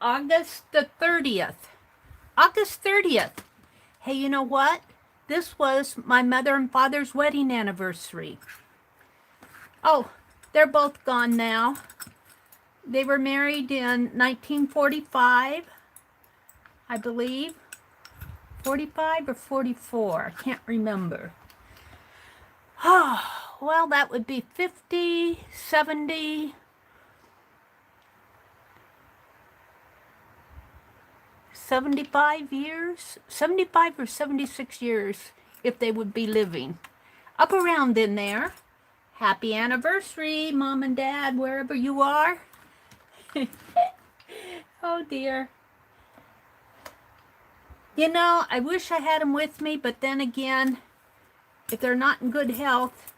August the 30th. August 30th. Hey, you know what? This was my mother and father's wedding anniversary. Oh, they're both gone now. They were married in 1945, I believe. 45 or 44, I can't remember. Oh, well, that would be 50, 70, 75 years, 75 or 76 years if they would be living. Up around in there. Happy anniversary, Mom and Dad, wherever you are. Oh dear. You know, I wish I had them with me, but then again, if they're not in good health,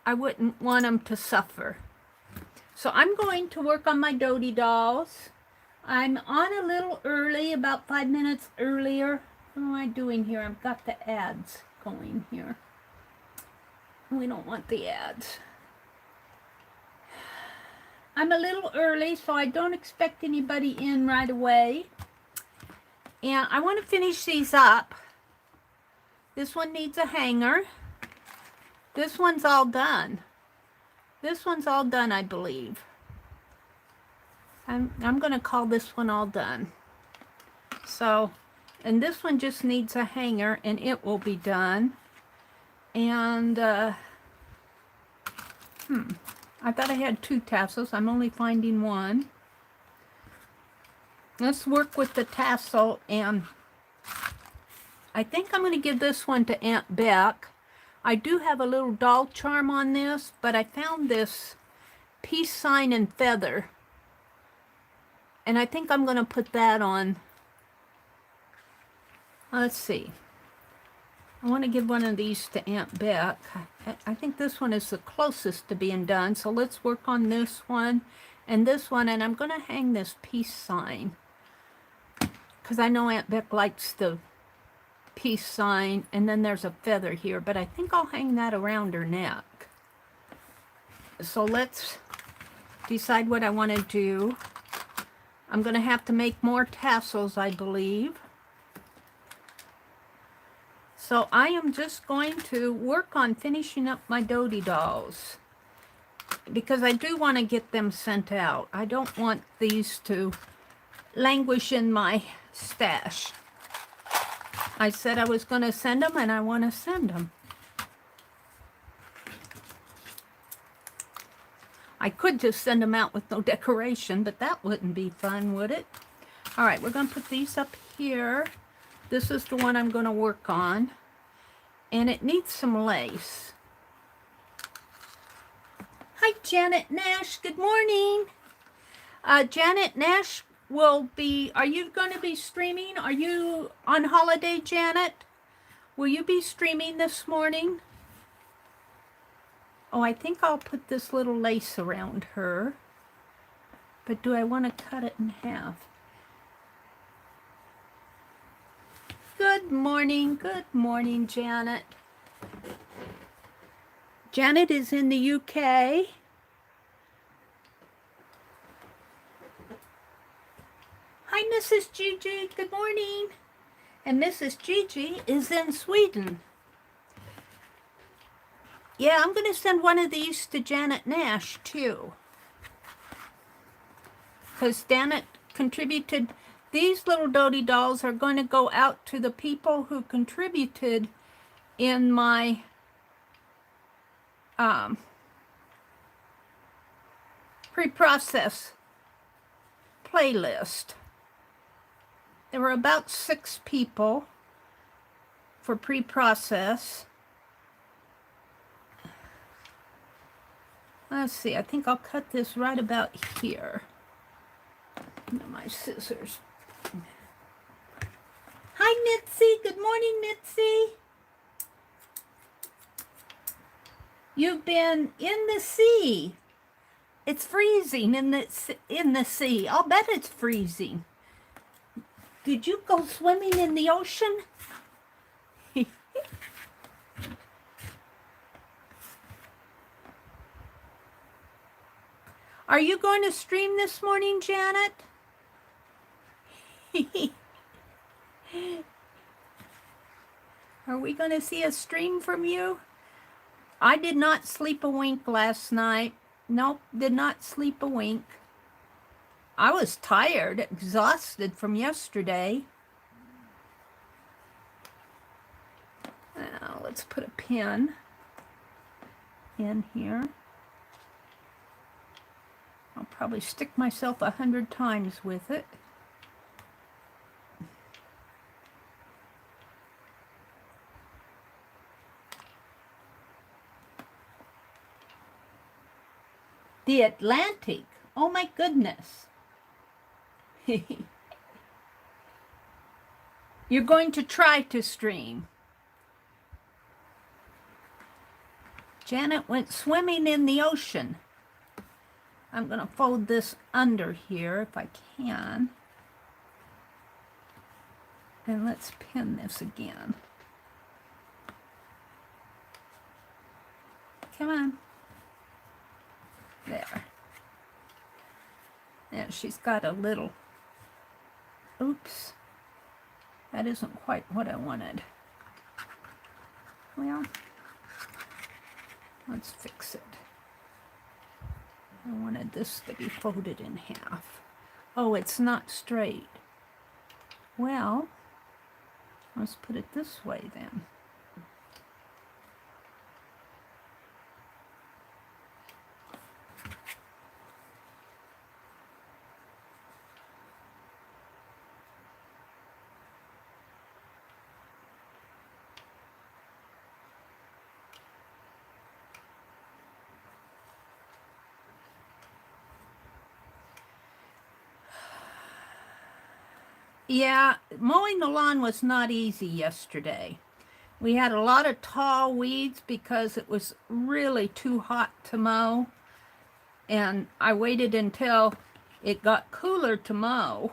I wouldn't want them to suffer. So I'm going to work on my Dotee dolls. I'm on a little early, about 5 minutes earlier. What am I doing here? I've got the ads going here. We don't want the ads. I'm a little early, so I don't expect anybody in right away. And I want to finish these up. This one needs a hanger. This one's all done. This one's all done, I believe. I'm going to call this one all done. So, and this one just needs a hanger, and it will be done. And, I thought I had 2 tassels. I'm only finding one. Let's work with the tassel, and I think I'm going to give this one to Aunt Beck. I do have a little doll charm on this, but I found this peace sign and feather. And I think I'm going to put that on. Let's see. I want to give one of these to Aunt Beck. I think this one is the closest to being done. So let's work on this one and this one. And I'm going to hang this peace sign, because I know Aunt Beck likes the peace sign. And then there's a feather here, but I think I'll hang that around her neck. So let's decide what I want to do. I'm going to have to make more tassels, I believe. So I am just going to work on finishing up my Dotee dolls, because I do want to get them sent out. I don't want these to languish in my stash. I said I was going to send them, and I want to send them. I could just send them out with no decoration, but that wouldn't be fun, would it? All right, we're going to put these up here. This is the one I'm going to work on. And it needs some lace. Hi, Janet Nash. Good morning. Janet Nash will be... Are you going to be streaming? Are you on holiday, Janet? Will you be streaming this morning? Oh, I think I'll put this little lace around her. But do I want to cut it in half? Good morning, Janet. Janet is in the UK. Hi, Mrs. Gigi. Good morning. And Mrs. Gigi is in Sweden. Yeah, I'm going to send one of these to Janet Nash, too. Because Janet contributed... These little Dotee dolls are going to go out to the people who contributed in my pre-process playlist. There were about 6 people for pre-process. Let's see, I think I'll cut this right about here. My scissors. Hi, Mitzi. Good morning, Mitzi. You've been in the sea. It's freezing in the sea. I'll bet it's freezing. Did you go swimming in the ocean? Are you going to stream this morning, Janet? Are we going to see a stream from you? I did not sleep a wink last night. Nope, did not sleep a wink. I was tired, exhausted from yesterday. Now, let's put a pin in here. I'll probably stick myself 100 times with it. The Atlantic. Oh my goodness. You're going to try to stream. Janet went swimming in the ocean. I'm going to fold this under here if I can. And let's pin this again. Come on. There. Now she's got a little, oops, that isn't quite what I wanted. Well, let's fix it. I wanted this to be folded in half. Oh, it's not straight. Well, let's put it this way then. Yeah, mowing the lawn was not easy yesterday. We had a lot of tall weeds because it was really too hot to mow. And I waited until it got cooler to mow.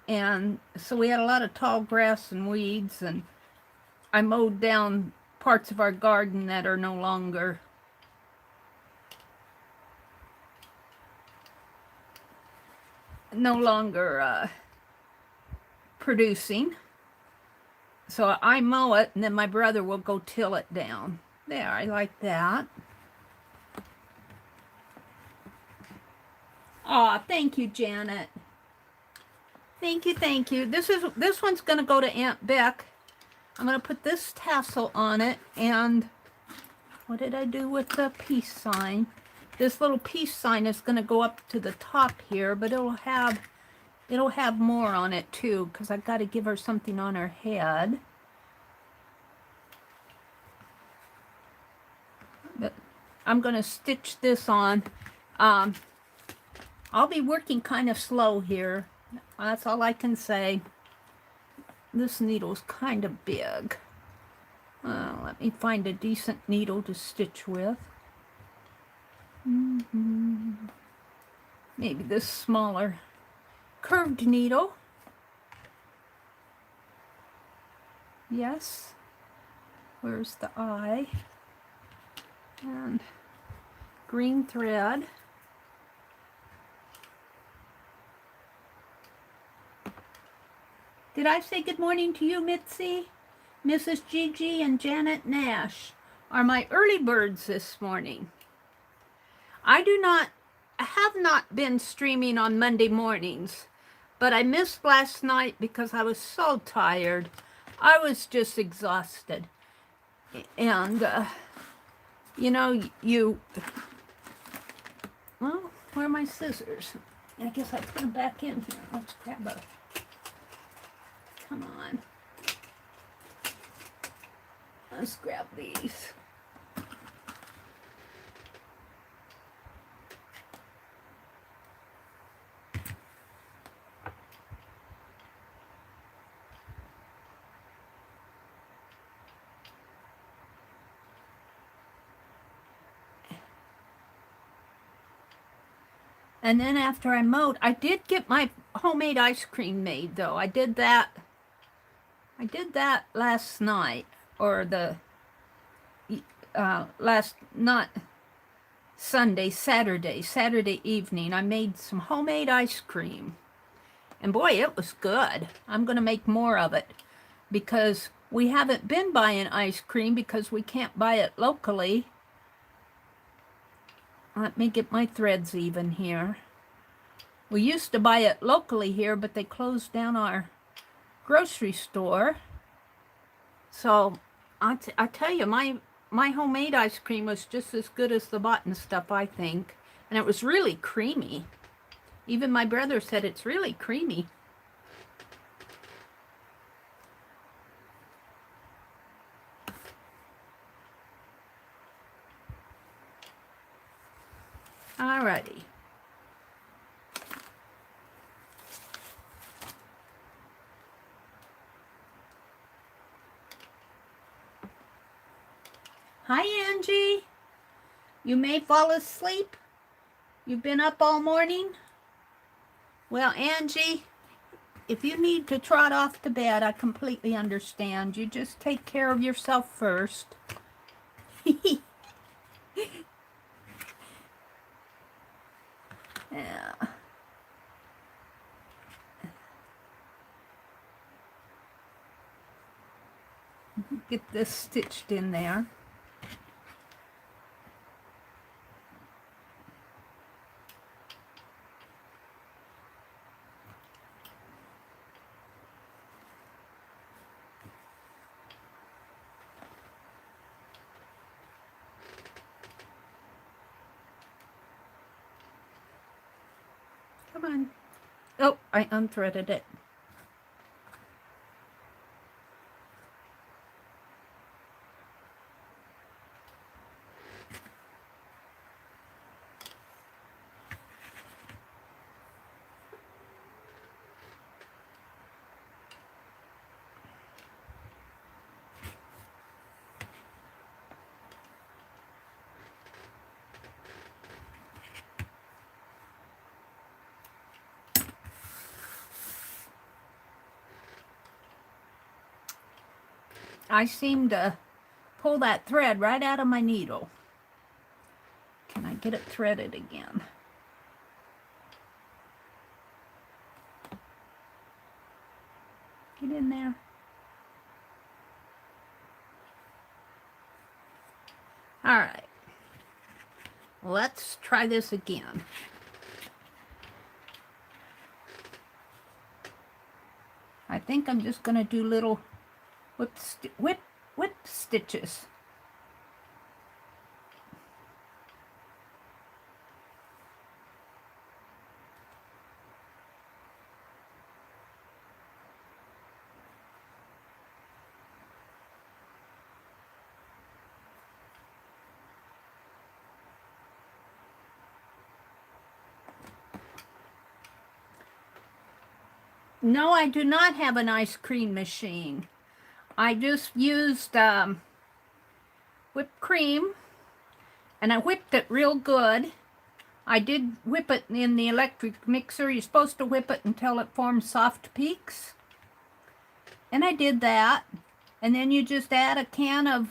And so we had a lot of tall grass and weeds, and I mowed down parts of our garden that are no longer producing. So I mow it, and then my brother will go till it down. There, I like that. Aw, thank you, Janet. Thank you, thank you. This one's gonna go to Aunt Beck. I'm gonna put this tassel on it, and what did I do with the peace sign? This little peace sign is gonna go up to the top here, but it'll have more on it too, because I've got to give her something on her head. But I'm going to stitch this on. I'll be working kind of slow here. That's all I can say. This needle's kind of big. Let me find a decent needle to stitch with. Maybe this smaller curved needle. Yes. Where's the eye? And green thread. Did I say good morning to you, Mitzi? Mrs. Gigi and Janet Nash are my early birds this morning. I have not been streaming on Monday mornings, but I missed last night because I was so tired. I was just exhausted. And, you know, well, where are my scissors? I guess I put them back in here. Let's grab a, come on. Let's grab these. And then after I mowed, I did get my homemade ice cream made, though. I did that last night, or not Sunday, Saturday evening. I made some homemade ice cream. And boy, it was good. I'm going to make more of it because we haven't been buying ice cream because we can't buy it locally. Let me get my threads even here. We used to buy it locally here, but they closed down our grocery store. So I tell you, my homemade ice cream was just as good as the bought stuff, I think. And it was really creamy. Even my brother said it's really creamy. Alrighty. Hi, Angie. You may fall asleep. You've been up all morning. Well, Angie, if you need to trot off to bed, I completely understand. You just take care of yourself first. Yeah. Get this stitched in there. Come on. Oh, I unthreaded it. I seem to pull that thread right out of my needle. Can I get it threaded again? Get in there. All right. Let's try this again. I think I'm just going to do little whip stitches. No, I do not have an ice cream machine. I just used whipped cream, and I whipped it real good. I did whip it in the electric mixer. You're supposed to whip it until it forms soft peaks. And I did that. And then you just add a can of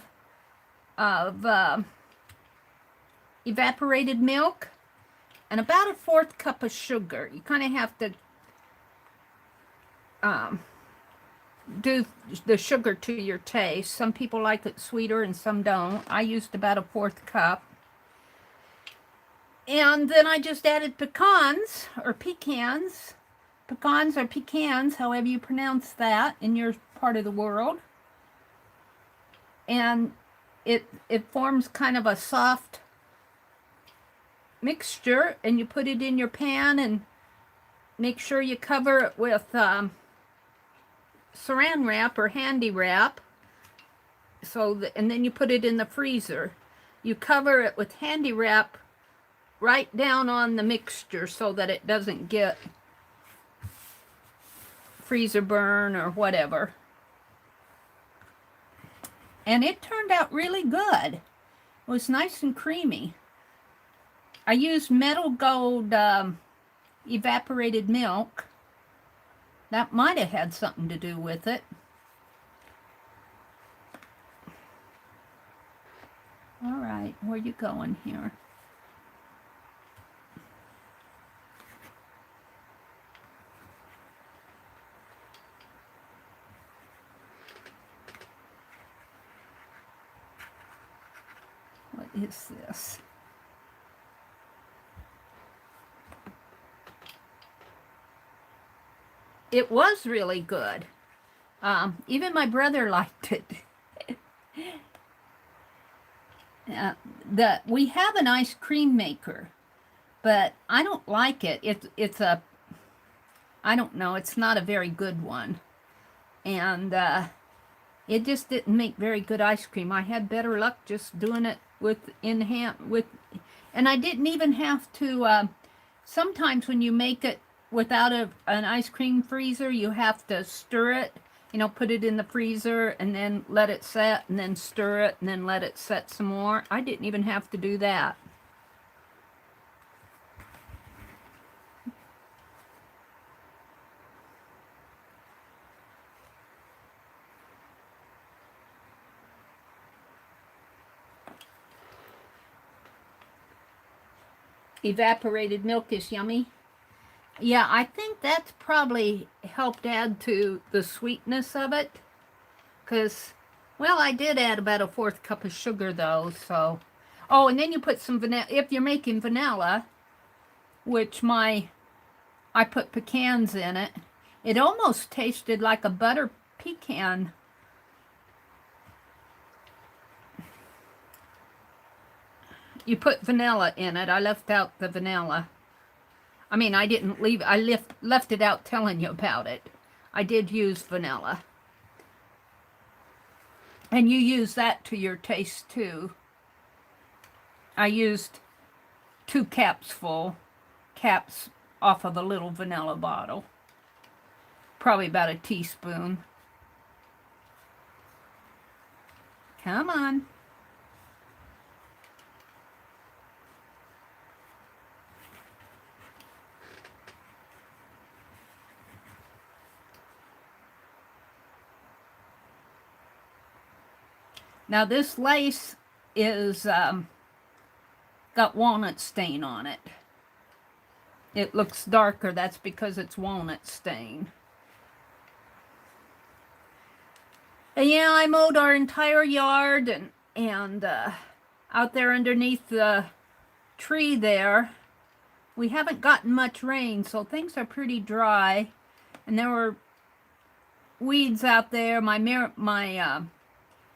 evaporated milk and about a 1/4 cup of sugar. You kind of have to do the sugar to your taste. Some people like it sweeter and some don't. I used about a 1/4 cup. And then I just added pecans or pecans. Pecans or pecans, however you pronounce that in your part of the world. And it forms kind of a soft mixture, and you put it in your pan and make sure you cover it with saran wrap or handy wrap. And then you put it in the freezer. You cover it with handy wrap right down on the mixture so that it doesn't get freezer burn or whatever. And it turned out really good. It was nice and creamy. I used Metal Gold evaporated milk. That might have had something to do with it. All right, where you going here? is this? It was really good. Even my brother liked it. We have an ice cream maker, but I don't like it. It's a, I don't know, it's not a very good one. And it just didn't make very good ice cream. I had better luck just doing it and I didn't even have to, sometimes when you make it without an ice cream freezer, you have to stir it, you know, put it in the freezer and then let it set and then stir it and then let it set some more. I didn't even have to do that. Evaporated milk is yummy. Yeah, I think that's probably helped add to the sweetness of it. Because, well, I did add about a 1/4 cup of sugar, though, so... Oh, and then you put some vanilla... If you're making vanilla, which I put pecans in it, it almost tasted like a butter pecan. You put vanilla in it. I left out the vanilla. I mean, I didn't leave... I left it out telling you about it. I did use vanilla. And you use that to your taste, too. I used 2 caps off of a little vanilla bottle. Probably about a teaspoon. Come on. Now this lace is got walnut stain on it. It looks darker. That's because it's walnut stain. And yeah, I mowed our entire yard and out there underneath the tree there. We haven't gotten much rain, so things are pretty dry. And there were weeds out there. My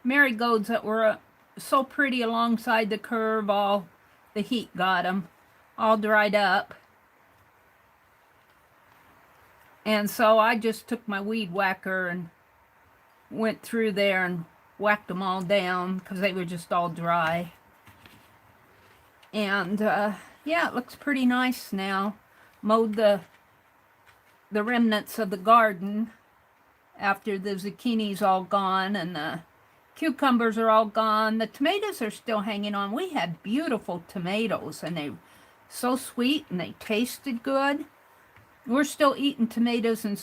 marigolds that were so pretty alongside the curve, all the heat got them, all dried up. And so I just took my weed whacker and went through there and whacked them all down because they were just all dry. And yeah, it looks pretty nice now. Mowed the remnants of the garden after the zucchini's all gone and the cucumbers are all gone. The tomatoes are still hanging on. We had beautiful tomatoes, and they're so sweet, and they tasted good. We're still eating tomatoes and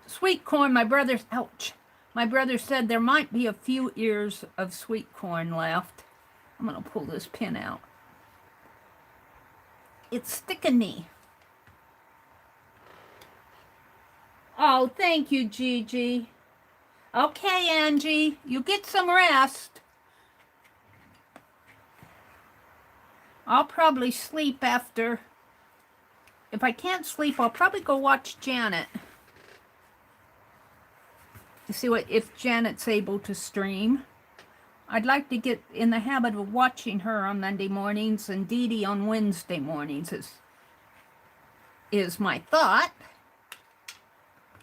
sweet corn. My brother said there might be a few ears of sweet corn left. I'm going to pull this pin out. It's sticking me. Oh, thank you, Gigi. Okay, Angie, you get some rest. I'll probably sleep after. If I can't sleep, I'll probably go watch Janet. To see if Janet's able to stream. I'd like to get in the habit of watching her on Monday mornings and Dotee on Wednesday mornings is my thought.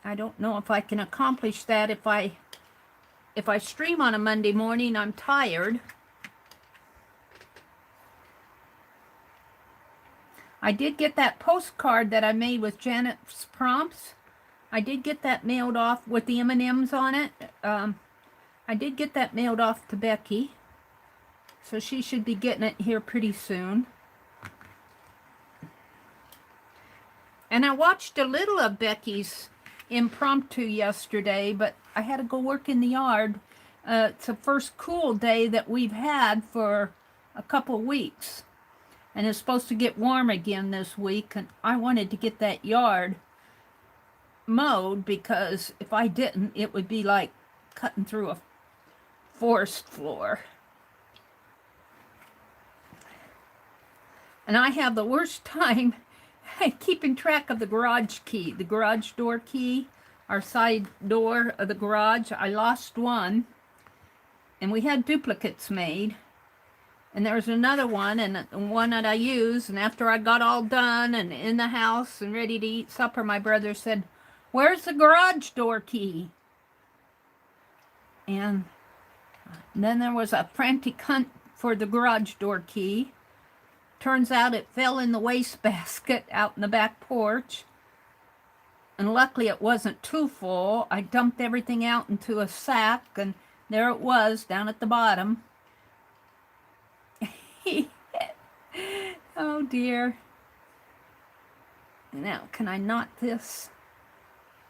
I don't know if I can accomplish that. If I stream on a Monday morning, I'm tired. I did get that postcard that I made with Janet's prompts. I did get that mailed off with the M&Ms on it. I did get that mailed off to Becky. So she should be getting it here pretty soon. And I watched a little of Becky's impromptu yesterday, but I had to go work in the yard. It's the first cool day that we've had for a couple weeks, and it's supposed to get warm again this week, and I wanted to get that yard mowed because if I didn't, it would be like cutting through a forest floor. And I have the worst time keeping track of the garage key, the garage door key, our side door of the garage. I lost one, and we had duplicates made. And there was another one, and one that I used, and after I got all done and in the house and ready to eat supper, my brother said, "Where's the garage door key?" And then there was a frantic hunt for the garage door key. Turns out it fell in the wastebasket out in the back porch. And luckily it wasn't too full. I dumped everything out into a sack, and there it was down at the bottom. Oh dear. Now, can I knot this?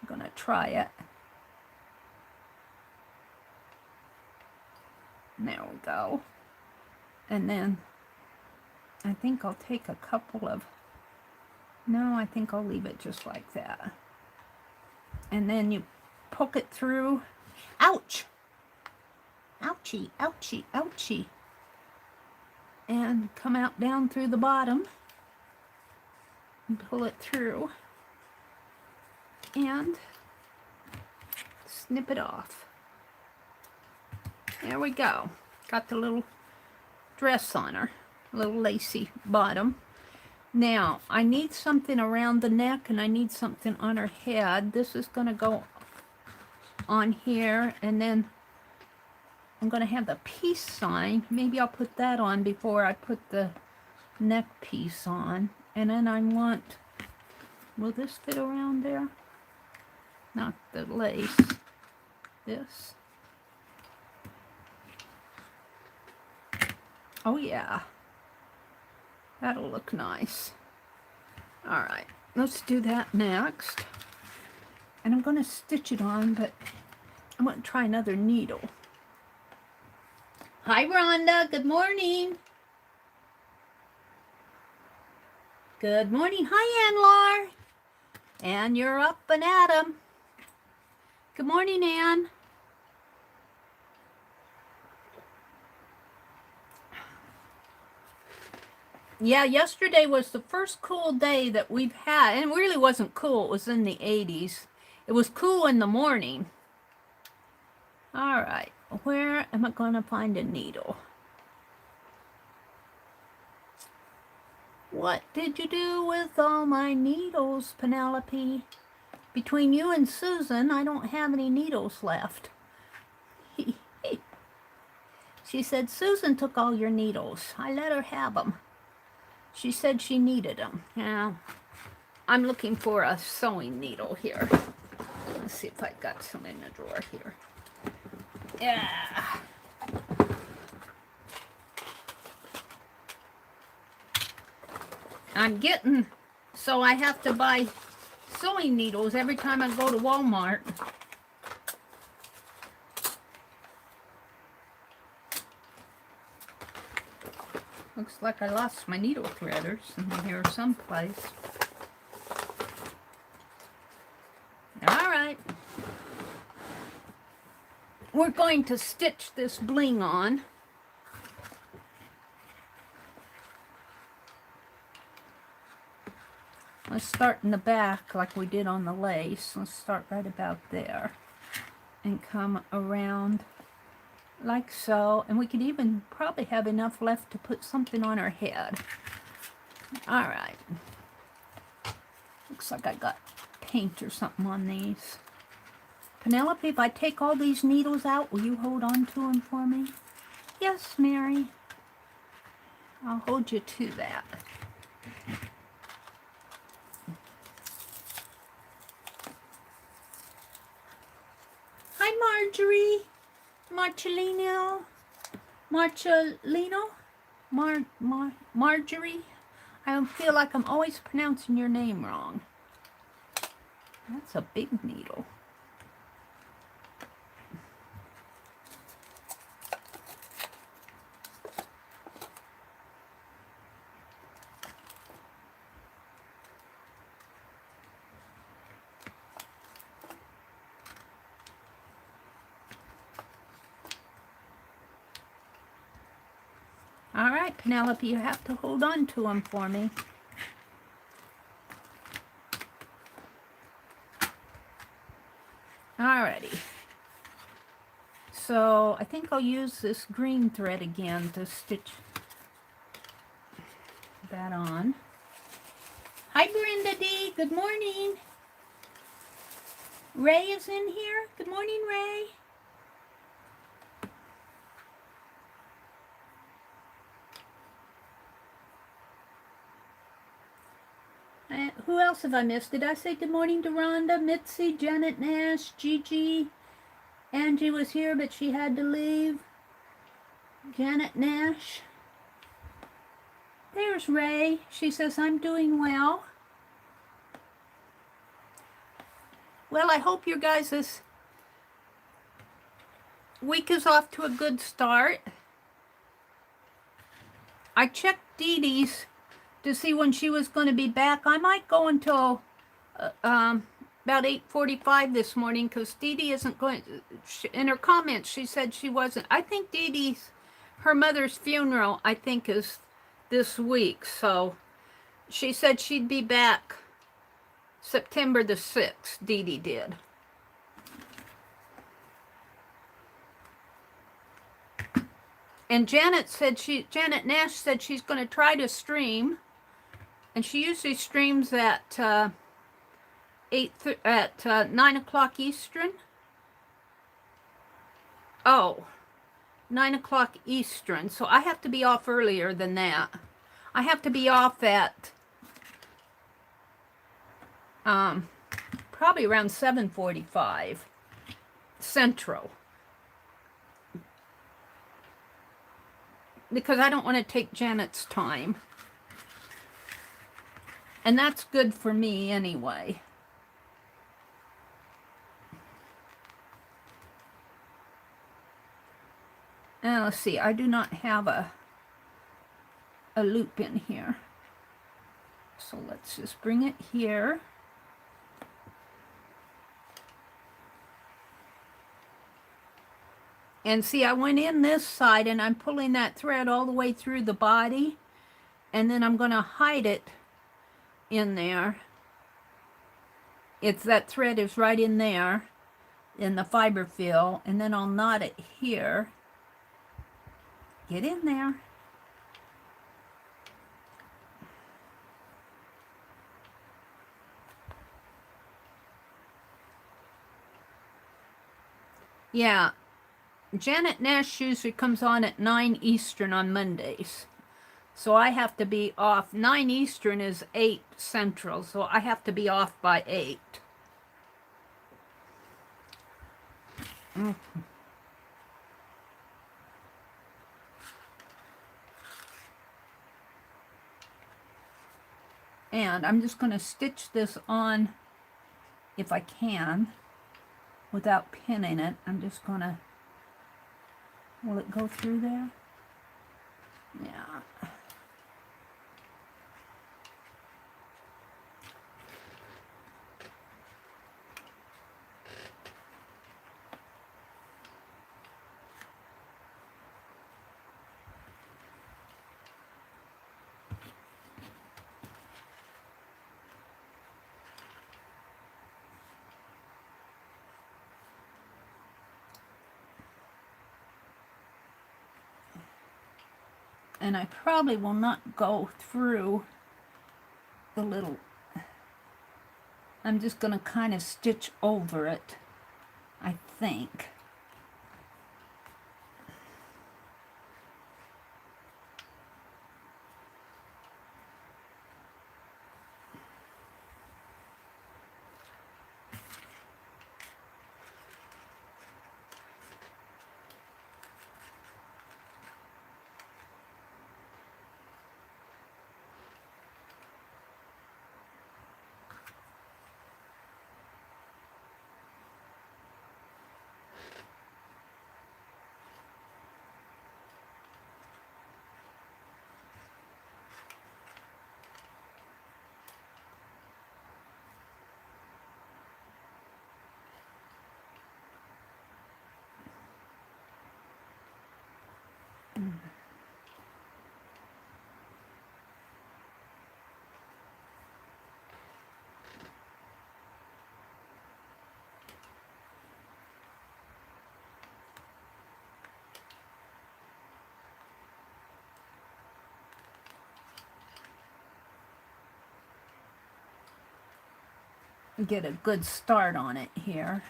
I'm gonna try it. There we go. And then I think I'll take a couple of, no, I think I'll leave it just like that. And then you poke it through. Ouch! Ouchie, ouchie, ouchie. And come out down through the bottom and pull it through and snip it off. There we go. Got the little dress on her, little lacy bottom. Now I need something around the neck, and I need something on her head. This is going to go on here, and then I'm going to have the peace sign. Maybe I'll put that on before I put the neck piece on. And then I want, will this fit around there? Not the lace. This. Oh yeah. That'll look nice. All right, let's do that next. And I'm going to stitch it on, but I'm going to try another needle. Hi, Rhonda. Good morning. Good morning. Hi, Ann-Lar. And you're up and at 'em. Good morning, Ann. Yeah, yesterday was the first cool day that we've had. And it really wasn't cool. It was in the 80s. It was cool in the morning. All right. Where am I going to find a needle? What did you do with all my needles, Penelope? Between you and Susan, I don't have any needles left. She said, Susan took all your needles. I let her have them. She said she needed them. Yeah. I'm looking for a sewing needle here. Let's see if I got some in the drawer here. Yeah. I'm getting, so I have to buy sewing needles every time I go to Walmart. Looks like I lost my needle threaders in here someplace. All right. We're going to stitch this bling on. Let's start in the back like we did on the lace. Let's start right about there and come around like so. And we could even probably have enough left to put something on her head. All right. Looks like I got paint or something on these. Penelope, if I take all these needles out, will you hold on to them for me? Yes, Mary. I'll hold you to that. Hi, Marjorie. Marjorie. I feel like I'm always pronouncing your name wrong. That's a big needle. All right, Penelope, you have to hold on to them for me. Alrighty. So I think I'll use this green thread again to stitch that on. Hi, Brenda D. Good morning. Ray is in here. Good morning, Ray. Who else have I missed? Did I say good morning to Rhonda, Mitzi, Janet Nash, Gigi? Angie was here, but she had to leave. Janet Nash. There's Ray. She says, I'm doing well. Well, I hope your guys' week is off to a good start. I checked Dee Dee's to see when she was going to be back. I might go until about 8:45 this morning because Dee Dee isn't going. In her comments, she said she wasn't. I think Dee Dee's, her mother's funeral, I think, is this week. So she said she'd be back September the 6th, Dee Dee did. And Janet Nash said she's going to try to stream. And she usually streams at 9 o'clock Eastern. Oh, 9 o'clock Eastern. So I have to be off earlier than that. I have to be off at probably around 7:45 Central. Because I don't want to take Janet's time. And that's good for me anyway. Now let's see, I do not have a loop in here. So let's just bring it here. And see, I went in this side and I'm pulling that thread all the way through the body. And then I'm going to hide it in there. That thread is right in there in the fiber fill, and then I'll knot it here. Get in there. Yeah, Janet Nash usually comes on at 9 Eastern on Mondays. So I have to be off. 9 Eastern is 8 Central, so I have to be off by 8. And I'm just going to stitch this on, if I can, without pinning it. I'm just going to, will it go through there? Yeah. And I probably will not go through the little, I'm just going to kind of stitch over it, I think. get a good start on it here.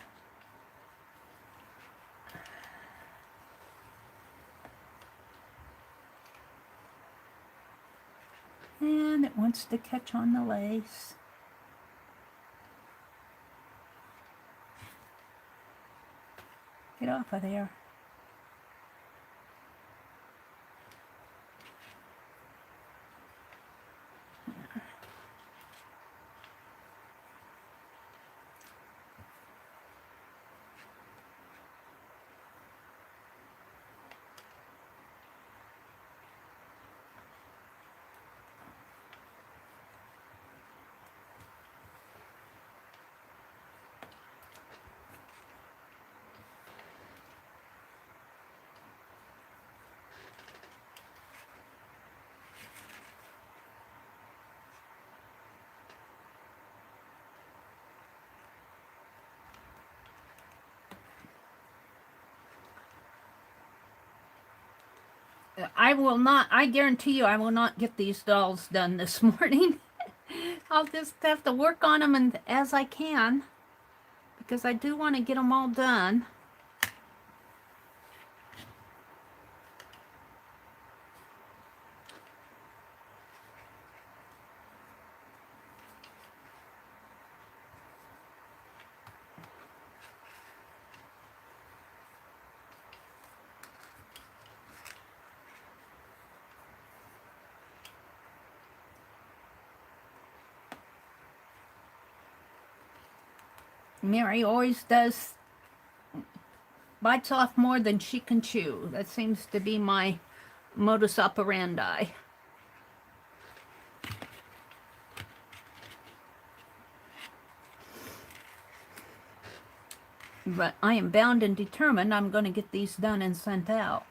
And it wants to catch on the lace. Get off of there. I guarantee you I will not get these dolls done this morning. I'll just have to work on them and as I can, because I do want to get them all done. Mary always bites off more than she can chew. That seems to be my modus operandi. But I am bound and determined I'm going to get these done and sent out.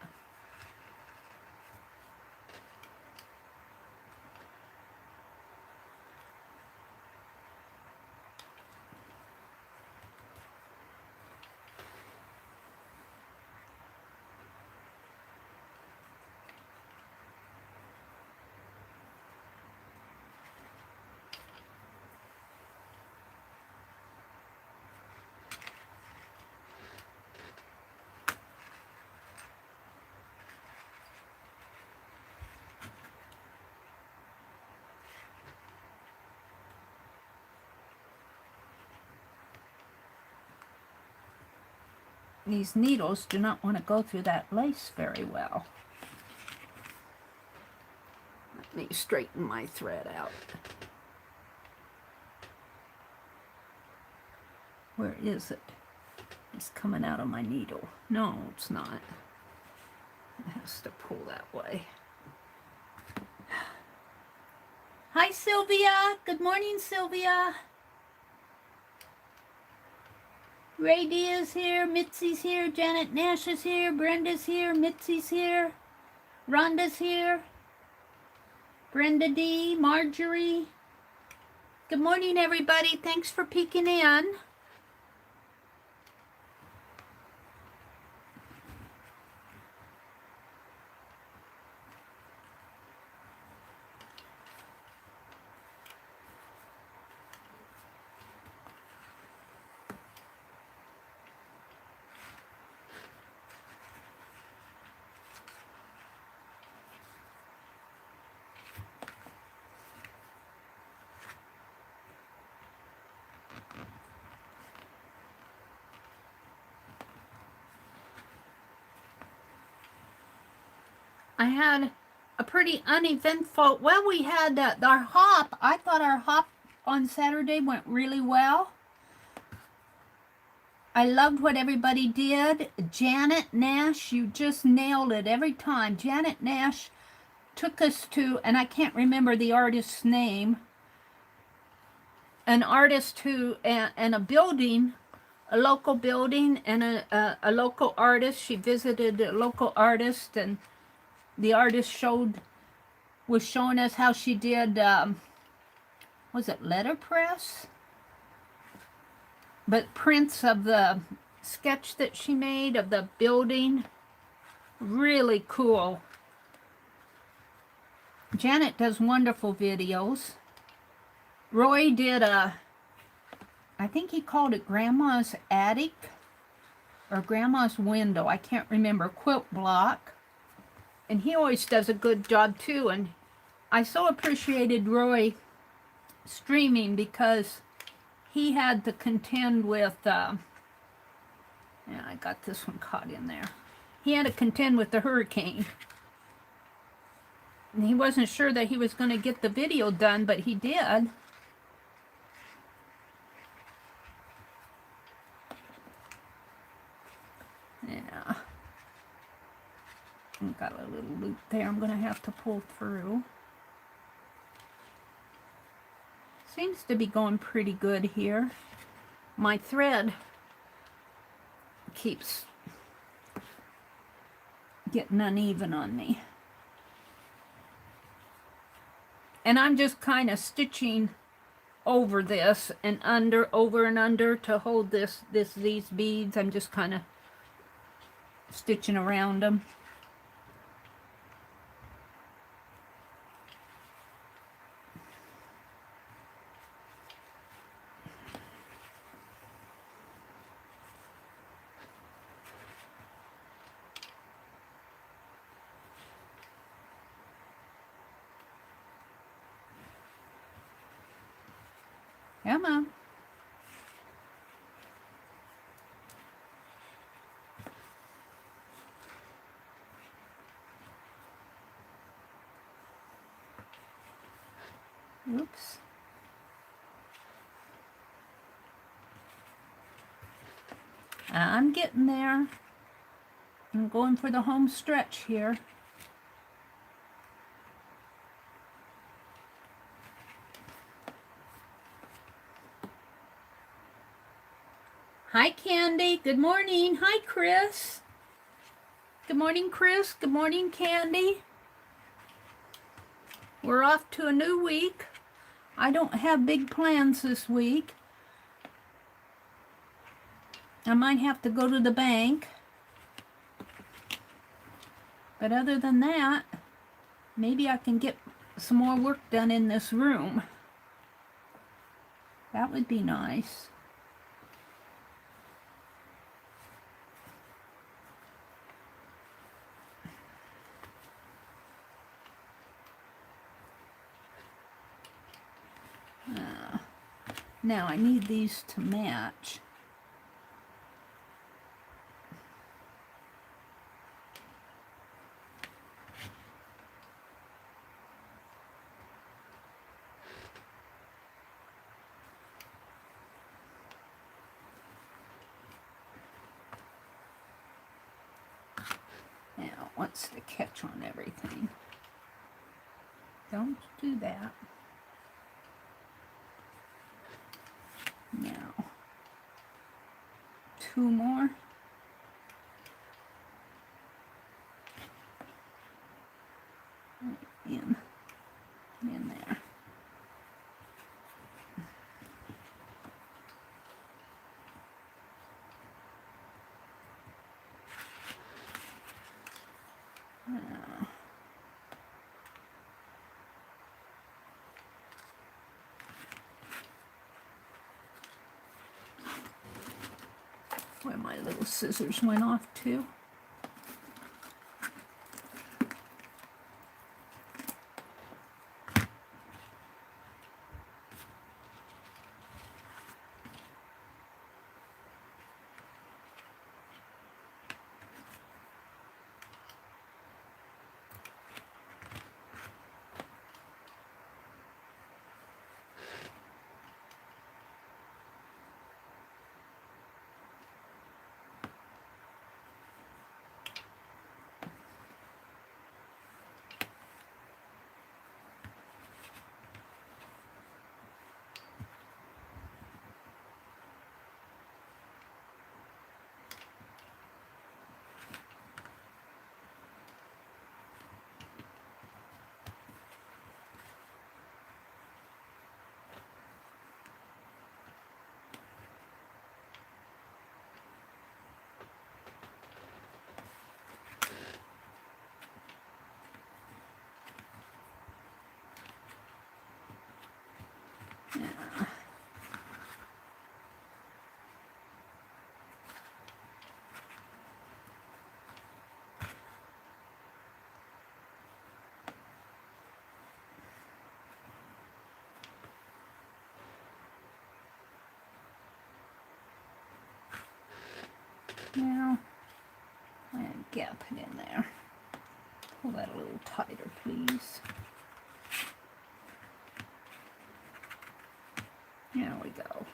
These needles do not want to go through that lace very well. Let me straighten my thread out. Where is it? It's coming out of my needle. No, it's not. It has to pull that way. Hi, Sylvia. Good morning, Sylvia. Ray D is here, Mitzi's here, Janet Nash is here, Brenda's here, Mitzi's here, Rhonda's here, Brenda D, Marjorie. Good morning, everybody. Thanks for peeking in. I had a pretty uneventful, well, we had our hop. I thought our hop on Saturday went really well. I loved what everybody did. Janet Nash, you just nailed it every time. Janet Nash took us to, and I can't remember the artist's name, an artist who, and a building, a local building, and a local artist. She visited a local artist, and the artist was showing us how she did, was it letterpress? But prints of the sketch that she made of the building. Really cool. Janet does wonderful videos. Roy did a I think he called it Grandma's Attic or Grandma's Window. I can't remember. Quilt block. And he always does a good job too. And I so appreciated Roy streaming because he had to contend with, yeah, I got this one caught in there. He had to contend with the hurricane. And he wasn't sure that he was going to get the video done, but he did. Yeah. I've got a little loop there I'm going to have to pull through. Seems to be going pretty good here. My thread keeps getting uneven on me. And I'm just kind of stitching over this and under, over and under to hold these beads. I'm just kind of stitching around them. Come on. Oops. I'm getting there. I'm going for the home stretch here. Hi, Candy. Good morning. Hi, Chris. Good morning, Chris. Good morning, Candy. We're off to a new week. I don't have big plans this week. I might have to go to the bank. But other than that, maybe I can get some more work done in this room. That would be nice. Now I need these to match. Now, what's the catch on everything? Don't do that. Now, 2 more. In there. Where my little scissors went off to. Now, and gap it in there. Pull that a little tighter, please. There we go.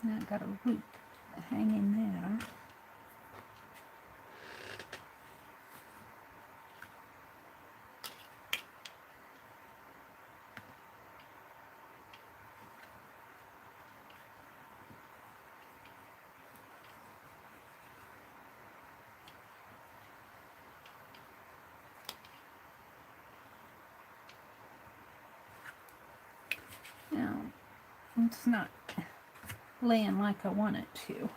Now I've got a loop hanging there. Now, it's not laying like I want it to.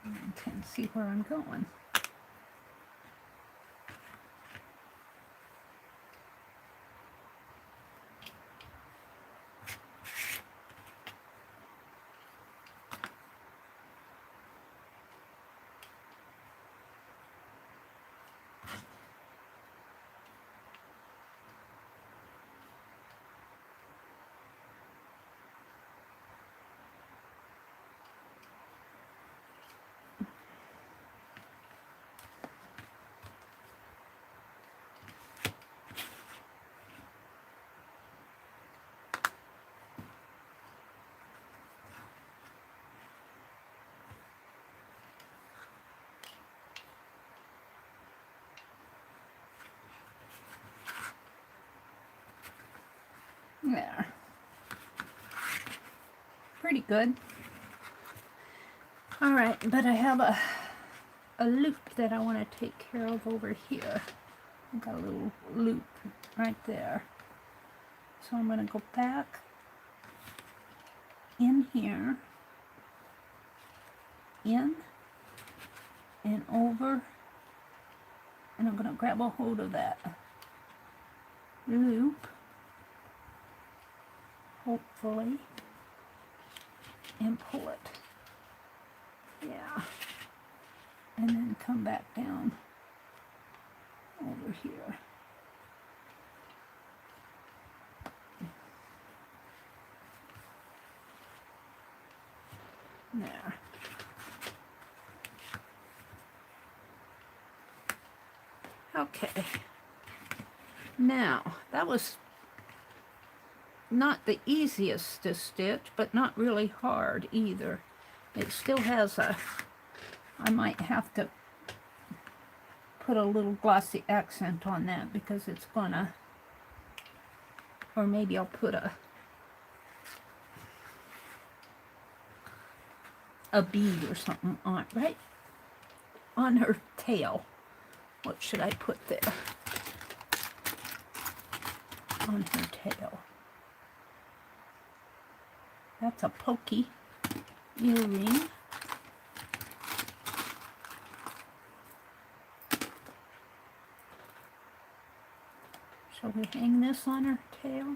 I can see where I'm going. There. Pretty good. Alright, but I have a loop that I want to take care of over here. I've got a little loop right there. So I'm going to go back in here, in, and over, and I'm going to grab a hold of that loop, hopefully, and pull it. Yeah. And then come back down over here. There. Okay. Now, that was not the easiest to stitch, but not really hard either. It still has a, I might have to put a little glossy accent on that because it's gonna, or maybe I'll put a bead or something on, right on her tail. What should I put there? On her tail. That's a pokey earring. Shall we hang this on her tail?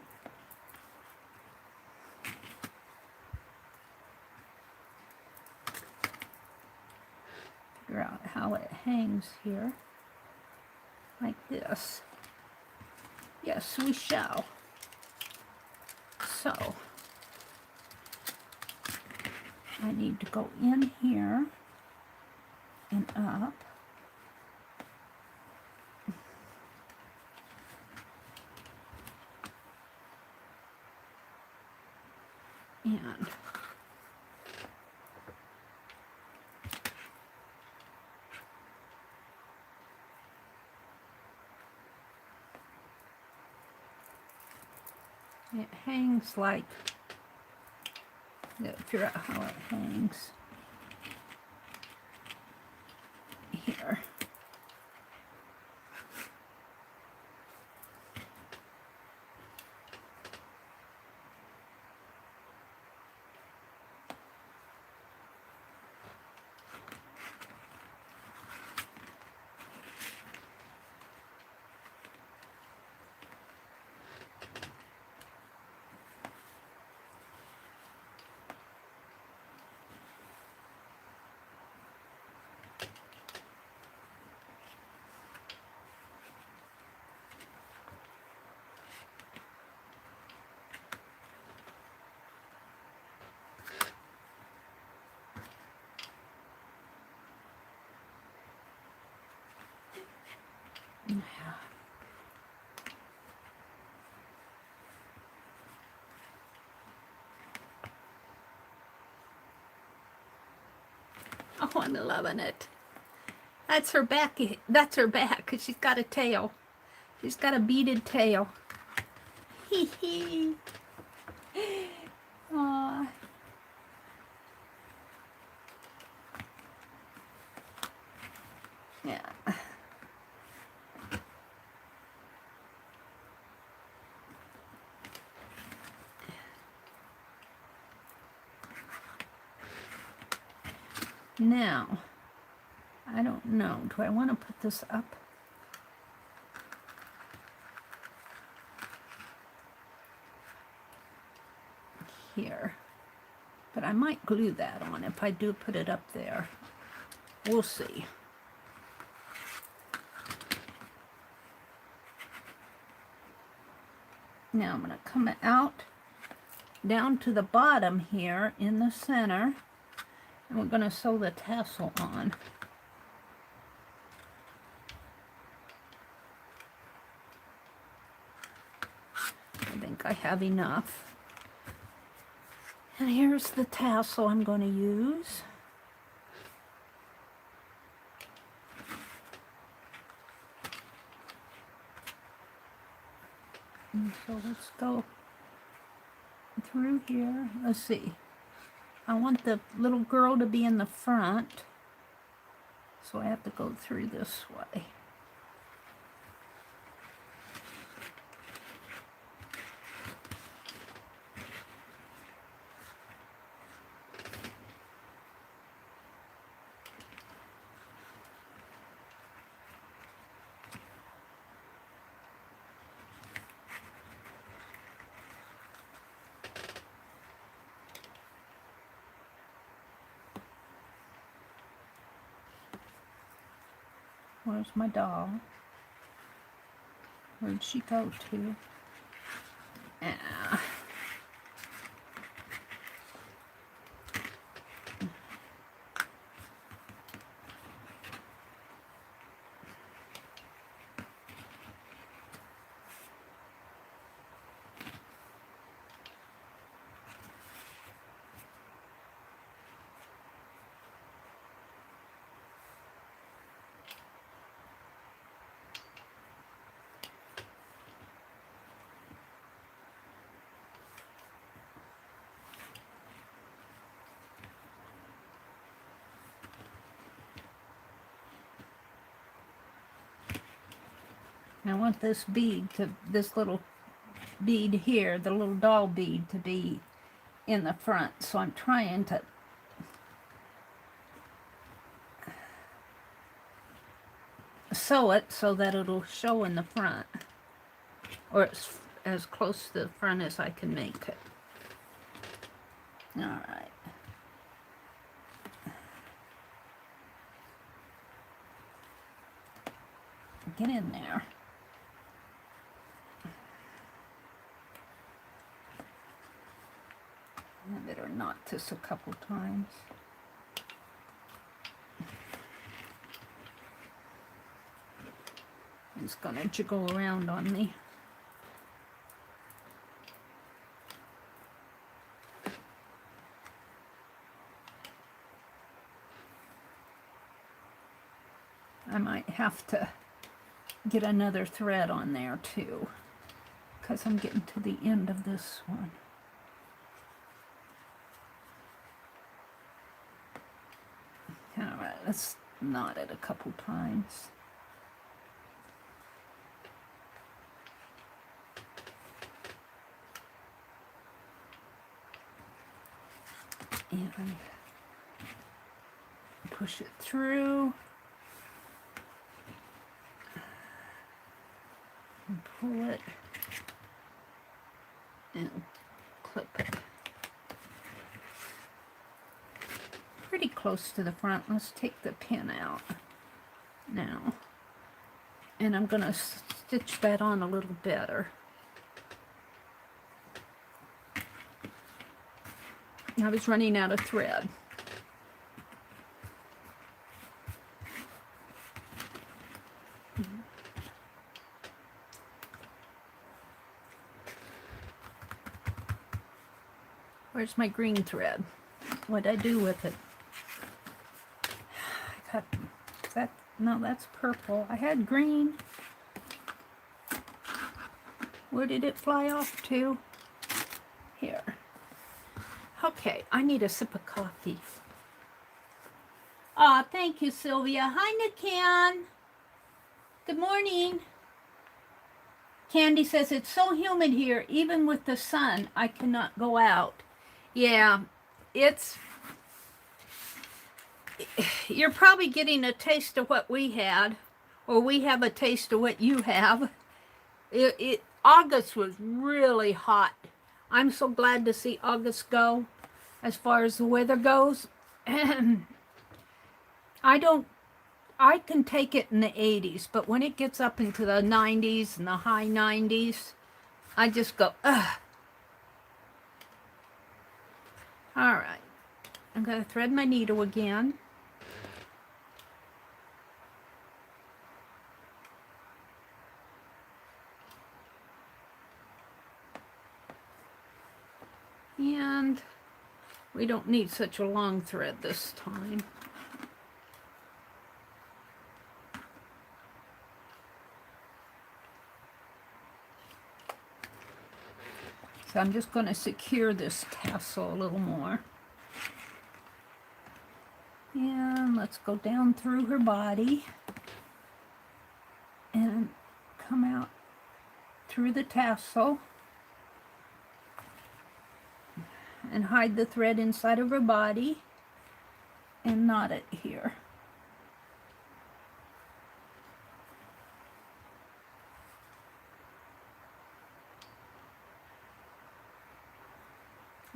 Figure out how it hangs here. Like this. Yes, we shall. So, I need to go in here and up. And it hangs like, let's figure out how it hangs here. I'm loving it. That's her back. That's her back, because she's got a tail. She's got a beaded tail. Hee hee. Aww. Yeah. Now, I don't know. Do I want to put this up? Here. But I might glue that on if I do put it up there. We'll see. Now I'm going to come out down to the bottom here in the center. And we're going to sew the tassel on. I think I have enough. And here's the tassel I'm going to use. And so let's go through here. Let's see. I want the little girl to be in the front, so I have to go through this way. Where's my doll? Where'd she go to? Ah. I want this bead to, this little bead here, the little doll bead, to be in the front. So I'm trying to sew it so that it'll show in the front, or it's as close to the front as I can make it. All right. Get in there. I better knot this a couple times. It's gonna jiggle around on me. I might have to get another thread on there too, because I'm getting to the end of this one. Alright, let's knot it a couple times. And push it through. And pull it. And clip it. Pretty close to the front. Let's take the pin out now. And I'm going to stitch that on a little better. I was running out of thread. Where's my green thread? What'd I do with it? No, that's purple. I had green. Where did it fly off to? Here. Okay, I need a sip of coffee. Aw, thank you, Sylvia. Hi, Nikan. Good morning. Candy says, it's so humid here. Even with the sun, I cannot go out. Yeah, you're probably getting a taste of what we had, or we have a taste of what you have. August was really hot. I'm so glad to see August go as far as the weather goes. I can take it in the 80s, but when it gets up into the 90s and the high 90s, I just go, ugh. All right, I'm going to thread my needle again. And we don't need such a long thread this time. So I'm just going to secure this tassel a little more. And let's go down through her body and come out through the tassel and hide the thread inside of her body and knot it here.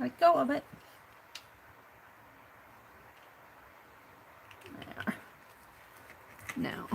Let go of it. There. Now,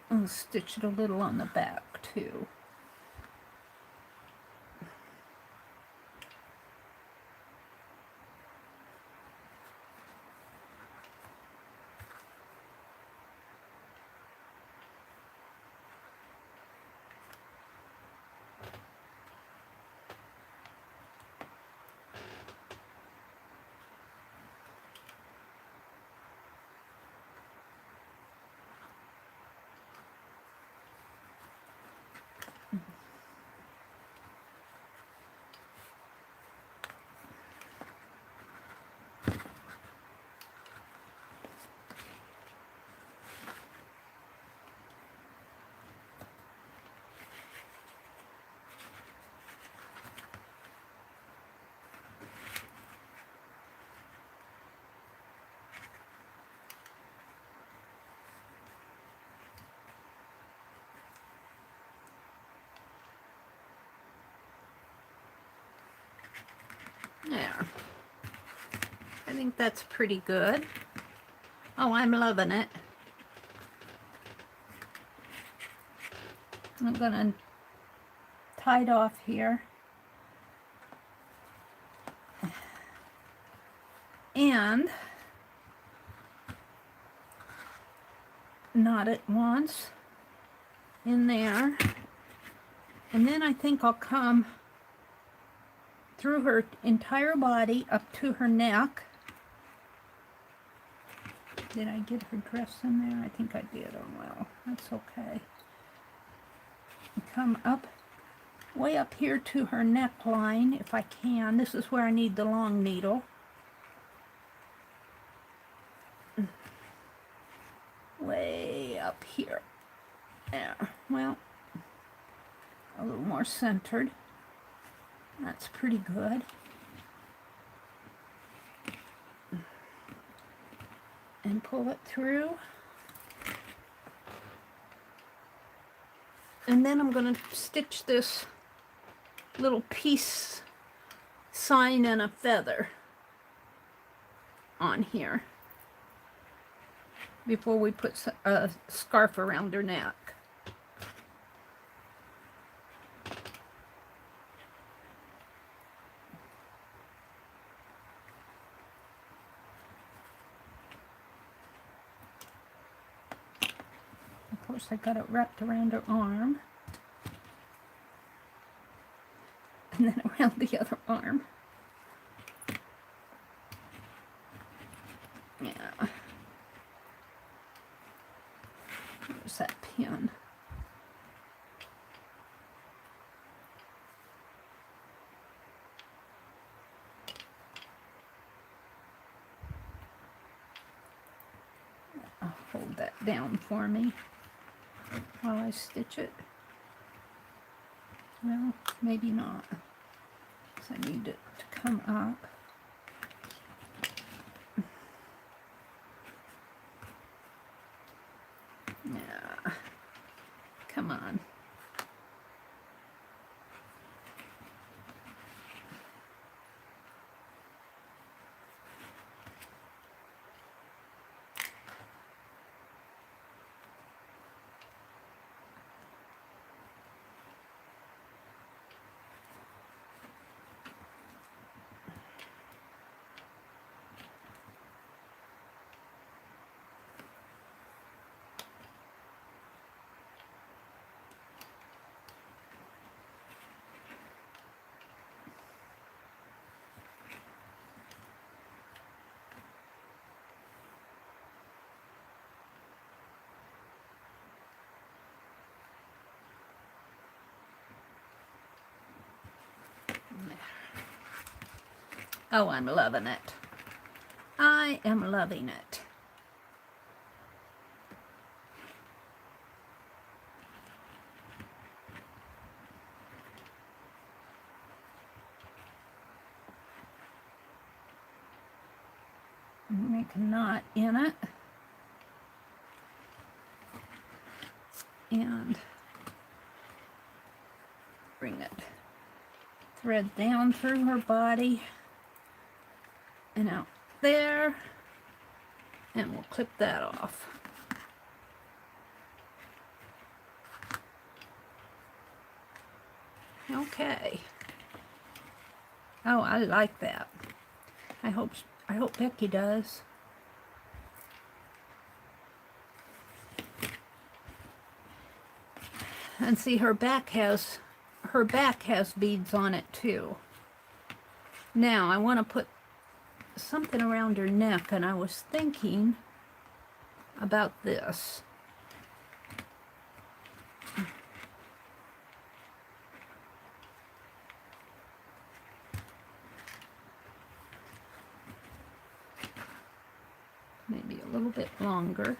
I'll stitch it a little on the back too. There. I think that's pretty good. Oh, I'm loving it. I'm gonna tie it off here. And knot it once in there. And then I think I'll come through her entire body up to her neck. Did I get her dress in there? I think I did. Oh well, that's okay. Come up, way up here to her neckline if I can. This is where I need the long needle. Way up here. There. Well, a little more centered. That's pretty good. And pull it through. And then I'm going to stitch this little peace sign and a feather on here before we put a scarf around her neck. Of course, I got it wrapped around her arm. And then around the other arm. Yeah. There's that pin. I'll hold that down for me while I stitch it. Well, maybe not. So I need it to come up. Yeah. Come on. Oh, I'm loving it. I am loving it. Make a knot in it. And bring it, thread down through her body and out there, and we'll clip that off. Okay. Oh, I like that. I hope Becky does. And see, her back has beads on it too. Now I want to put something around her neck, and I was thinking about this. Maybe a little bit longer.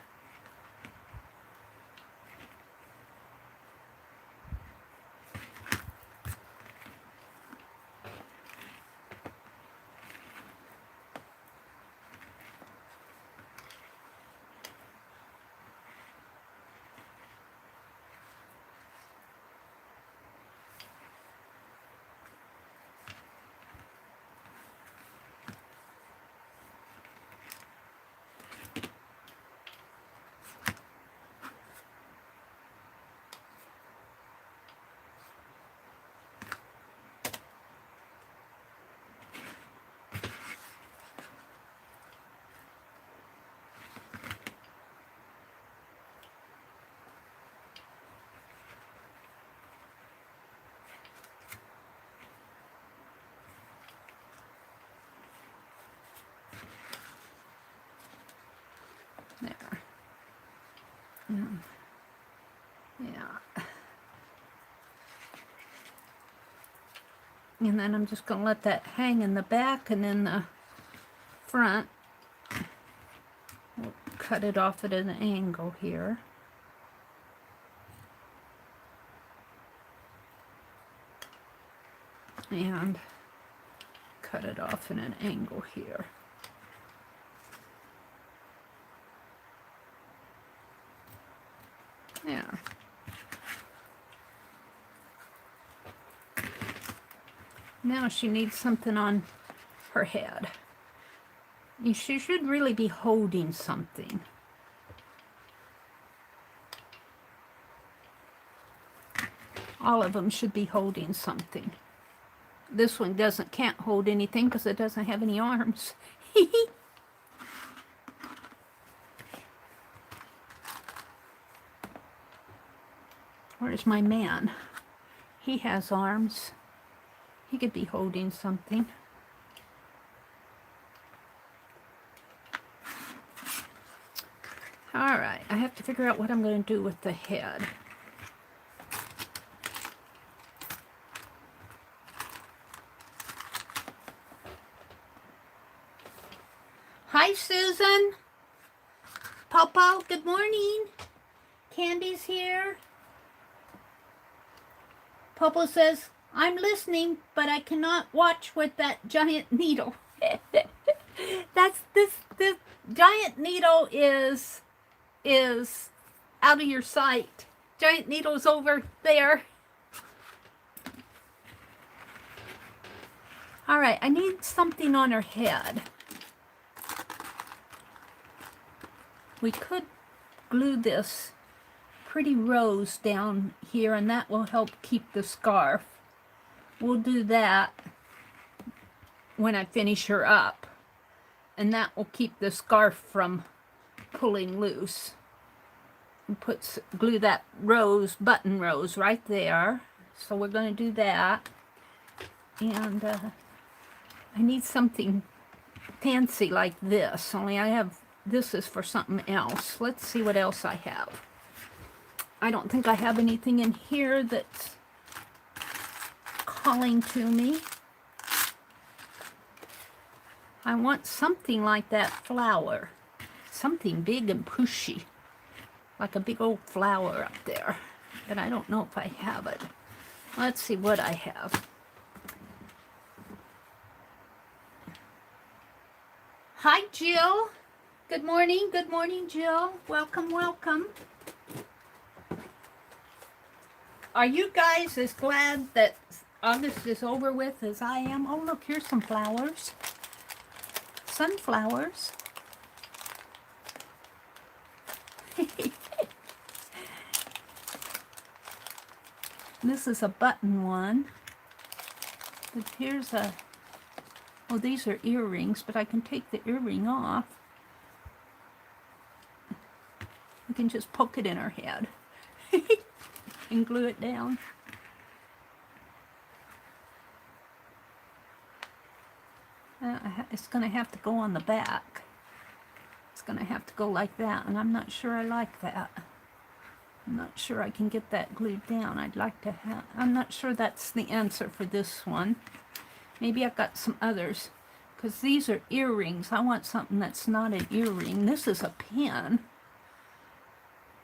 There. Yeah. And then I'm just going to let that hang in the back, and then the front, we'll cut it off at an angle here. And cut it off in an angle here. Yeah. Now she needs something on her head. She should really be holding something. All of them should be holding something. This one can't hold anything because it doesn't have any arms. Where's my man? He has arms. He could be holding something. All right, I have to figure out what I'm going to do with the head. Hi, Susan. Popo, good morning. Candy's here. Popo says, I'm listening, but I cannot watch with that giant needle. This giant needle is out of your sight. Giant needle's over there. All right, I need something on her head. We could glue this pretty rose down here, and that will help keep the scarf. We'll do that when I finish her up, and that will keep the scarf from pulling loose. And glue that rose, button rose, right there. So we're going to do that. And I need something fancy like this, only this is for something else. Let's see what else I have. I don't think I have anything in here that's calling to me. I want something like that flower. Something big and pushy. Like a big old flower up there. But I don't know if I have it. Let's see what I have. Hi, Jill. Good morning, Jill. Welcome, welcome. Are you guys as glad that August is over with as I am? Oh, look, here's some flowers. Sunflowers. This is a button one. But here's oh, these are earrings, but I can take the earring off. We can just poke it in her head and glue it down. It's going to have to go on the back. It's going to have to go like that, and I'm not sure I like that. I'm not sure I can get that glued down. I'd like to have... I'm not sure that's the answer for this one. Maybe I've got some others, because these are earrings. I want something that's not an earring. This is a pin,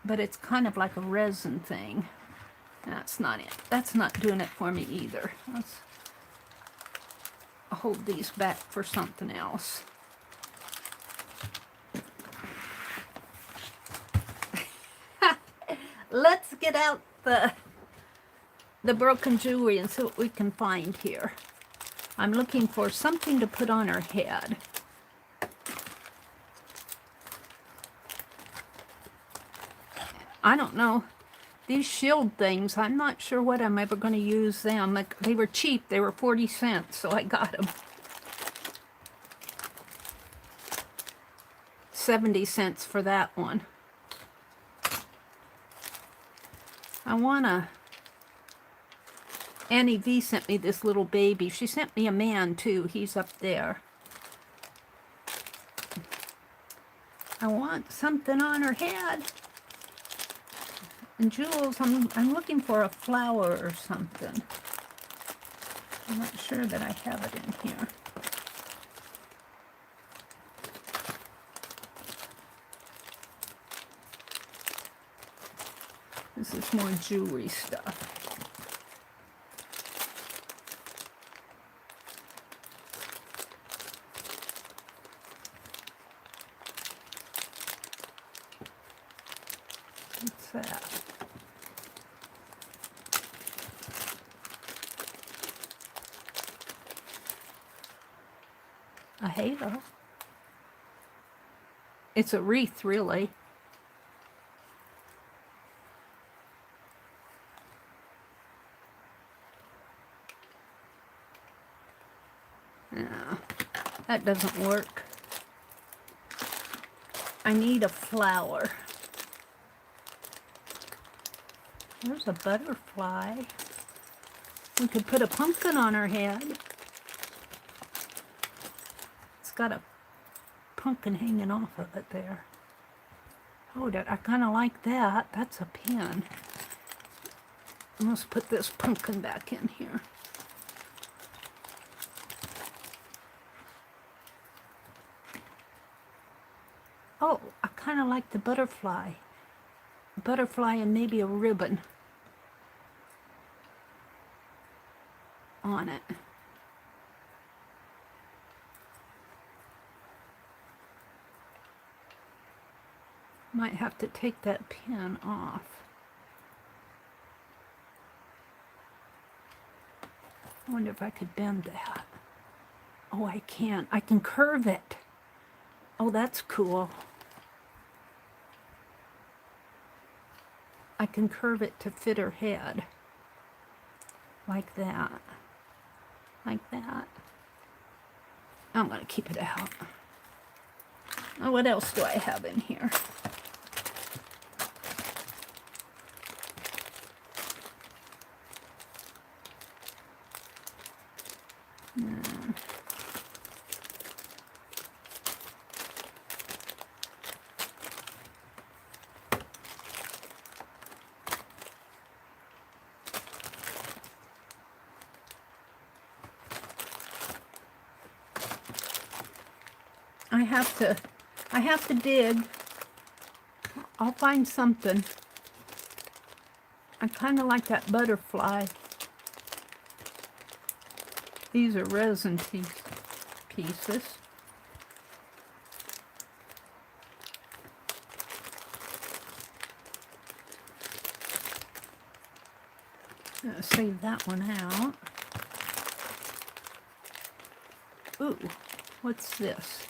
but it's kind of like a resin thing. That's not it. That's not doing it for me either. Let's hold these back for something else. Let's get out the broken jewelry and see what we can find here. I'm looking for something to put on her head. I don't know. These shield things, I'm not sure what I'm ever going to use them. Like, they were cheap. They were 40 cents, so I got them. 70 cents for that one. I want to... Annie V sent me this little baby. She sent me a man, too. He's up there. I want something on her head. And jewels, I'm looking for a flower or something. I'm not sure that I have it in here. This is more jewelry stuff. What's that? a halo. It's a wreath, really. No, that doesn't work. I need a flower. There's a butterfly. We could put a pumpkin on her head. It's got a pumpkin hanging off of it there. Oh, I kind of like that. That's a pin. Let's put this pumpkin back in here. Oh, I kind of like the butterfly. Butterfly and maybe a ribbon on it. Might have to take that pin off. I wonder if I could bend that. Oh, I can. I can curve it. Oh, that's cool. I can curve it to fit her head. Like that. Like that. I'm going to keep it out. Oh, what else do I have in here? I have to dig. I'll find something. I kind of like that butterfly. These are resin pieces. Save that one out. Ooh, what's this?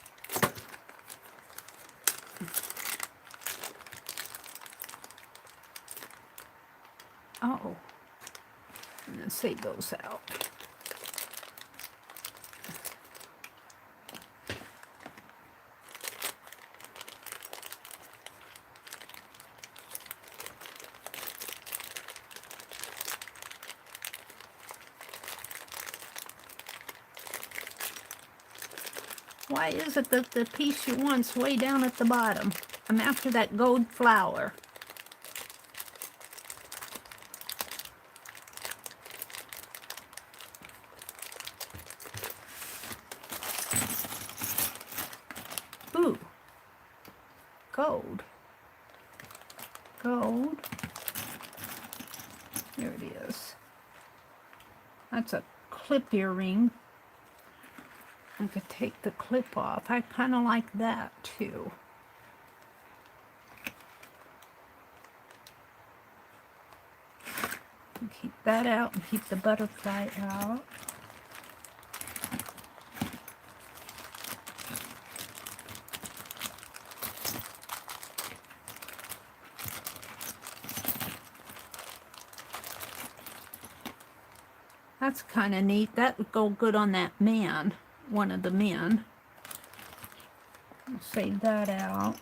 Oh, I'm going to save those out. Why is it that the piece you want's way down at the bottom? I'm after that gold flower. Ooh, gold. Gold. There it is. That's a clip earring. I could take the clip off. I kind of like that too. And keep that out and keep the butterfly out. That's kind of neat. That would go good on that man, one of the men. I'll save that out.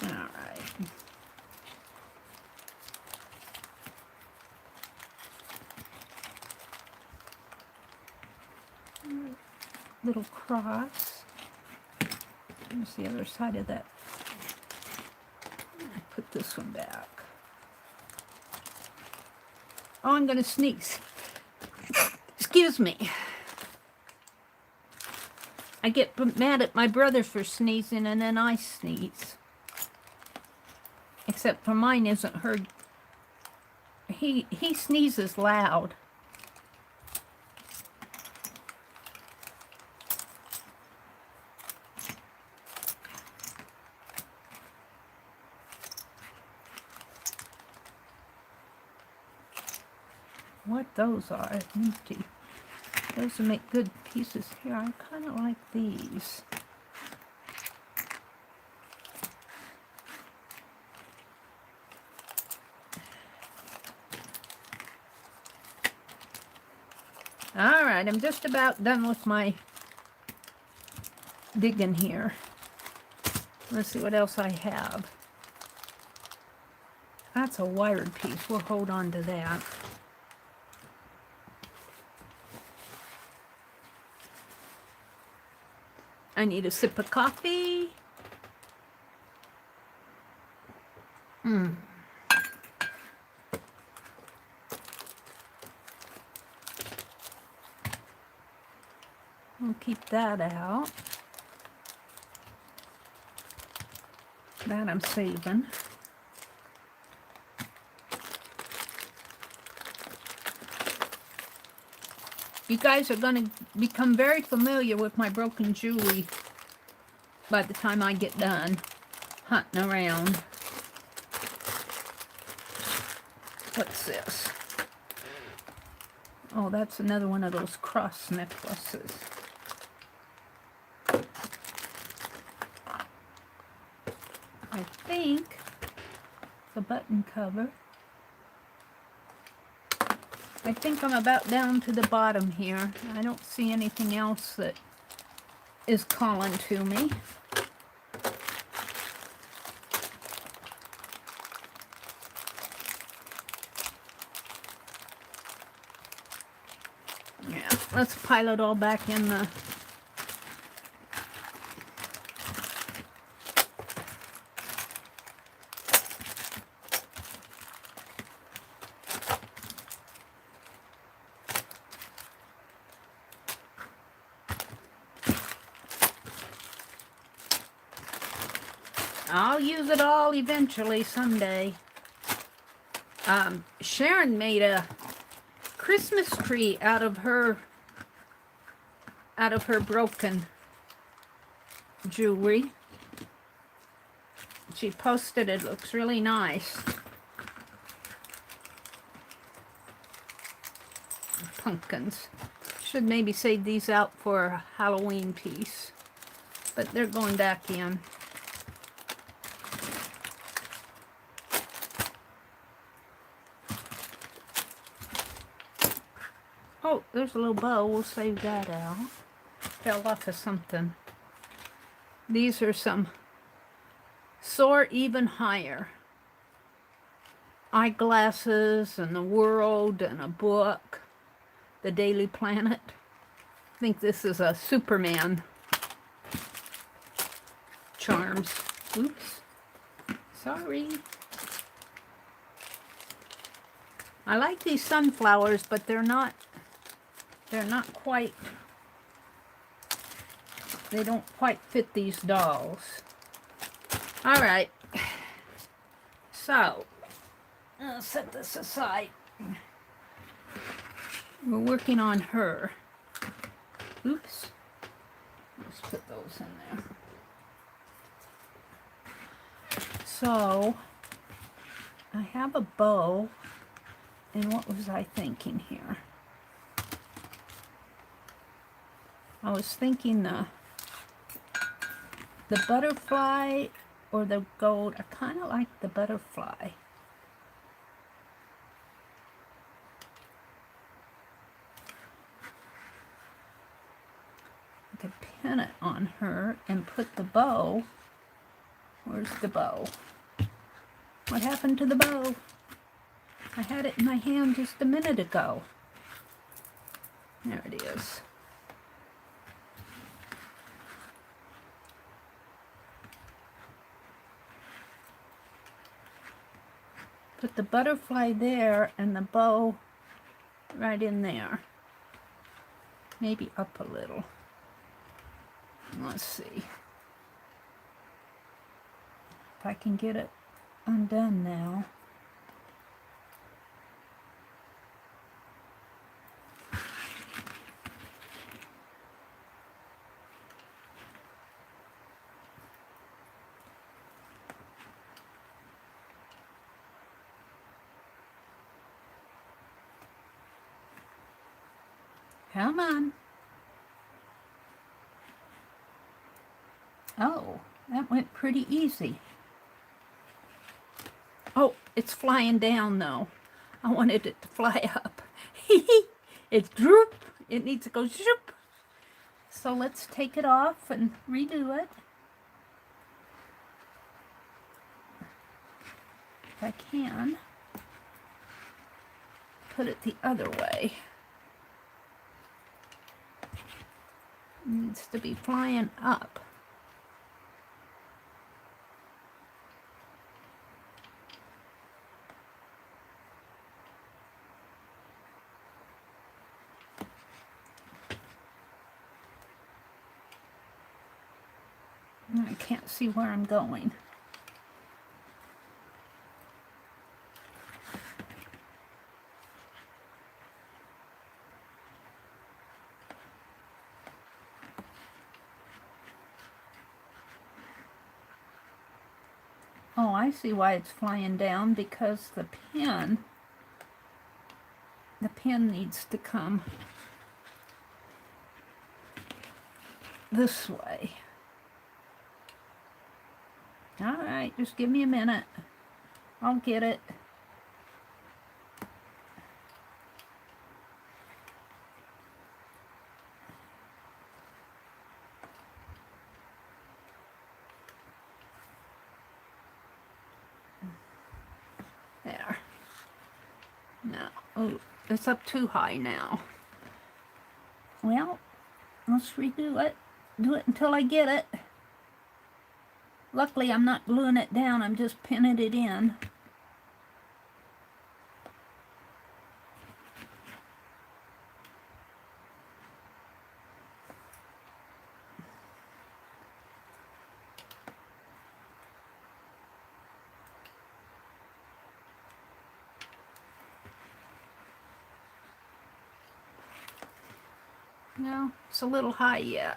All right. Little cross. Here's the other side of that. Put this one back. Oh, I'm going to sneeze. Excuse me. I get mad at my brother for sneezing and then I sneeze. Except for mine isn't heard. He sneezes loud. what those are. Nifty. Those will make good pieces here. I kind of like these. Alright, I'm just about done with my digging here. Let's see what else I have. That's a wired piece. We'll hold on to that. I need a sip of coffee. We'll keep that out. That I'm saving. You guys are going to become very familiar with my broken jewelry by the time I get done hunting around. What's this? Oh, that's another one of those cross necklaces. I think the button cover. I think I'm about down to the bottom here. I don't see anything else that is calling to me. Yeah, let's pile it all back in the... I'll use it all eventually someday. Sharon made a Christmas tree out of her broken jewelry. She posted it. Looks really nice. Pumpkins. Should maybe save these out for a Halloween piece, but they're going back in. Oh, there's a little bow. We'll save that out. Fell off of something. These are some Soar Even Higher. Eyeglasses and the world and a book. The Daily Planet. I think this is a Superman. Charms. Oops. Sorry. I like these sunflowers, but they're not quite, they don't quite fit these dolls. All right, so I'll set this aside. We're working on her. Oops. Let's put those in there. So I have a bow, and what was I thinking here? I was thinking the butterfly or the gold. I kind of like the butterfly. I could pin it on her and put the bow. Where's the bow? What happened to the bow? I had it in my hand just a minute ago. There it is. Put the butterfly there and the bow right in there. Maybe up a little. Let's see if I can get it undone now. Come on. Oh, that went pretty easy. Oh, it's flying down though. I wanted it to fly up. It's droop. It needs to go zoop. So let's take it off and redo it. If I can. Put it the other way. It needs to be flying up. I can't see where I'm going. Oh, I see why it's flying down, because the pen needs to come this way. All right, just give me a minute. I'll get it. There. Now, oh, it's up too high now. Well, let's redo it. Do it until I get it. Luckily, I'm not gluing it down. I'm just pinning it in. No, it's a little high yet.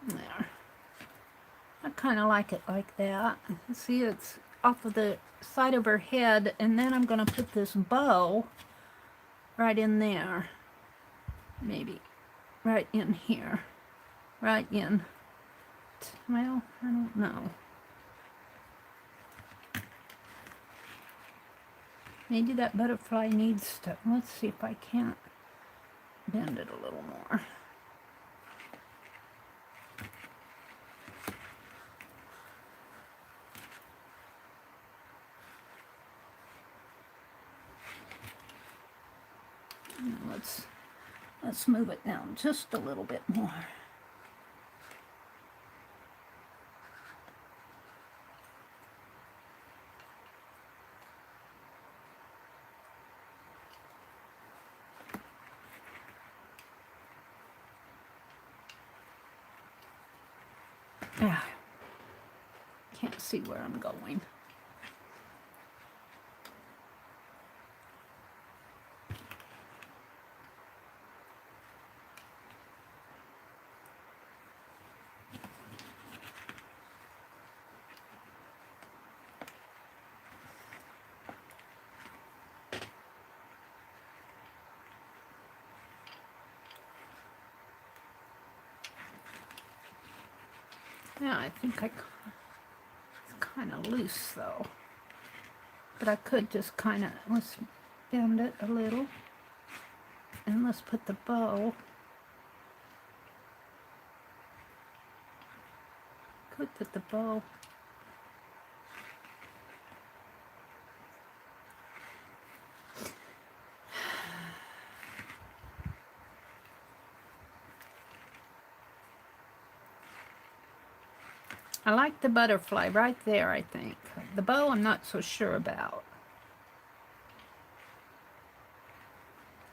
There. I kind of like it like that. See, it's off of the side of her head, and then I'm going to put this bow right in there. Maybe right in here. Right in. Well, I don't know. Maybe that butterfly needs to... Let's see if I can't bend it a little more. Let's move it down just a little bit more. Can't see where I'm going. Yeah, I think it's kind of loose though. But I could just kind of, let's bend it a little. And let's put the bow. Could put the bow. I like the butterfly right there, I think. The bow I'm not so sure about.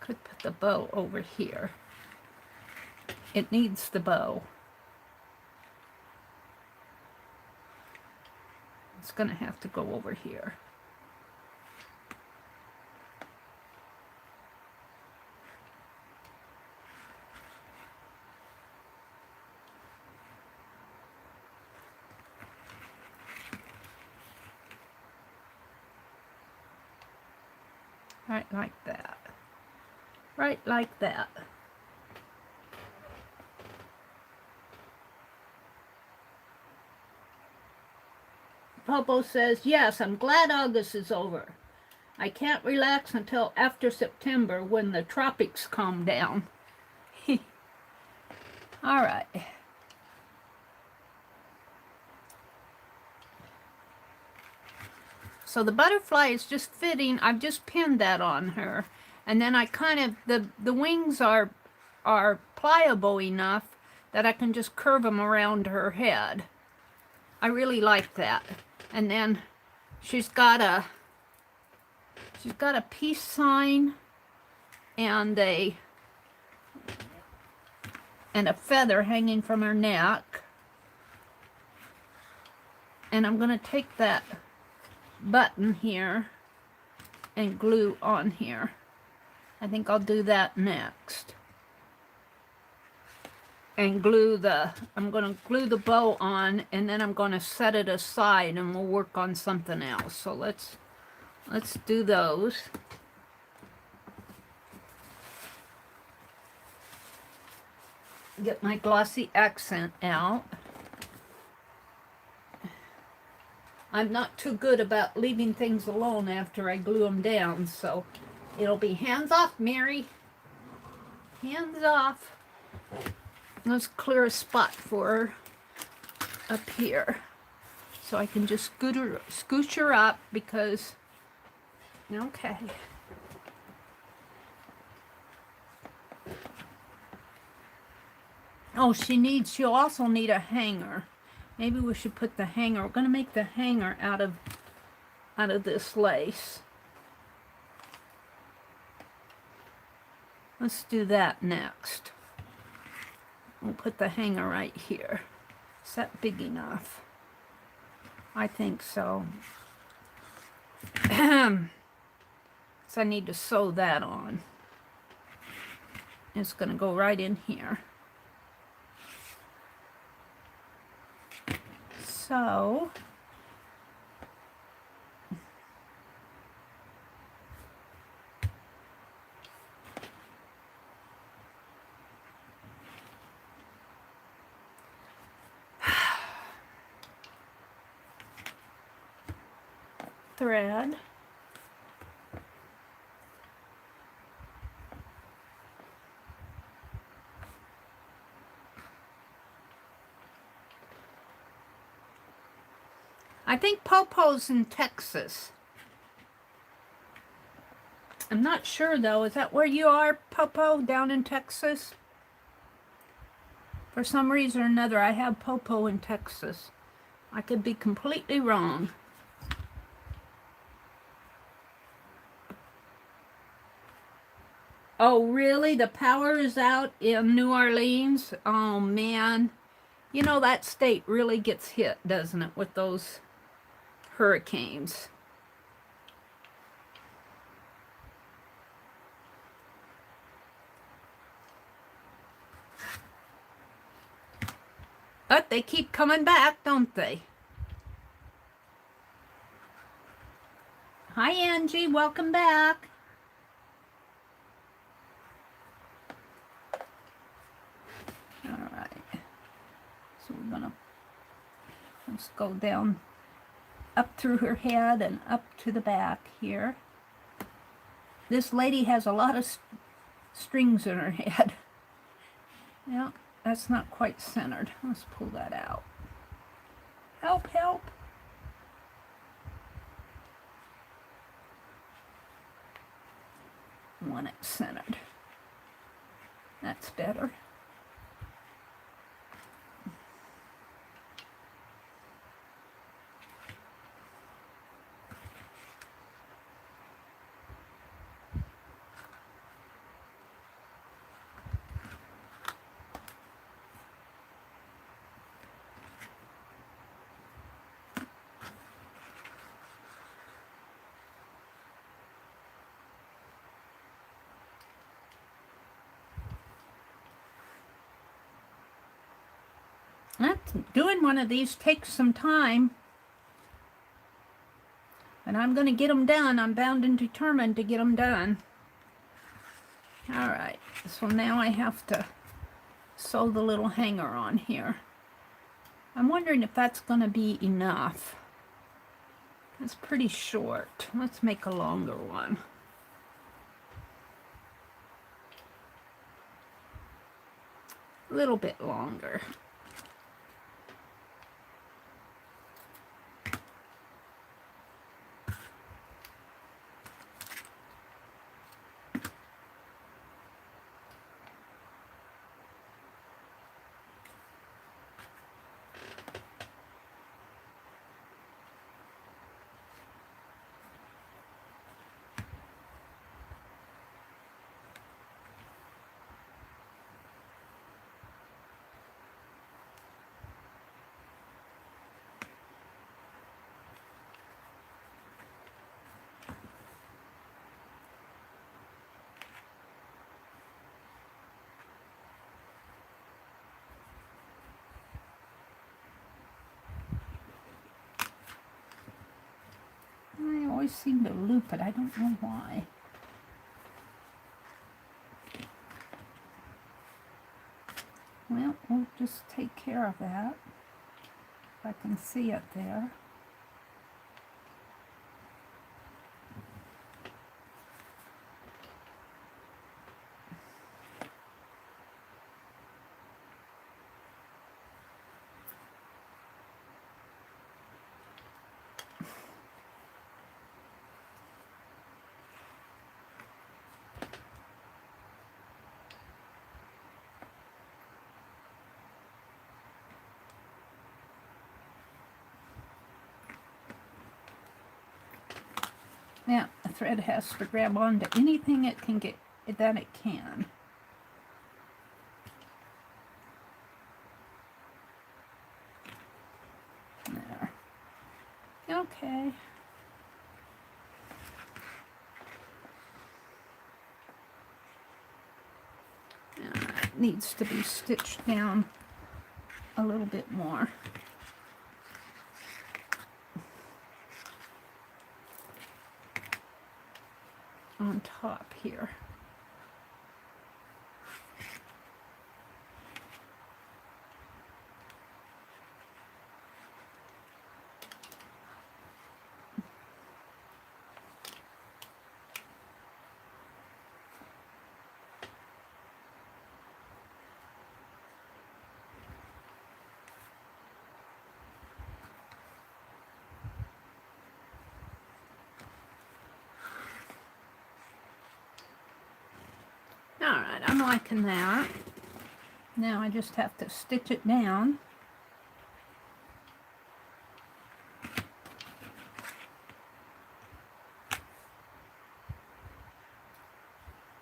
Could put the bow over here. It needs the bow. It's going to have to go over here. Right like that. Right like that. Popo says, yes, I'm glad August is over. I can't relax until after September when the tropics calm down. All right. So the butterfly is just fitting. I've just pinned that on her. And then I kind of, the wings are pliable enough that I can just curve them around her head. I really like that. And then she's got a peace sign and a feather hanging from her neck. And I'm going to take that button here and glue on here. I think I'll do that next. And I'm going to glue the bow on, and then I'm going to set it aside and we'll work on something else. So let's do those. Get my glossy accent out. I'm not too good about leaving things alone after I glue them down, so it'll be hands off, Mary. Hands off. Let's clear a spot for her up here so I can just scooch her up because, okay. Oh, she'll also need a hanger. Maybe we should put the hanger. We're going to make the hanger out of this lace. Let's do that next. We'll put the hanger right here. Is that big enough? I think so. So I need to sew that on. It's going to go right in here. So, thread. I think Popo's in Texas. I'm not sure though. Is that where you are, Popo, down in Texas? For some reason or another, I have Popo in Texas. I could be completely wrong. Oh, really? The power is out in New Orleans? Oh, man. You know, that state really gets hit, doesn't it, with those hurricanes. But they keep coming back, don't they? Hi, Angie. Welcome back. All right. So we're going to just go down up through her head and up to the back here. This lady has a lot of strings in her head. Yeah, that's not quite centered. Let's pull that out. Help, help. Want it centered. That's better. Doing one of these takes some time, and I'm going to get them done. I'm bound and determined to get them done. All right, so now I have to sew the little hanger on here. I'm wondering if that's going to be enough. It's pretty short. Let's make a longer one. A little bit longer. I always seem to loop it. I don't know why. Well, we'll just take care of that. If I can see it there. Yeah, the thread has to grab onto anything it can get, that it can. There. Okay. It needs to be stitched down a little bit more. On top here. Alright, I'm liking that. Now I just have to stitch it down.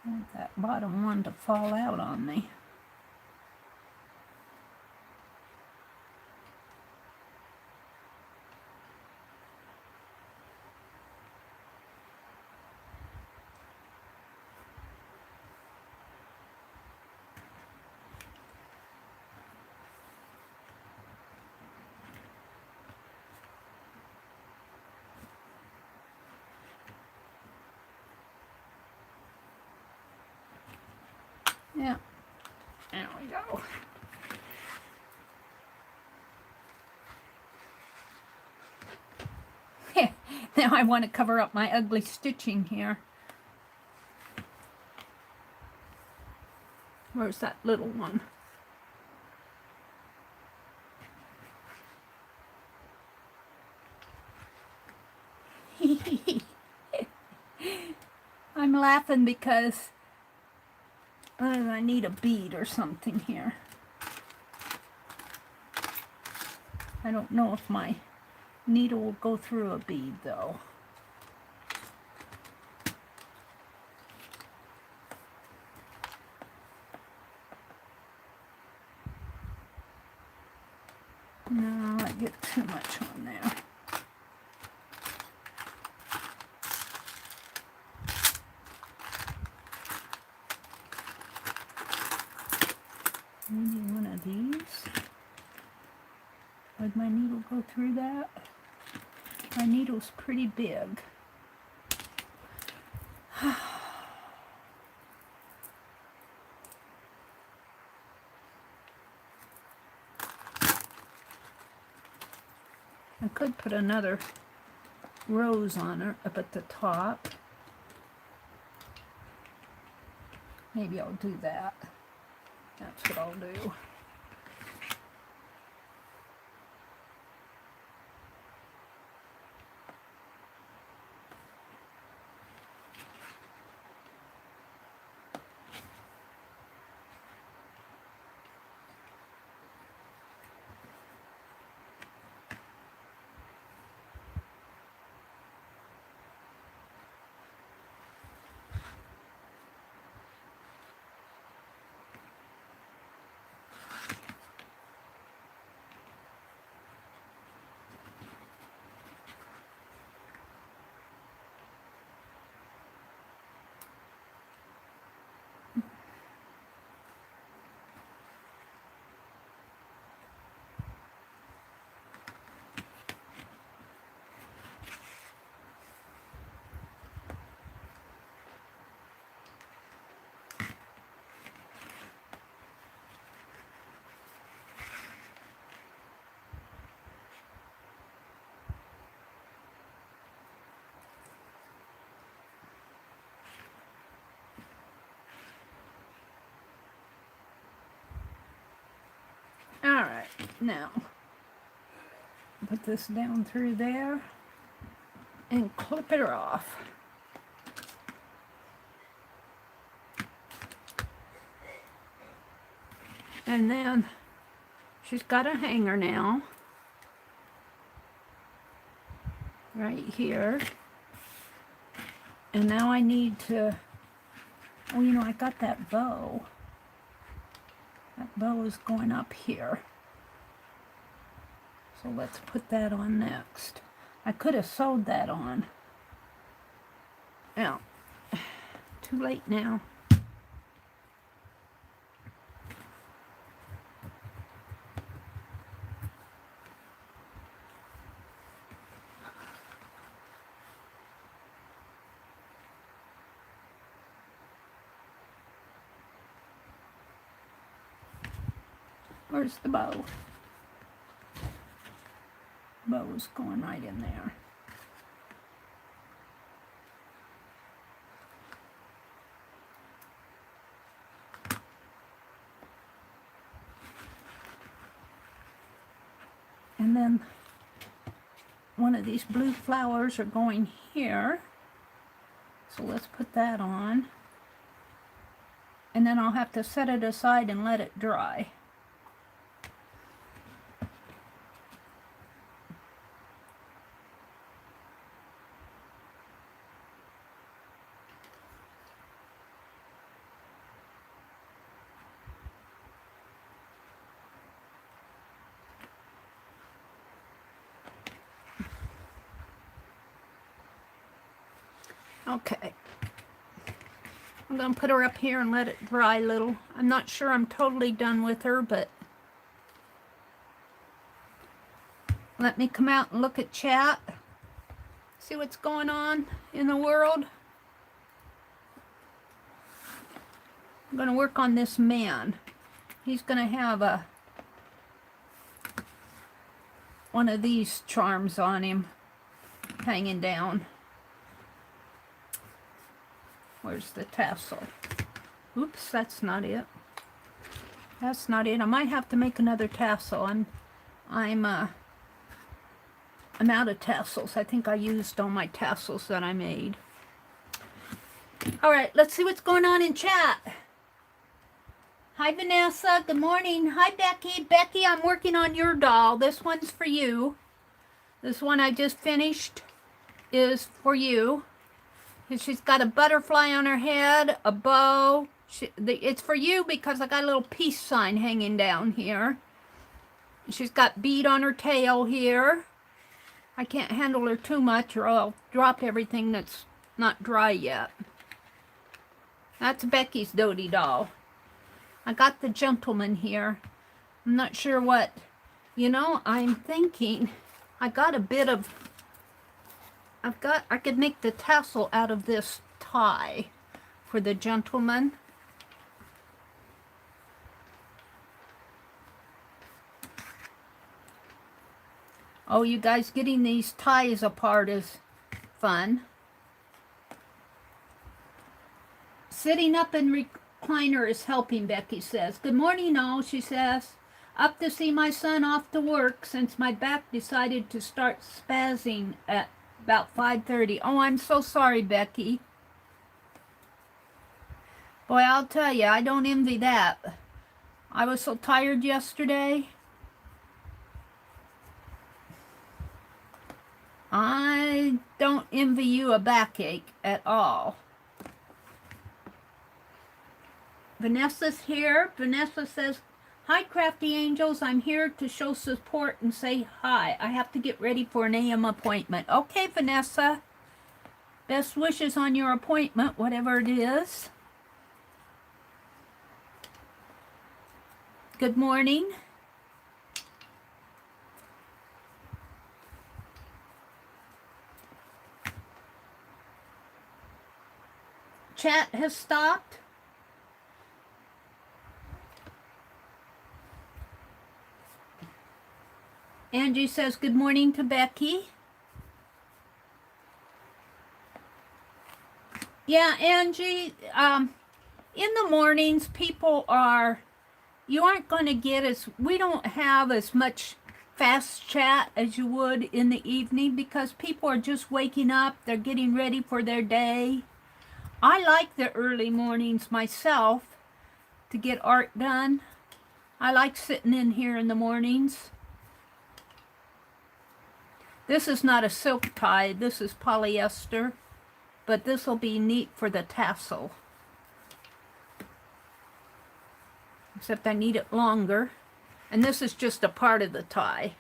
I want that bottom one to fall out on me. Yeah, there we go. Now I want to cover up my ugly stitching here. Where's that little one? I'm laughing because I need a bead or something here. I don't know if my needle will go through a bead though. No, I get too much on there. Maybe one of these. Would my needle go through that? My needle's pretty big. I could put another rose on her up at the top. Maybe I'll do that. That's what I'll do. Alright, now put this down through there and clip it off. And then she's got a hanger now, right here. And now I need to, oh, you know, I got that bow. That bow is going up here. So let's put that on next. I could have sewed that on. Now, too late now. Where's the bow? Bow's going right in there. And then one of these blue flowers are going here. So let's put that on. And then I'll have to set it aside and let it dry. Okay, I'm going to put her up here and let it dry a little. I'm not sure I'm totally done with her, but let me come out and look at chat. See what's going on in the world. I'm going to work on this man. He's going to have one of these charms on him hanging down. Where's the tassel? Oops, that's not it. That's not it. I might have to make another tassel. I'm out of tassels. I think I used all my tassels that I made. All right, let's see what's going on in chat. Hi, Vanessa. Good morning. Hi, Becky. Becky, I'm working on your doll. This one's for you. This one I just finished is for you. She's got a butterfly on her head, a bow. It's for you because I got a little peace sign hanging down here. She's got bead on her tail here. I can't handle her too much or I'll drop everything that's not dry yet. That's Becky's Dotee doll. I got the gentleman here. I'm not sure what You know, I'm thinking I got a bit of, I could make the tassel out of this tie for the gentleman. Oh, you guys, getting these ties apart is fun. Sitting up in recliner is helping, Becky says. Good morning, all, she says. Up to see my son off to work since my back decided to start spazzing at about 5:30. Oh, I'm so sorry, Becky. Boy, I'll tell you, I don't envy that. I was so tired yesterday. I don't envy you a backache at all. Vanessa's here. Vanessa says, hi, Crafty Angels. I'm here to show support and say hi. I have to get ready for an AM appointment. Okay, Vanessa. Best wishes on your appointment, whatever it is. Good morning. Chat has stopped. Angie says good morning to Becky. Yeah, Angie, in the mornings, you aren't going to get we don't have as much fast chat as you would in the evening because people are just waking up, they're getting ready for their day. I like the early mornings myself to get art done. I like sitting in here in the mornings. This is not a silk tie, this is polyester, but this will be neat for the tassel. Except I need it longer. And this is just a part of the tie.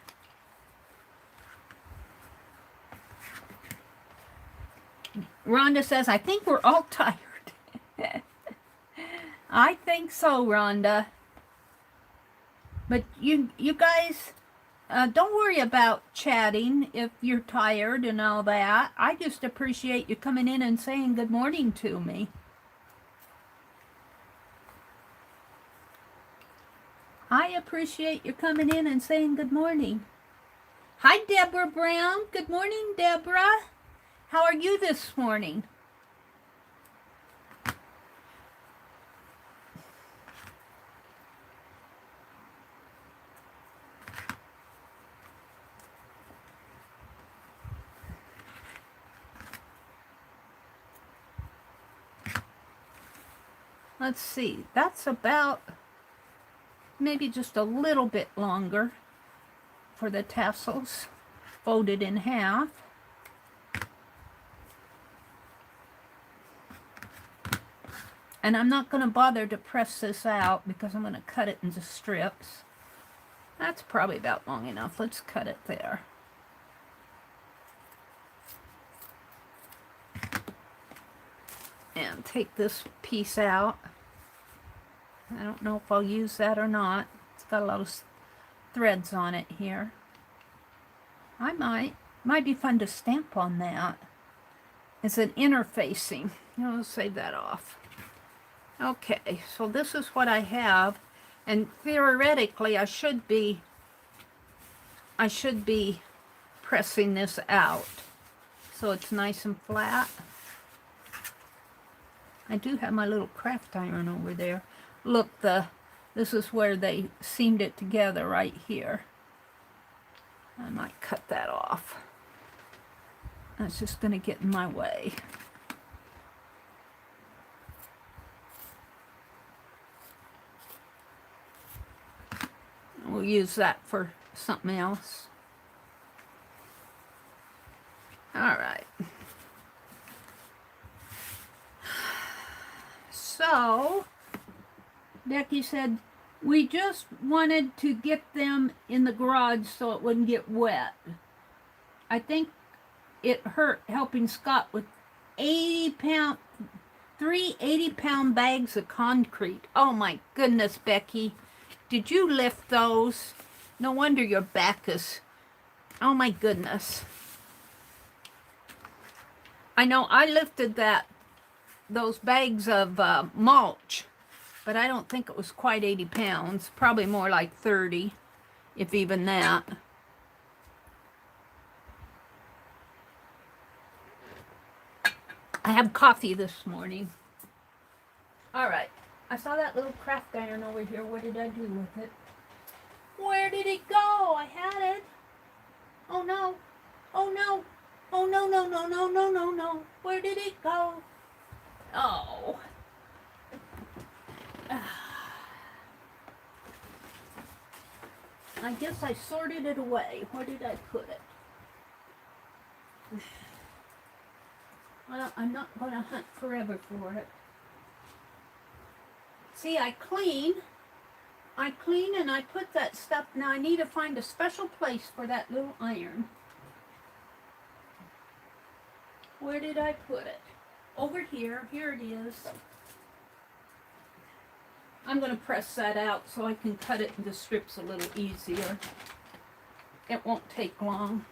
Rhonda says, I think we're all tired. I think so, Rhonda. But you guys, don't worry about chatting if you're tired and all that. I just appreciate you coming in and saying good morning to me. I appreciate you coming in and saying good morning. Hi, Deborah Brown. Good morning, Deborah. How are you this morning? Let's see. That's about maybe just a little bit longer for the tassels, folded in half. And I'm not going to bother to press this out because I'm going to cut it into strips. That's probably about long enough. Let's cut it there. And take this piece out. I don't know if I'll use that or not. It's got a lot of threads on it here. I might. Might be fun to stamp on that. It's an interfacing. I'll save that off. Okay, so this is what I have. And theoretically, I should be pressing this out so it's nice and flat. I do have my little craft iron over there. Look, this is where they seamed it together right here. I might cut that off. That's just going to get in my way. We'll use that for something else. All right. So, Becky said, we just wanted to get them in the garage so it wouldn't get wet. I think it hurt helping Scott with 3 80-pound bags of concrete. Oh my goodness, Becky. Did you lift those? No wonder your back is... Oh my goodness. I know I lifted those bags of mulch, but I don't think it was quite 80 pounds. Probably more like 30, if even that. I have coffee this morning. All right. I saw that little craft iron over here. What did I do with it? Where did it go? I had it. Oh no. Oh no. Oh no, no, no, no, no, no, no. Where did it go? Oh. I guess I sorted it away. Where did I put it? Well, I'm not going to hunt forever for it. See, I clean and I put that stuff. Now I need to find a special place for that little iron. Where did I put it? Over here. Here it is. I'm going to press that out so I can cut it into strips a little easier. It won't take long.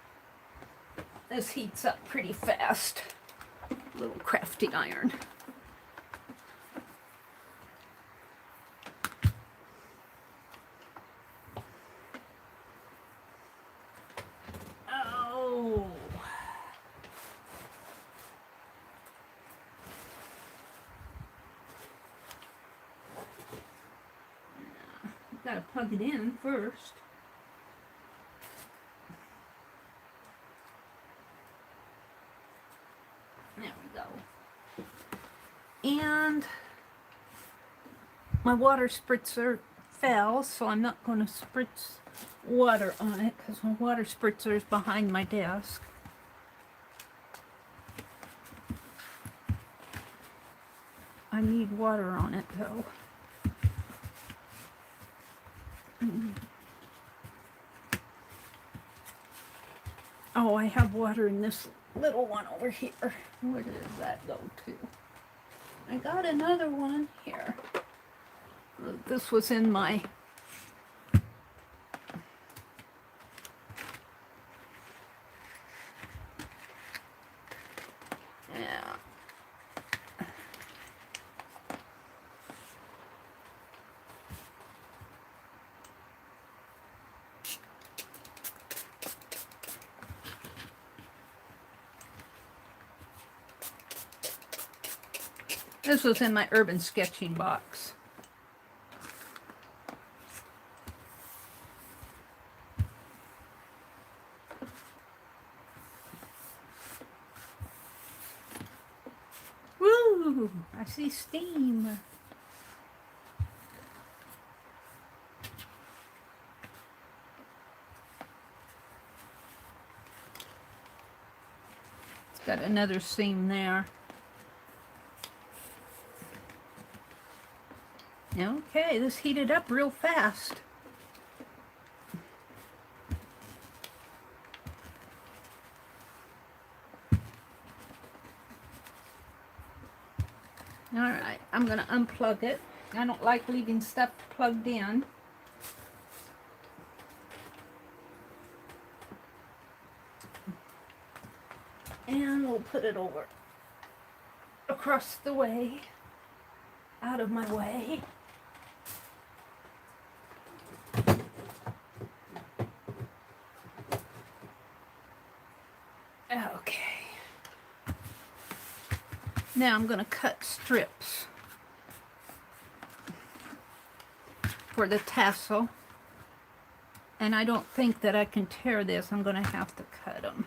This heats up pretty fast. Little crafty iron. Oh. Gotta plug it in first. There we go. And my water spritzer fell, so I'm not going to spritz water on it because my water spritzer is behind my desk. I need water on it though. Oh, I have water in this little one over here. Where does that go to? I got another one here. This was in my... Yeah. This was in my urban sketching box. Woo! I see steam. It's got another seam there. Okay, this heated up real fast. Alright, I'm going to unplug it. I don't like leaving stuff plugged in. And we'll put it over across the way, out of my way. Okay. Now I'm going to cut strips for the tassel. And I don't think that I can tear this. I'm going to have to cut them.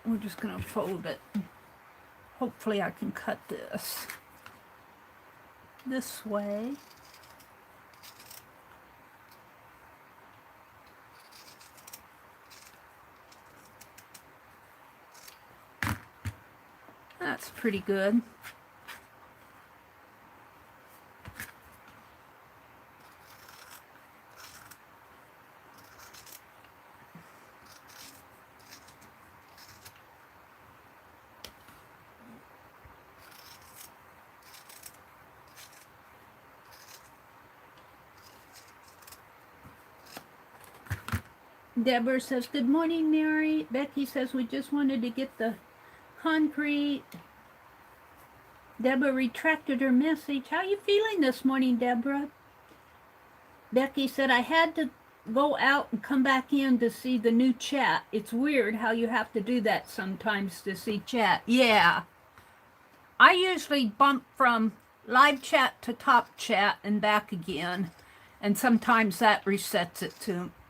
We're just going to fold it. Hopefully I can cut this way. That's pretty good. Deborah says, good morning, Mary. Becky says, we just wanted to get the concrete. Deborah retracted her message. How you feeling this morning, Deborah? Becky said, I had to go out and come back in to see the new chat. It's weird how you have to do that sometimes to see chat. Yeah. I usually bump from live chat to top chat and back again. And sometimes that resets it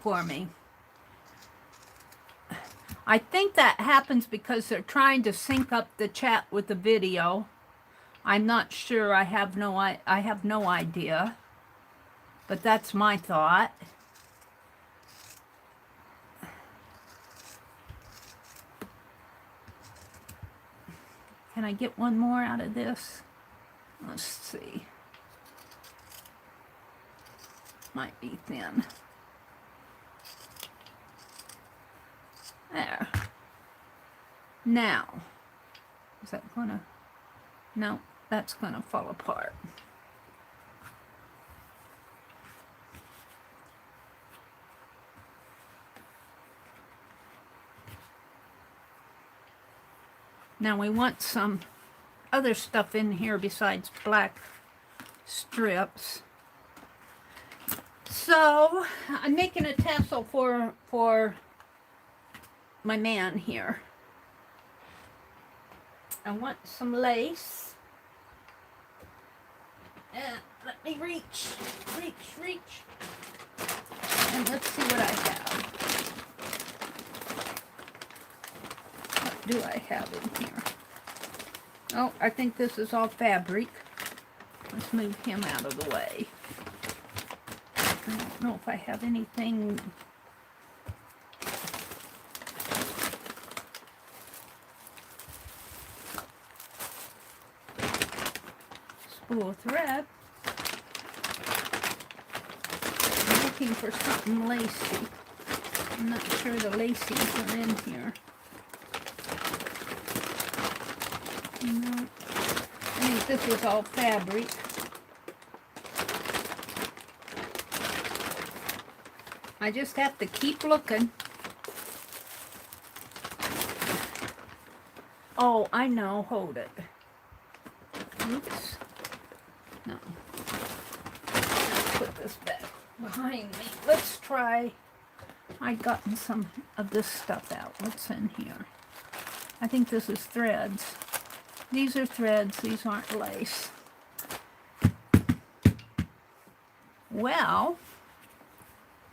for me. I think that happens because they're trying to sync up the chat with the video. I'm not sure. I have no idea. But that's my thought. Can I get one more out of this? Let's see. Might be thin. There. Now, is that gonna? No, that's gonna fall apart. Now we want some other stuff in here besides black strips. So I'm making a tassel for my man here. I want some lace. And let me reach. And let's see what I have. What do I have in here? Oh, I think this is all fabric. Let's move him out of the way. I don't know if I have anything. Spool thread. I'm looking for something lacy. I'm not sure the lacies are in here. No. I think this is all fabric. I just have to keep looking. Oh, I know. Hold it. Oops. No. Let's put this back behind me. Let's try. I've gotten some of this stuff out. What's in here? I think this is threads. These are threads. These aren't lace. Well,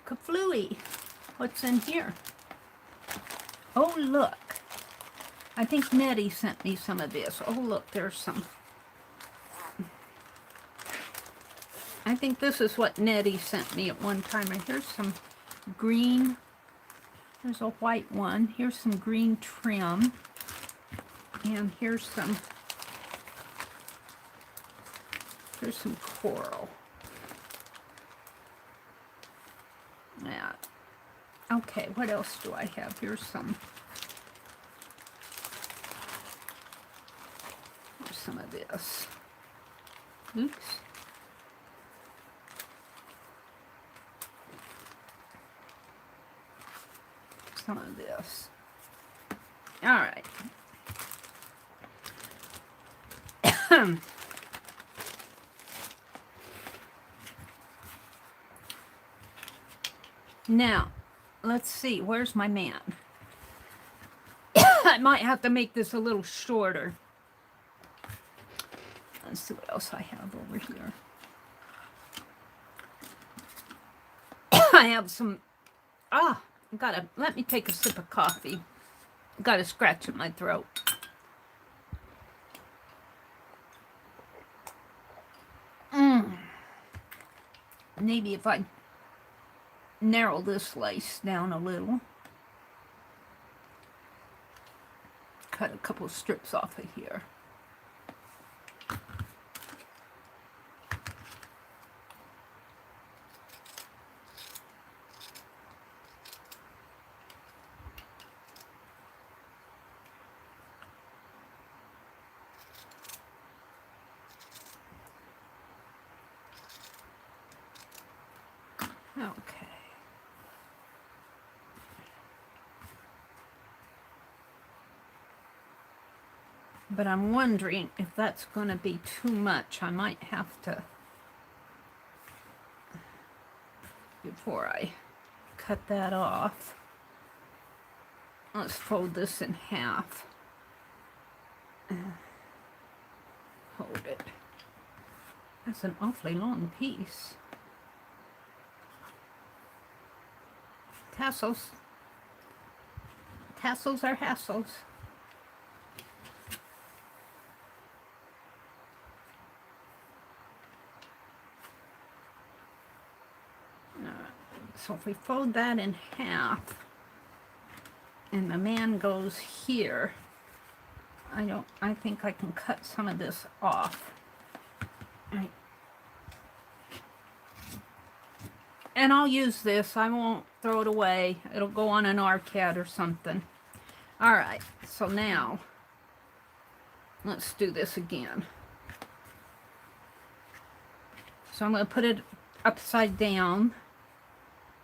kaflooey. What's in here? Oh, look. I think Nettie sent me some of this. Oh, look, there's some. I think this is what Nettie sent me at one time. And here's some green. There's a white one. Here's some green trim. And here's some coral. Yeah. Okay, what else do I have? Here's some of this. Oops. Some of this. All right. Now, let's see. Where's my man? I might have to make this a little shorter. Let's see what else I have over here. I have some. Let me take a sip of coffee. Got a scratch in my throat. Maybe if I narrow this lace down a little. Cut a couple strips off of here. Okay. But I'm wondering if that's going to be too much. I might have to, before I cut that off, let's fold this in half. Hold it. That's an awfully long piece. Tassels. Tassels are hassles. So if we fold that in half, and the man goes here, I think I can cut some of this off. Right. And I'll use this. I won't throw it away. It'll go on an arcade or something. All right, so now let's do this again. So I'm going to put it upside down,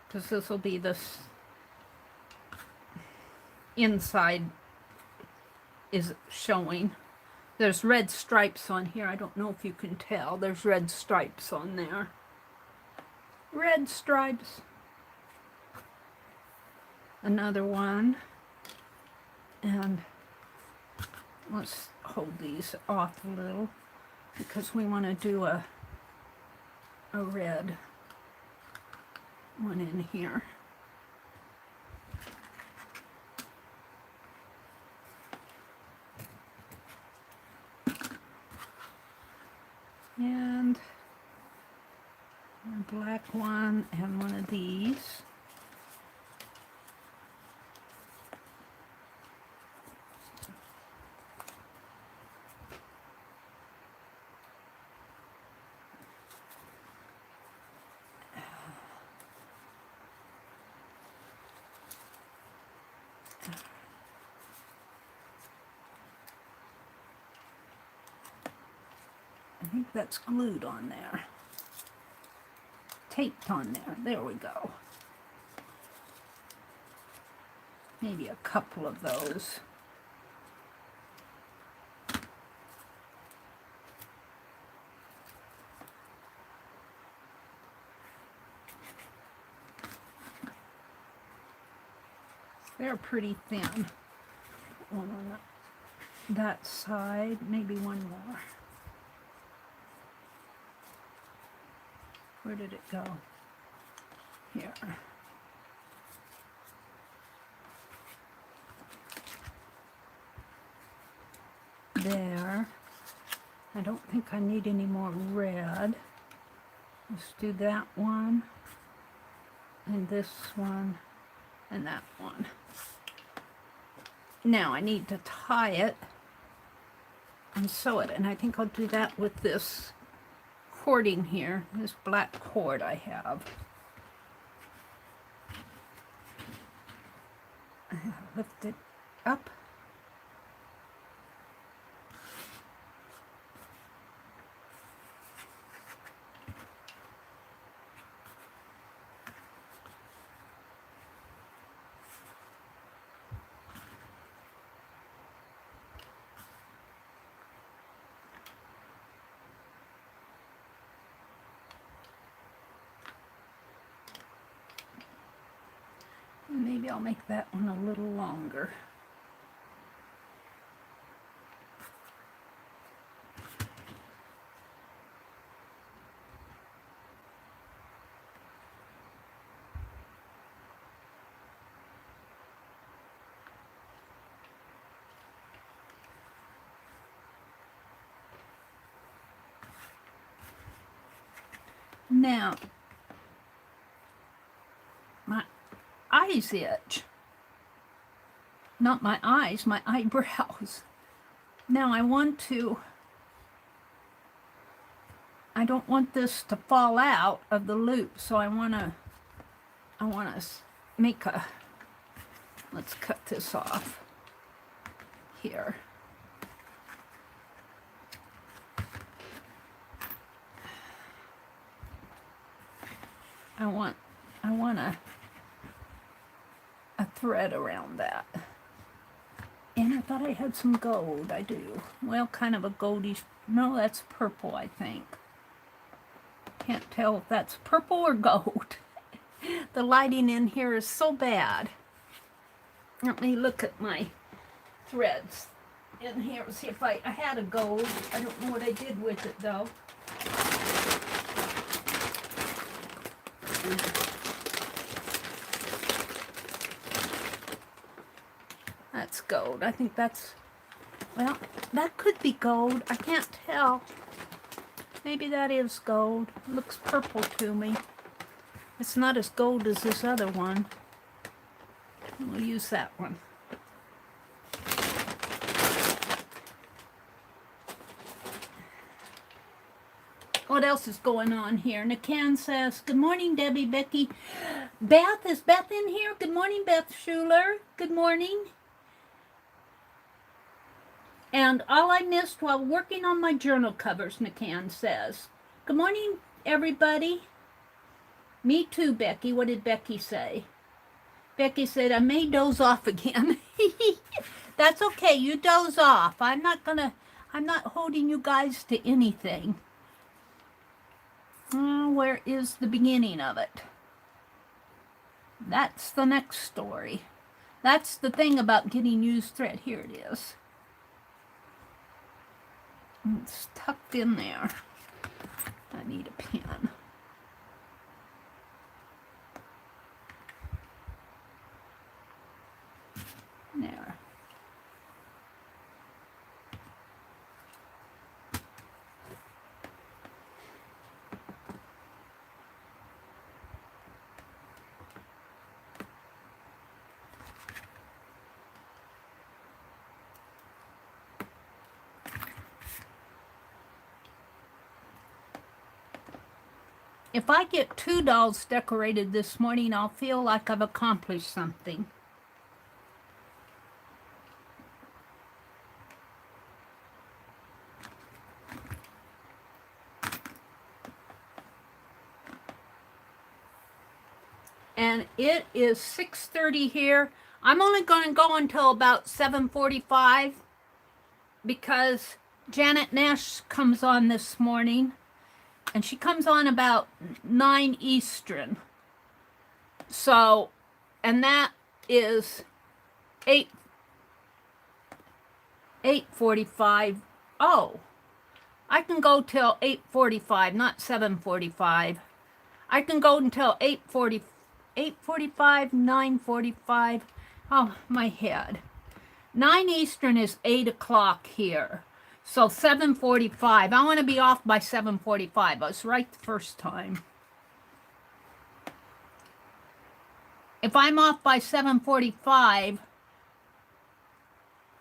because this will be this inside is showing. There's red stripes on here. I don't know if you can tell. There's red stripes on there. Red stripes. Another one. And let's hold these off a little, because we want to do a red one in here. And a black one and one of these. I think that's glued on there. Taped on there. There we go. Maybe a couple of those. They're pretty thin. One on that side, maybe one more. Where did it go? Here. There. I don't think I need any more red. Let's do that one, and this one, and that one. Now I need to tie it and sew it, and I think I'll do that with this cording here, this black cord I have. Lift it up. Maybe I'll make that one a little longer. Now, my eyes itch. Not my eyes, my eyebrows. Now I don't want this to fall out of the loop, so I want to make a, let's cut this off here. I want a thread around that. And I thought I had some gold. I do. Well, kind of a goldish. No, that's purple, I think. Can't tell if that's purple or gold. The lighting in here is so bad. Let me look at my threads in here. See if I had a gold. I don't know what I did with it, though. That's gold. I think that's, well, that could be gold. I can't tell. Maybe that is gold. It looks purple to me. It's not as gold as this other one. We'll use that one. What else is going on here? Nikan says, good morning, Debbie, Becky. Beth, is Beth in here? Good morning, Beth Schuler. Good morning. And all I missed while working on my journal covers, Nikan says. Good morning, everybody. Me too, Becky. What did Becky say? Becky said, I may doze off again. That's okay. You doze off. I'm not holding you guys to anything. Where is the beginning of it? That's the next story. That's the thing about getting used thread. Here it is. It's tucked in there. I need a pen. There. If I get 2 dolls decorated this morning, I'll feel like I've accomplished something. And it is 6:30 here. I'm only going to go until about 7:45 because Janet Nash comes on this morning. And she comes on about 9 Eastern. So, and that is 8:45. Oh, I can go till 8:45, not 7:45. I can go until 8:40, 8:45, 9:45. Oh, my head. 9 Eastern is 8 o'clock here. So 7:45. I want to be off by 7:45. I was right the first time. If I'm off by 7:45,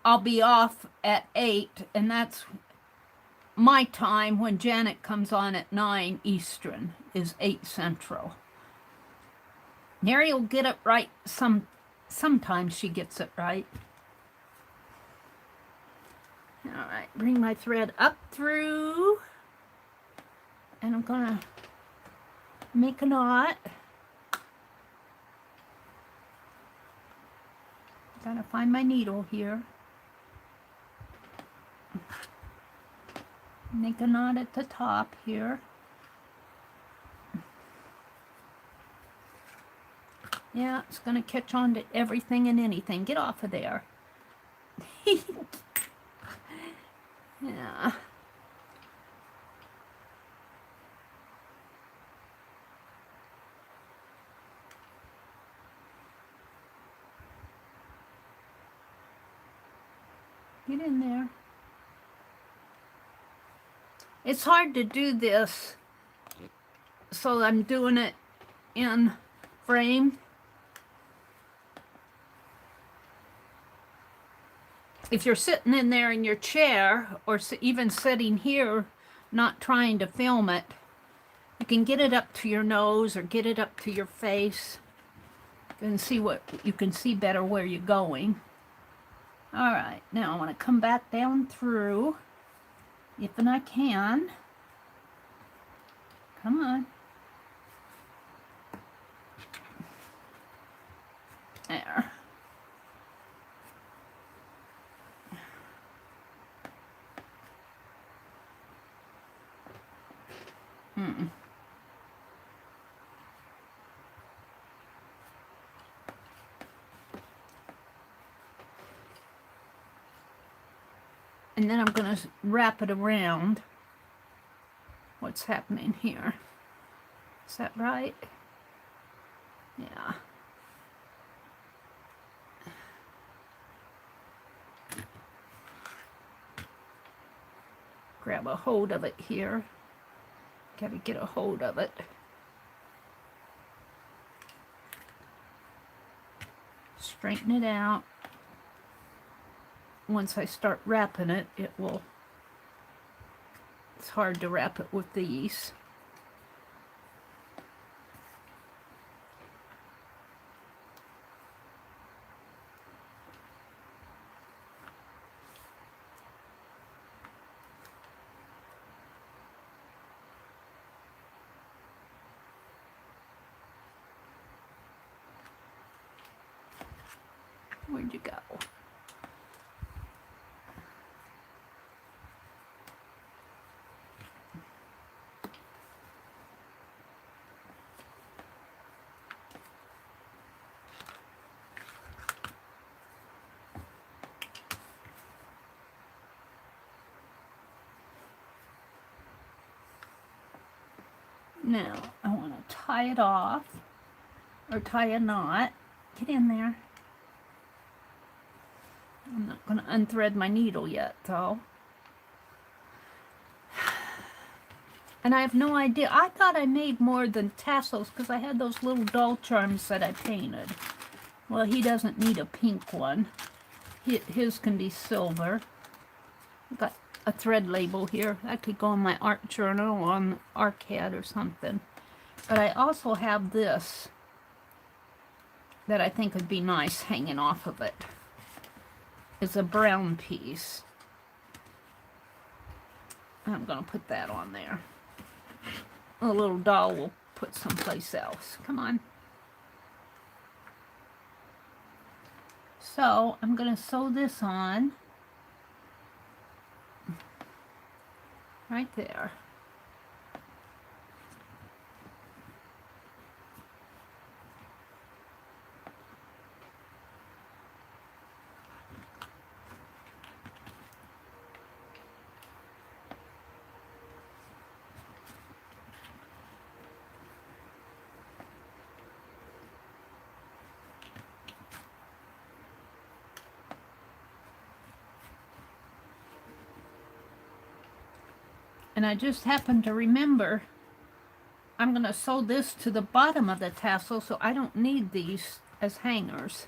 I'll be off at 8, and that's my time when Janet comes on at 9 Eastern, is 8 Central. Mary will get it right. Sometimes she gets it right. All right, bring my thread up through, and I'm gonna make a knot. Gotta find my needle here. Make a knot at the top here. Yeah, it's gonna catch on to everything and anything. Get off of there. Yeah. Get in there. It's hard to do this, so I'm doing it in frame. If you're sitting in there in your chair, or even sitting here, not trying to film it, you can get it up to your nose or get it up to your face. You can see better where you're going. All right, now I want to come back down through, if and I can. Come on. There. And then I'm going to wrap it around. What's happening here? Is that right? Yeah. Grab a hold of it here. Gotta get a hold of it. Straighten it out. Once I start wrapping it, it's hard to wrap it with these. Where'd you go? Now, I want to tie it off, or tie a knot. Get in there. I'm not going to unthread my needle yet, though. And I have no idea. I thought I made more than tassels because I had those little doll charms that I painted. Well, he doesn't need a pink one. His can be silver. I've got a thread label here. That could go on my art journal or on Arcad or something. But I also have this that I think would be nice hanging off of it. It's a brown piece. I'm going to put that on there. A little doll will put someplace else. Come on. So I'm going to sew this on right there. And I just happened to remember I'm going to sew this to the bottom of the tassel, so I don't need these as hangers.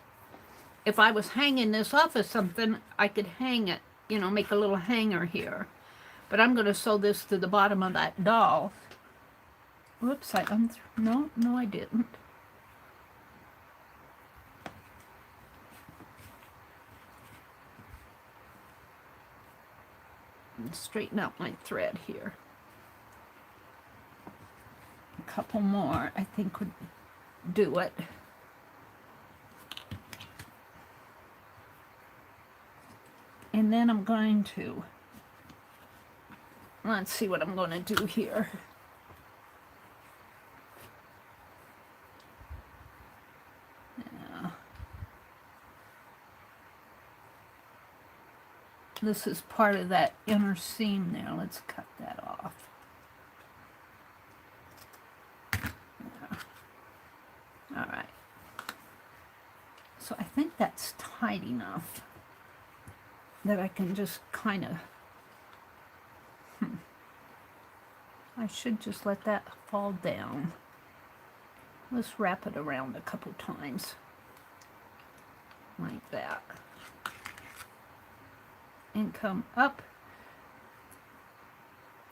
If I was hanging this off of something, I could hang it, you know, make a little hanger here. But I'm going to sew this to the bottom of that doll. Whoops, no, I didn't. Straighten out my thread here. A couple more I think would do it. And then I'm going to, let's see what I'm going to do here. This is part of that inner seam there. Let's cut that off. There. All right. So I think that's tight enough that I can just kind of, I should just let that fall down. Let's wrap it around a couple times. Like that. And come up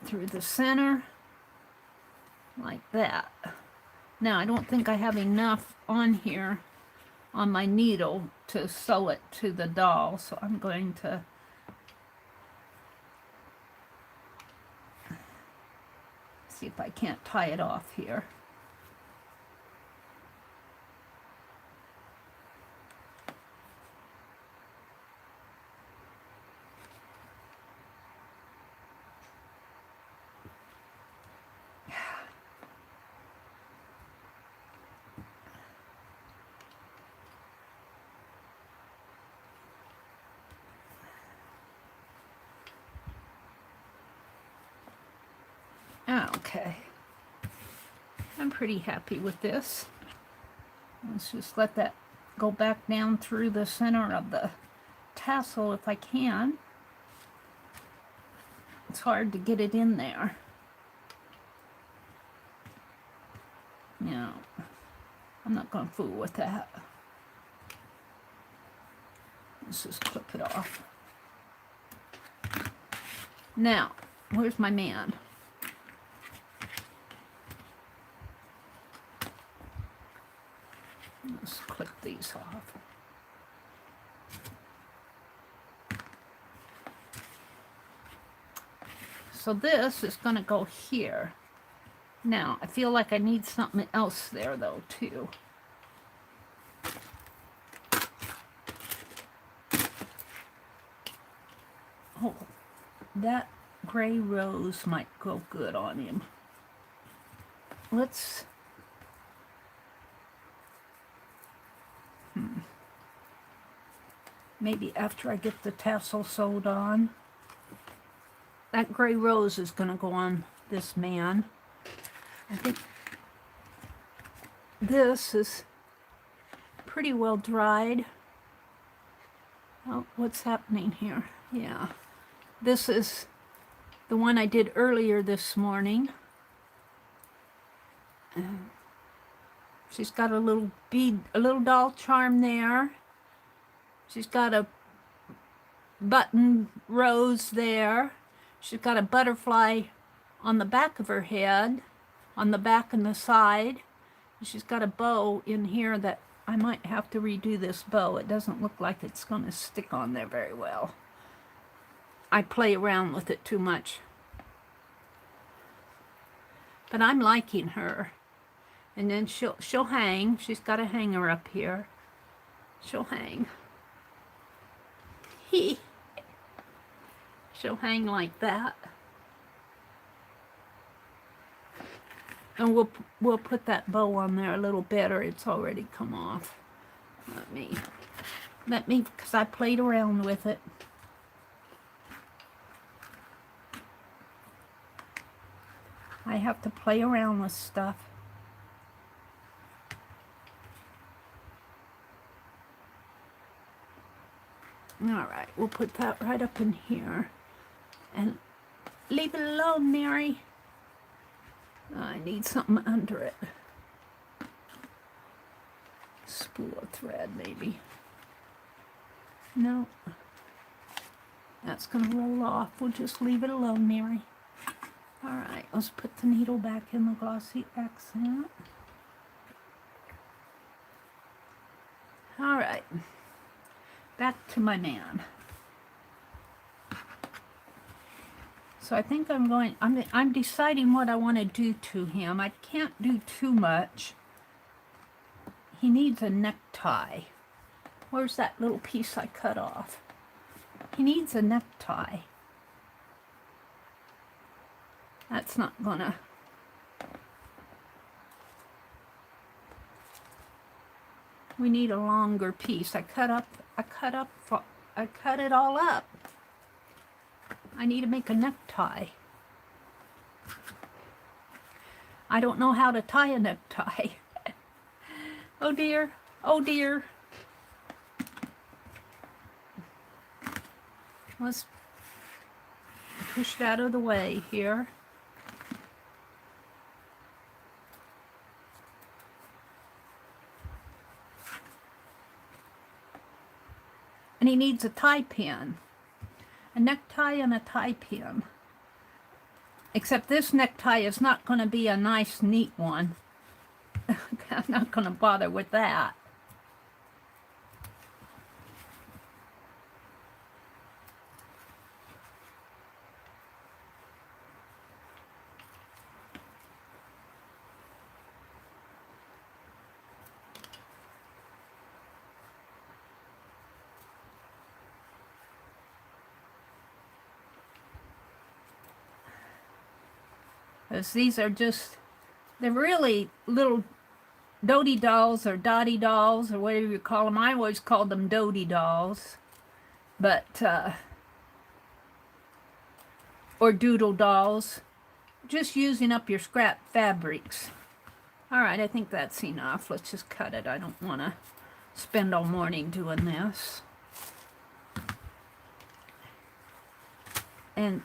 through the center like that. Now I don't think I have enough on here on my needle to sew it to the doll, so I'm going to see if I can't tie it off here. Okay. I'm pretty happy with this. Let's just let that go back down through the center of the tassel if I can. It's hard to get it in there. No, I'm not going to fool with that. Let's just clip it off. Now, where's my man? Let's clip these off. So this is going to go here. Now, I feel like I need something else there, though, too. Oh, that gray rose might go good on him. Let's... Maybe after I get the tassel sewed on. That gray rose is going to go on this man. I think this is pretty well dried. Oh, what's happening here? Yeah. This is the one I did earlier this morning. She's got a little bead, a little doll charm there. She's got a button rose there. She's got a butterfly on the back of her head, on the back and the side. She's got a bow in here that I might have to redo this bow. It doesn't look like it's going to stick on there very well. I play around with it too much. But I'm liking her. And then she'll hang. She's got a hanger up here. She'll hang. She'll hang like that. And we'll put that bow on there a little better. It's already come off. Let me, because I played around with it. I have to play around with stuff. All right, we'll put that right up in here. And leave it alone, Mary. I need something under it. Spool of thread, maybe. No. That's going to roll off. We'll just leave it alone, Mary. All right, let's put the needle back in the glossy accent. All right. Back to my man. So I think I'm deciding what I want to do to him. I can't do too much. He needs a necktie. Where's that little piece I cut off? He needs a necktie. That's not gonna... We need a longer piece. I cut it all up. I need to make a necktie. I don't know how to tie a necktie. Oh dear, oh dear. Let's push it out of the way here. And he needs a tie pin. A necktie and a tie pin. Except this necktie is not going to be a nice, neat one. I'm not going to bother with that. Because these are just, they're really little Dotee dolls or Dotee dolls or whatever you call them. I always called them Dotee dolls. But, or doodle dolls. just using up your scrap fabrics. All right, I think that's enough. Let's just cut it. I don't want to spend all morning doing this. And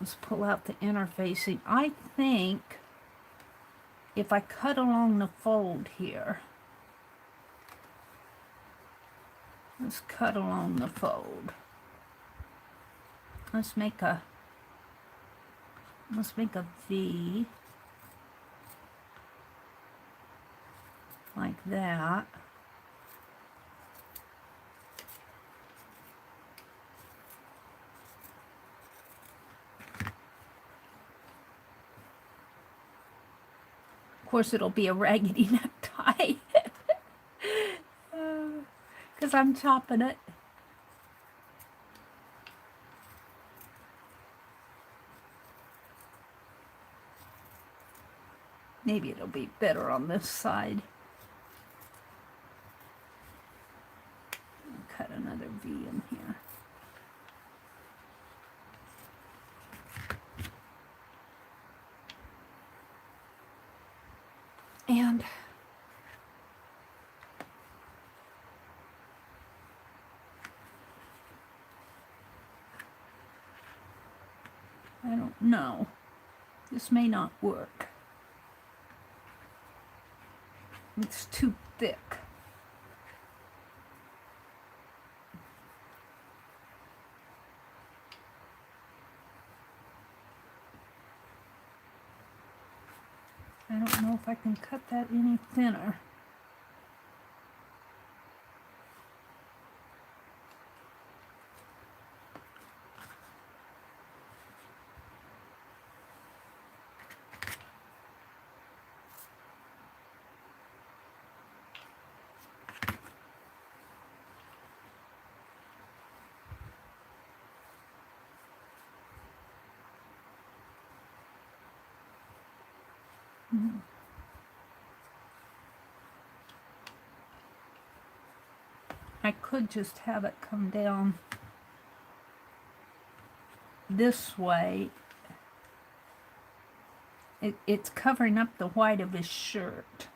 let's pull out the interfacing. I think if I cut along the fold here, let's cut along the fold. Let's make a V like that. Of course, it'll be a raggedy necktie because I'm chopping it. Maybe it'll be better on this side. I'll cut another V in here. And I don't know. This may not work. It's too thick. I don't know if I can cut that any thinner. I could just have it come down this way. It's covering up the white of his shirt.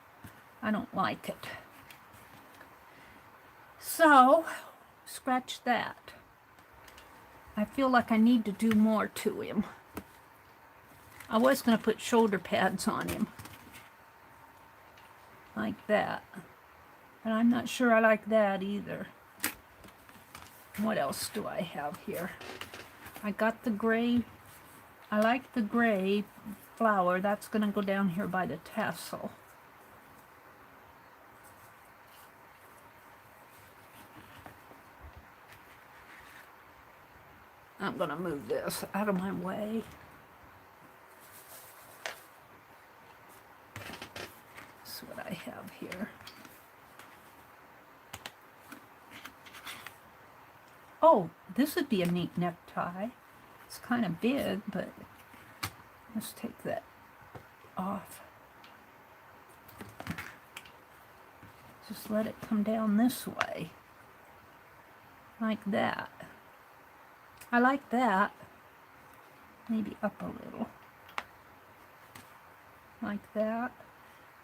I don't like it. So, scratch that. I feel like I need to do more to him. I was going to put shoulder pads on him. Like that. But I'm not sure I like that either. What else do I have here? I got the gray. I like the gray flower. That's going to go down here by the tassel. I'm going to move this out of my way. That's what I have here. Oh, this would be a neat necktie. It's kind of big, but let's take that off. Just let it come down this way. Like that. I like that. Maybe up a little. Like that.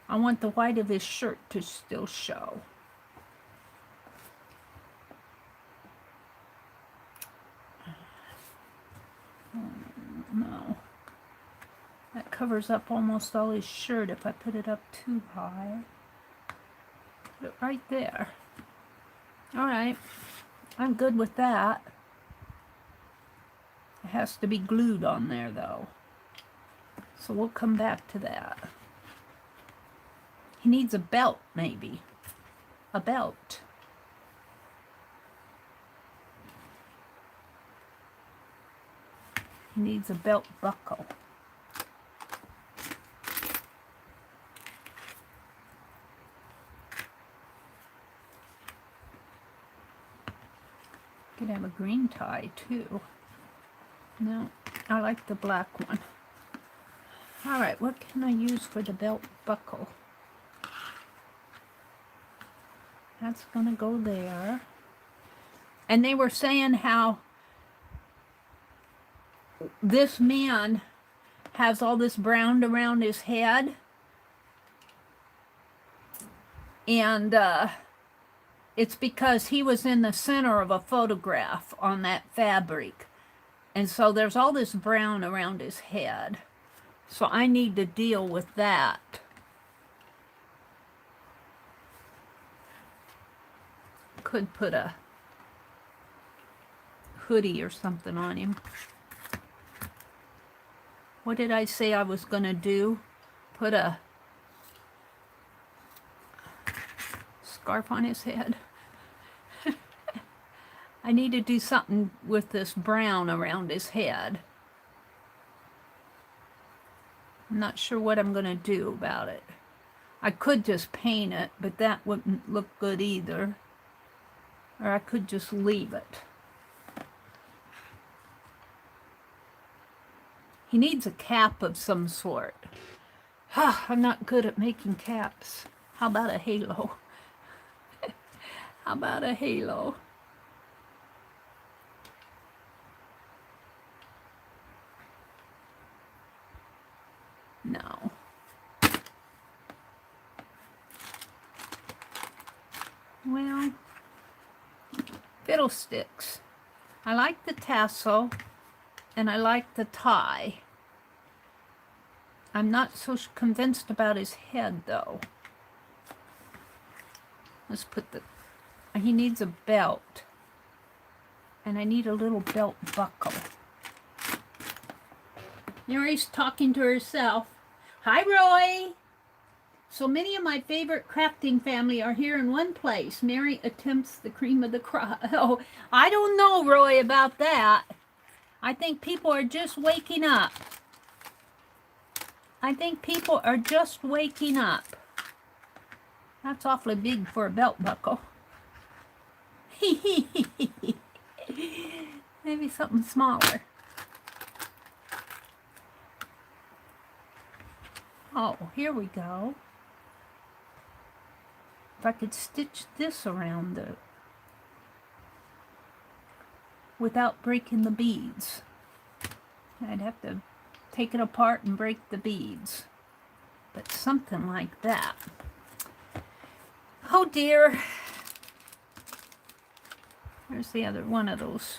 I want the white of his shirt to still show. No. That covers up almost all his shirt if I put it up too high. Put it right there. Alright. I'm good with that. It has to be glued on there though. So we'll come back to that. He needs a belt maybe. A belt. He needs a belt buckle. Could have a green tie too. No, I like the black one. All right, what can I use for the belt buckle? That's gonna go there. And they were saying how this man has all this brown around his head, and it's because he was in the center of a photograph on that fabric, and so there's all this brown around his head. So I need to deal with that. Could put a hoodie or something on him. What did I say I was going to do? Put a scarf on his head. I need to do something with this brown around his head. I'm not sure what I'm going to do about it. I could just paint it, but that wouldn't look good either. Or I could just leave it. He needs a cap of some sort. I'm not good at making caps. How about a halo? How about a halo? No. Well, fiddlesticks. I like the tassel. And I like the tie. I'm not so convinced about his head, though. Let's put the... He needs a belt. And I need a little belt buckle. Mary's talking to herself. Hi, Roy! So many of my favorite crafting family are here in one place. Mary attempts the cream of the crop. Oh, I don't know, Roy, about that. I think people are just waking up. I think people are just waking up. That's awfully big for a belt buckle. Maybe something smaller. Oh, here we go. If I could stitch this around the... without breaking the beads. I'd have to take it apart and break the beads. But something like that. Oh dear. There's the other one of those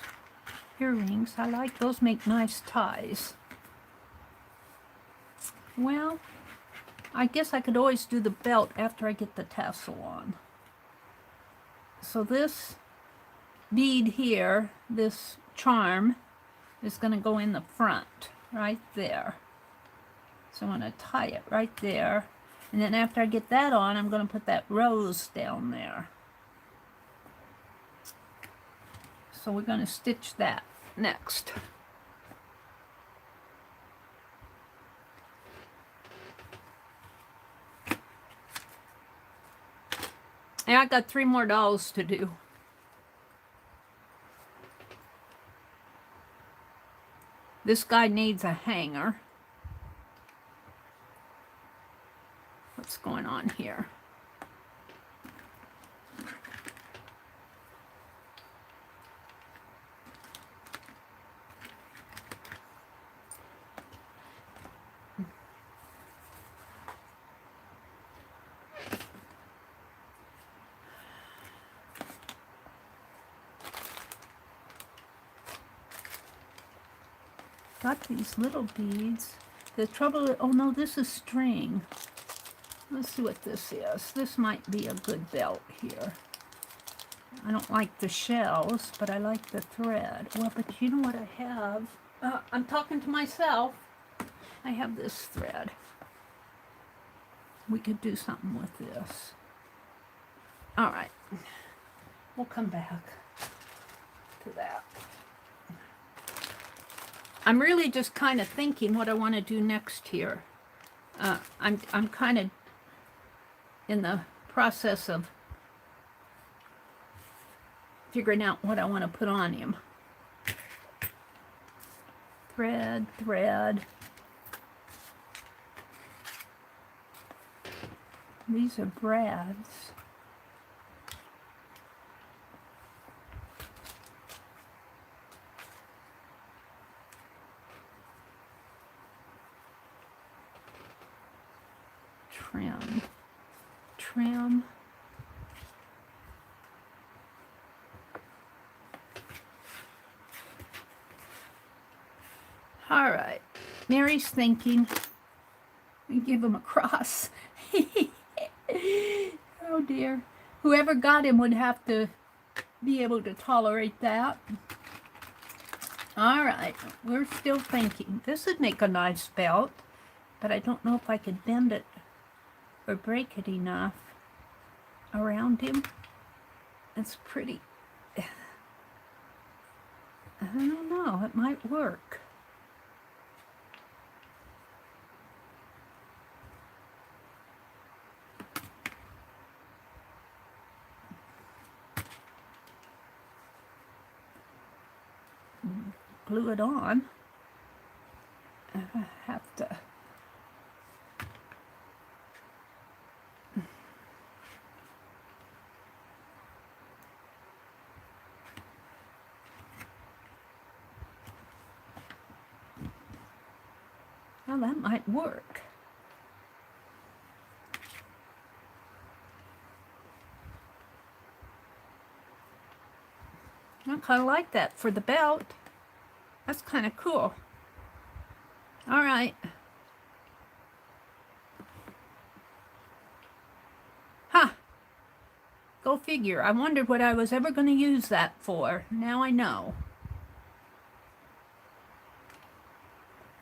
earrings. I like those, make nice ties. Well, I guess I could always do the belt after I get the tassel on. So this bead here, this charm, is going to go in the front, right there. So I'm going to tie it right there. And then after I get that on, I'm going to put that rose down there. So we're going to stitch that next. And I got 3 more dolls to do. This guy needs a hanger. What's going on here? Got these little beads. The trouble, oh no, this is string. Let's see what this is. This might be a good belt here. I don't like the shells, but I like the thread. Well, but you know what I have? I'm talking to myself. I have this thread. We could do something with this. All right. We'll come back to that. I'm really just kind of thinking what I want to do next here. I'm kind of in the process of figuring out what I want to put on him. Thread, thread. These are brads. trim. All right, Mary's thinking. We give him a cross. Oh dear. Whoever got him would have to be able to tolerate that. All right, we're still thinking. This would make a nice belt, but I don't know if I could bend it or break it enough around him. It's pretty. I don't know, it might work. Glue it on. I have to. Well, that might work. I kind of like that for the belt. That's kind of cool. All right. Huh. Go figure. I wondered what I was ever going to use that for. Now I know.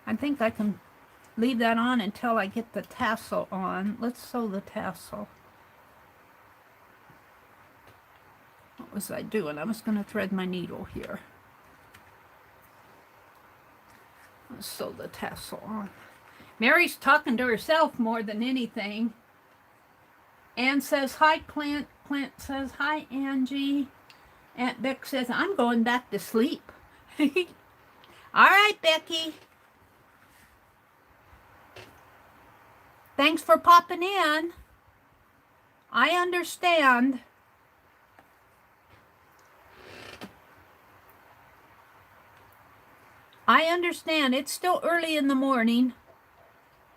I think I can leave that on until I get the tassel on. Let's sew the tassel. What was I doing? I was going to thread my needle here. Let's sew the tassel on. Mary's talking to herself more than anything. Ann says, hi, Clint. Clint says, hi, Angie. Aunt Beck says, I'm going back to sleep. All right, Becky. Thanks for popping in. I understand. I understand. It's still early in the morning.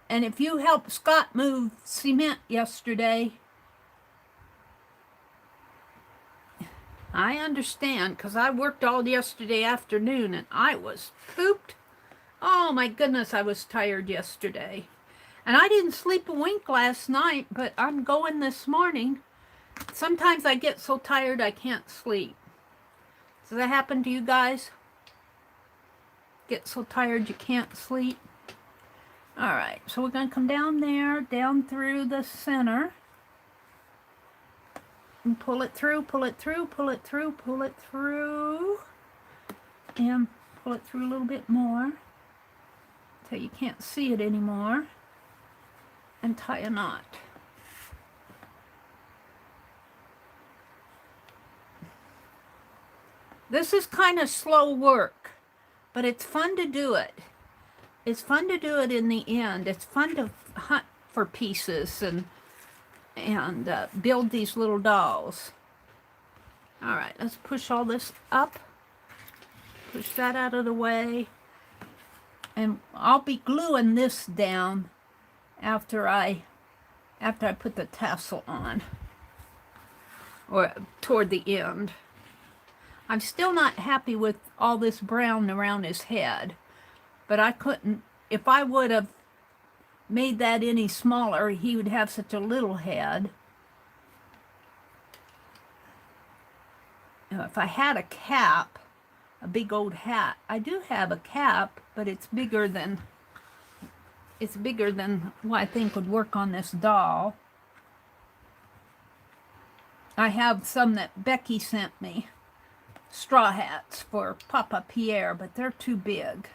And if you helped Scott move cement yesterday, I understand, because I worked all yesterday afternoon and I was pooped. Oh my goodness, I was tired yesterday. And I didn't sleep a wink last night, but I'm going this morning. Sometimes I get so tired I can't sleep. Does that happen to you guys? Get so tired you can't sleep? All right, so we're going to come down there, down through the center. And pull it through, pull it through, pull it through, pull it through. And pull it through a little bit more until you can't see it anymore. And tie a knot. This is kind of slow work, but it's fun to do it. It's fun to do it in the end. It's fun to hunt for pieces and build these little dolls. All right, let's push all this up. Push that out of the way. And I'll be gluing this down after I put the tassel on, or toward the end. I'm still not happy with all this brown around his head, but I couldn't, if I would have made that any smaller, he would have such a little head. Now, if I had a cap, a big old hat, I do have a cap, but it's bigger than what I think would work on this doll. I have some that Becky sent me, straw hats for Papa Pierre, but they're too big.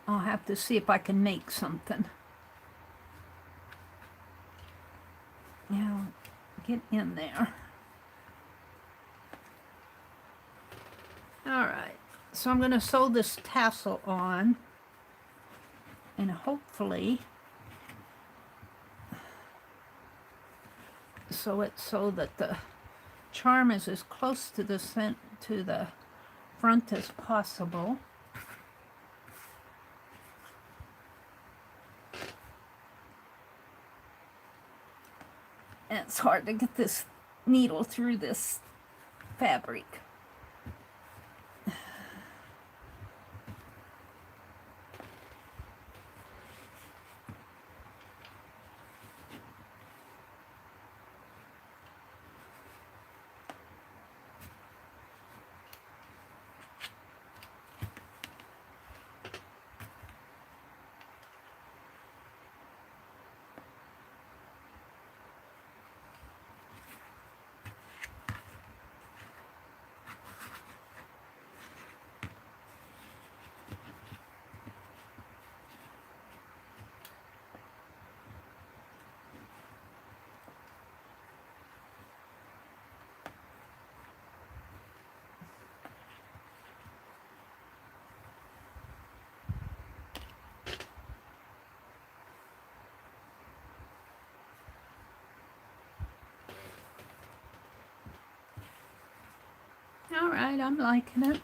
I'll have to see if I can make something. Now, get in there. All right. So I'm going to sew this tassel on, and hopefully sew it so that the charm is as close to the front as possible. And it's hard to get this needle through this fabric. All right, I'm liking it.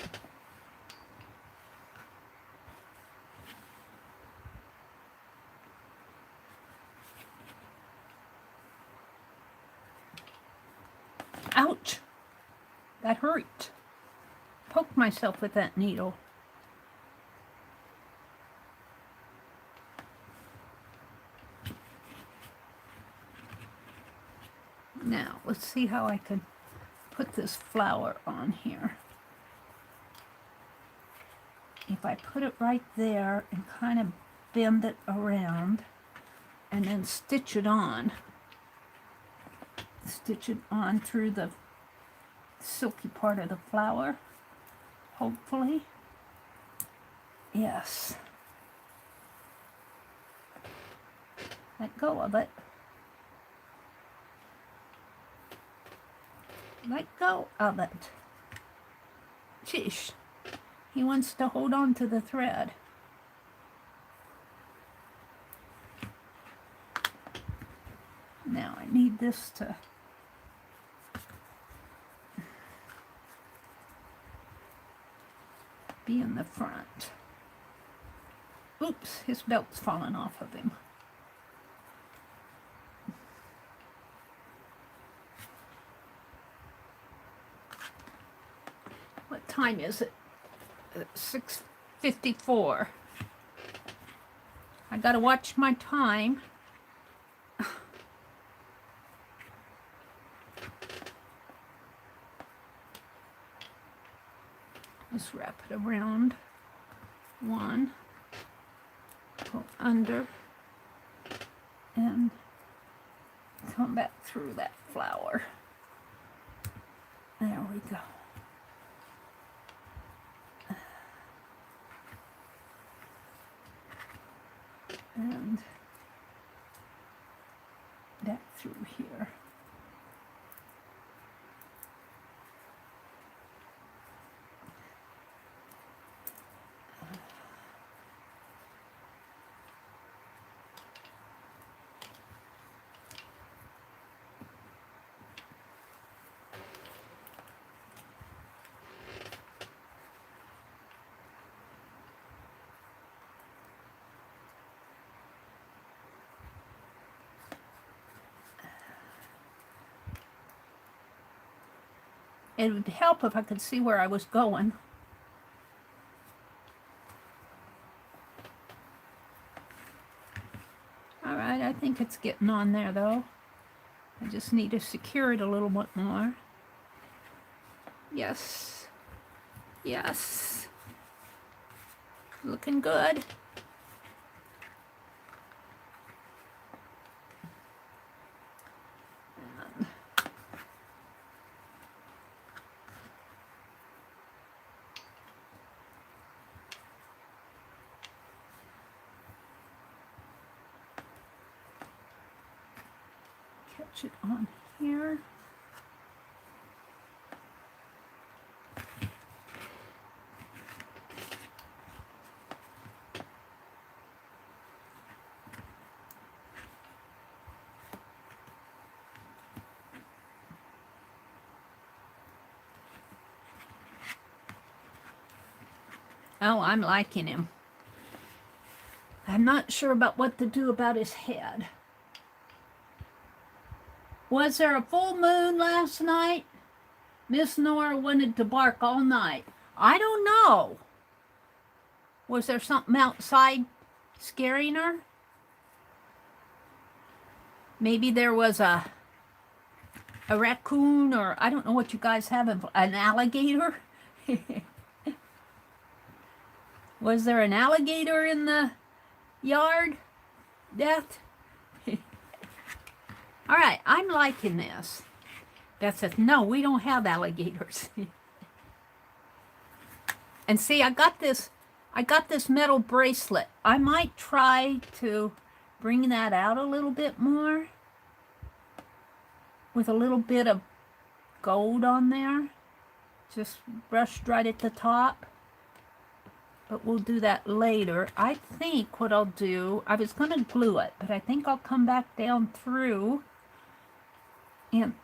Ouch! That hurt. Poked myself with that needle. Now, let's see how I can put this flower on here. If I put it right there and kind of bend it around and then stitch it on through the silky part of the flower, hopefully. Yes. Let go of it. Let go of it. Sheesh. He wants to hold on to the thread. Now I need this to be in the front. Oops, his belt's fallen off of him. What time is it? 6:54. I gotta watch my time. Just wrap it around one, go under, and come back through that flower. There we go. And back through here. It would help if I could see where I was going. All right, I think it's getting on there though. I just need to secure it a little bit more. Yes. Yes. Looking good. Catch it on here. Oh, I'm liking him. I'm not sure about what to do about his head. Was there a full moon last night? Miss Nora wanted to bark all night. I don't know. Was there something outside scaring her? Maybe there was a raccoon, or I don't know what you guys have, an alligator? Was there an alligator in the yard? Death? All right, I'm liking this. Beth says, no, we don't have alligators. And see, I got this metal bracelet. I might try to bring that out a little bit more with a little bit of gold on there. Just brushed right at the top. But we'll do that later. I think what I'll do, I was going to glue it, but I think I'll come back down through and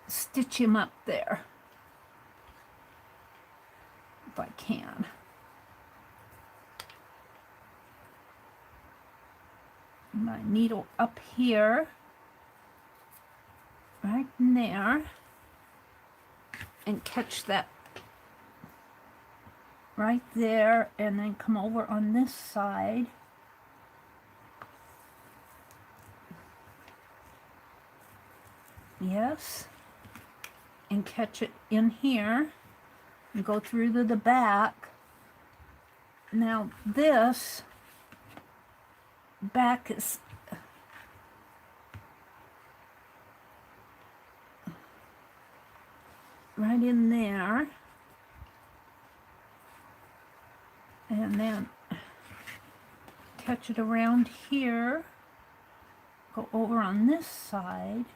stitch him up there. If I can. My needle up here, right in there, and catch that right there, and then come over on this side. Yes, and catch it in here and go through to the back. Now this back is right in there, and then catch it around here, go over on this side,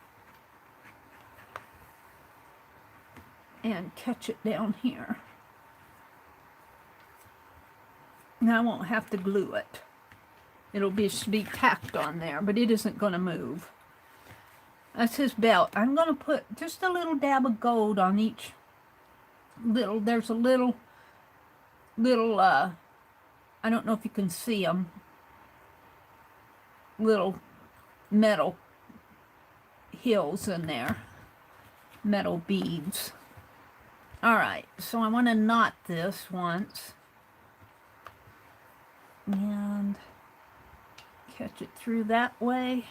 and catch it down here. Now I won't have to glue it. It'll be tacked on there, but it isn't going to move. That's his belt. I'm going to put just a little dab of gold on each little. There's a little, I don't know if you can see them, little metal hills in there, metal beads. All right, so I want to knot this once. And catch it through that way,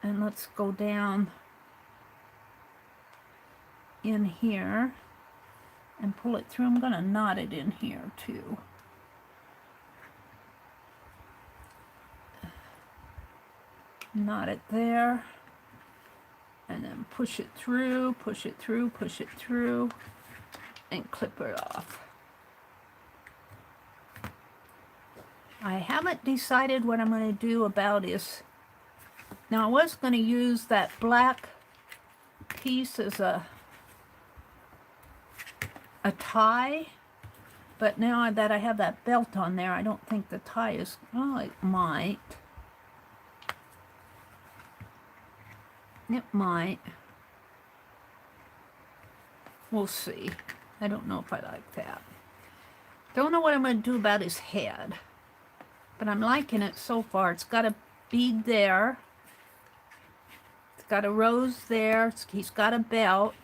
and let's go down in here and pull it through. I'm going to knot it in here too. Knot it there, and then push it through, push it through, push it through, and clip it off. I haven't decided what I'm going to do about this. Now I was going to use that black piece as a tie, but now that I have that belt on there, I don't think the tie is, well, it might. It might. We'll see. I don't know if I like that. Don't know what I'm going to do about his head. But I'm liking it so far. It's got a bead there. It's got a rose there. He's got a belt.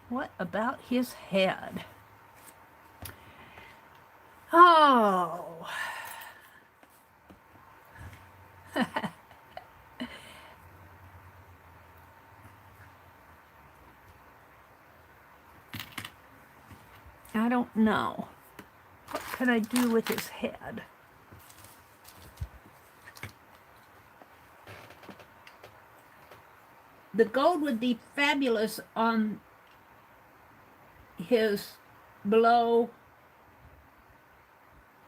What about his head? Oh. I don't know. What can I do with his head? The gold would be fabulous on his below,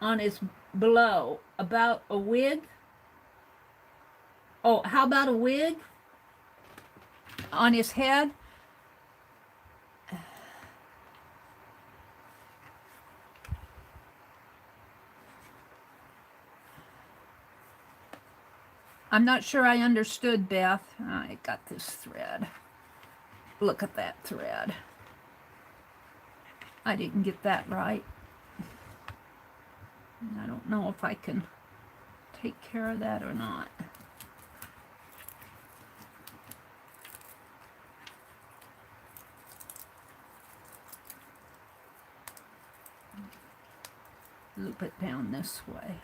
about a wig. Oh, how about a wig on his head? I'm not sure I understood, Beth. I got this thread. Look at that thread. I didn't get that right. I don't know if I can take care of that or not. loop it down this way.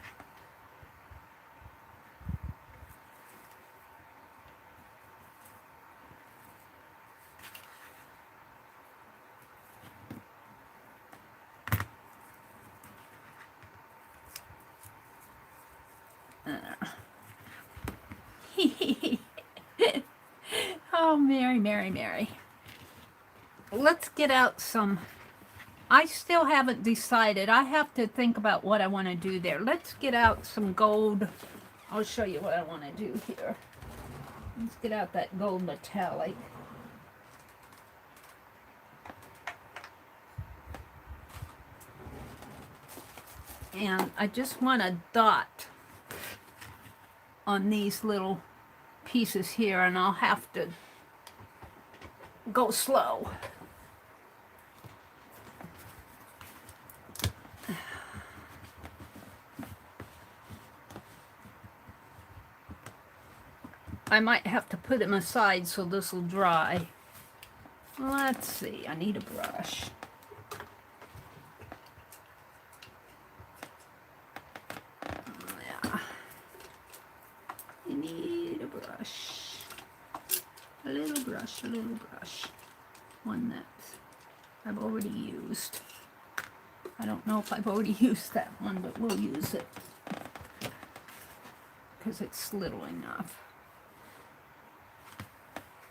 Oh, Mary, Mary, Mary. Let's get out some. I still haven't decided. I have to think about what I want to do there. Let's get out some gold. I'll show you what I want to do here. Let's get out that gold metallic. And I just want a dot on these little pieces here, and I'll have to go slow. I might have to put them aside so this will dry. Let's see, I need a brush. Yeah. I need a brush. A little brush, a little brush. One that I've already used. I don't know if I've already used that one, but we'll use it because it's little enough.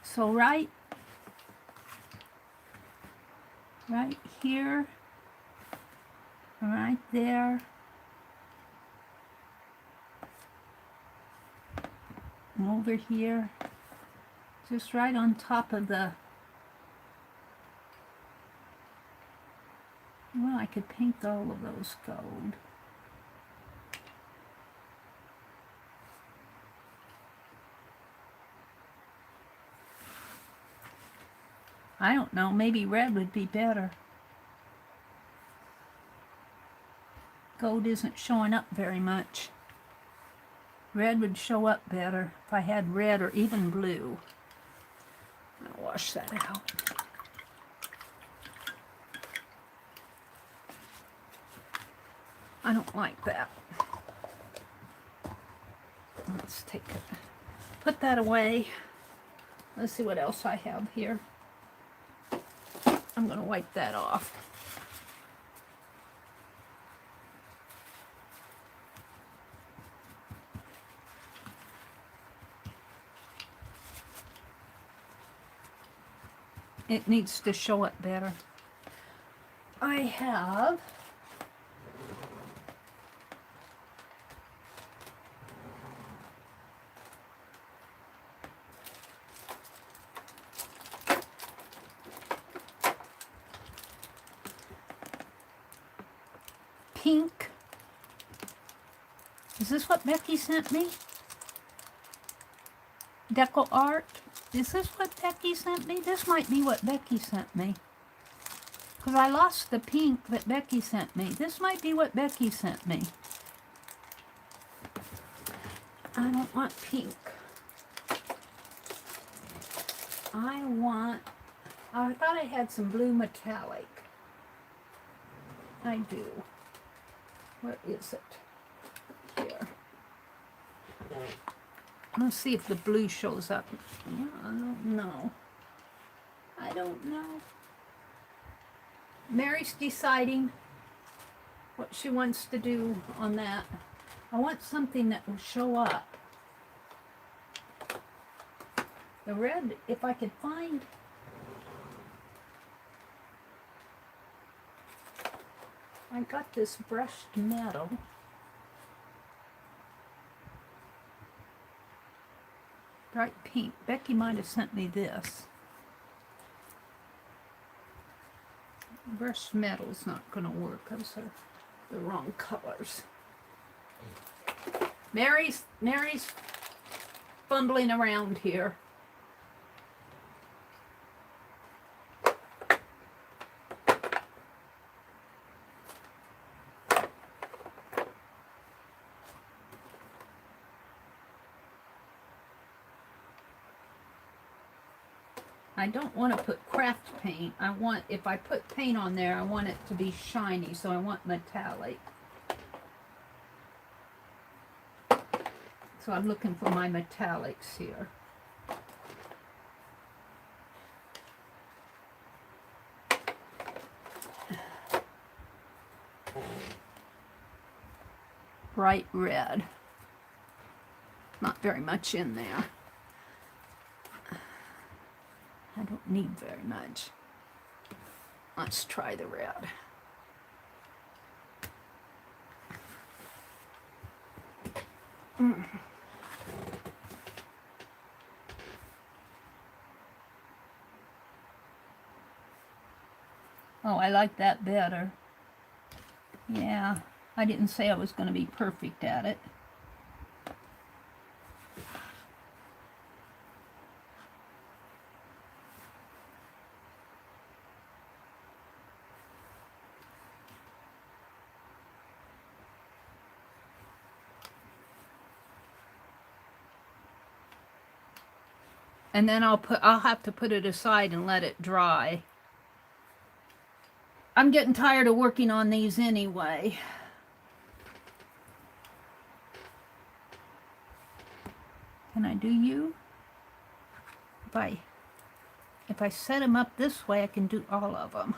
So right here, right there, and over here, just right on top of the, well, I could paint all of those gold. I don't know, maybe red would be better. Gold isn't showing up very much. Red would show up better if I had red or even blue. I'll wash that out. I don't like that. Let's take it. Put that away. Let's see what else I have here. I'm going to wipe that off. It needs to show up better. I have pink. Is this what Becky sent me? Deco art. Is this what Becky sent me? This might be what Becky sent me. Because I lost the pink that Becky sent me. This might be what Becky sent me. I don't want pink. I thought I had some blue metallic. I do. Where is it? Here. Let's see if the blue shows up. Yeah, I don't know. I don't know. Mary's deciding what she wants to do on that. I want something that will show up. The red, if I could find... I got this brushed metal. Bright pink. Becky might have sent me this. Brushed metal's not going to work. Those are the wrong colors. Mary's fumbling around here. I don't want to put craft paint. I want, if I put paint on there, I want it to be shiny, so I want metallic. So I'm looking for my metallics here. Bright red. Not very much in there. I don't need very much. Let's try the red. Oh, I like that better. Yeah, I didn't say I was going to be perfect at it. And then I'll have to put it aside and let it dry. I'm getting tired of working on these anyway. Can I do you? If I set them up this way, I can do all of them.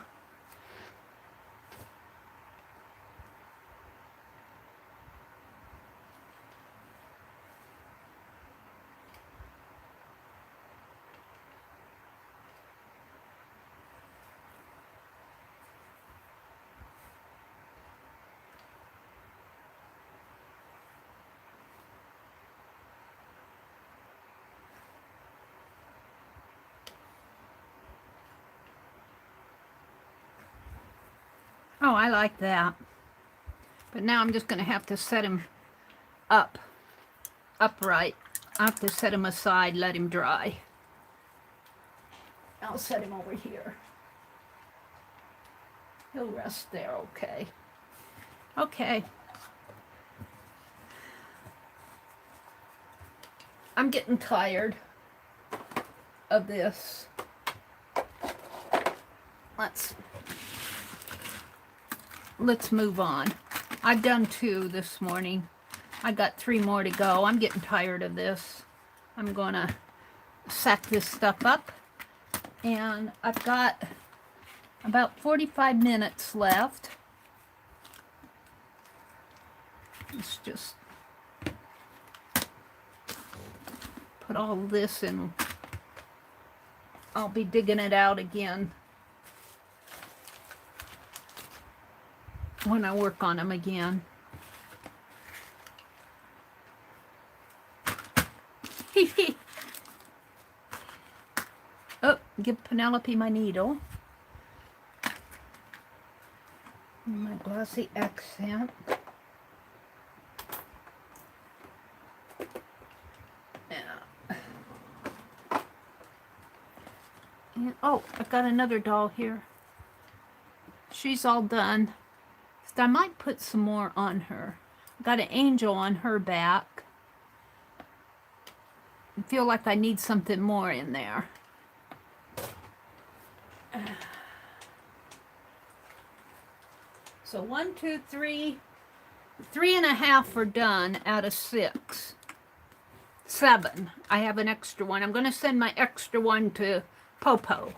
Oh, I like that. But now I'm just going to have to set him upright. I have to set him aside, let him dry. I'll set him over here. He'll rest there, okay. Okay. I'm getting tired of this. Let's move on. I've done 2 this morning. I got 3 more to go. I'm getting tired of this. I'm gonna sack this stuff up, and I've got about 45 minutes left. Let's just put all this in. I'll be digging it out again when I work on them again. Oh, give Penelope my needle. My glossy accent. Yeah. And, oh, I've got another doll here. She's all done. I might put some more on her. I've got an angel on her back. I feel like I need something more in there. So 1, 2, 3, 3.5 are done out of 6. 7. I have an extra one. I'm going to send my extra one to Popo.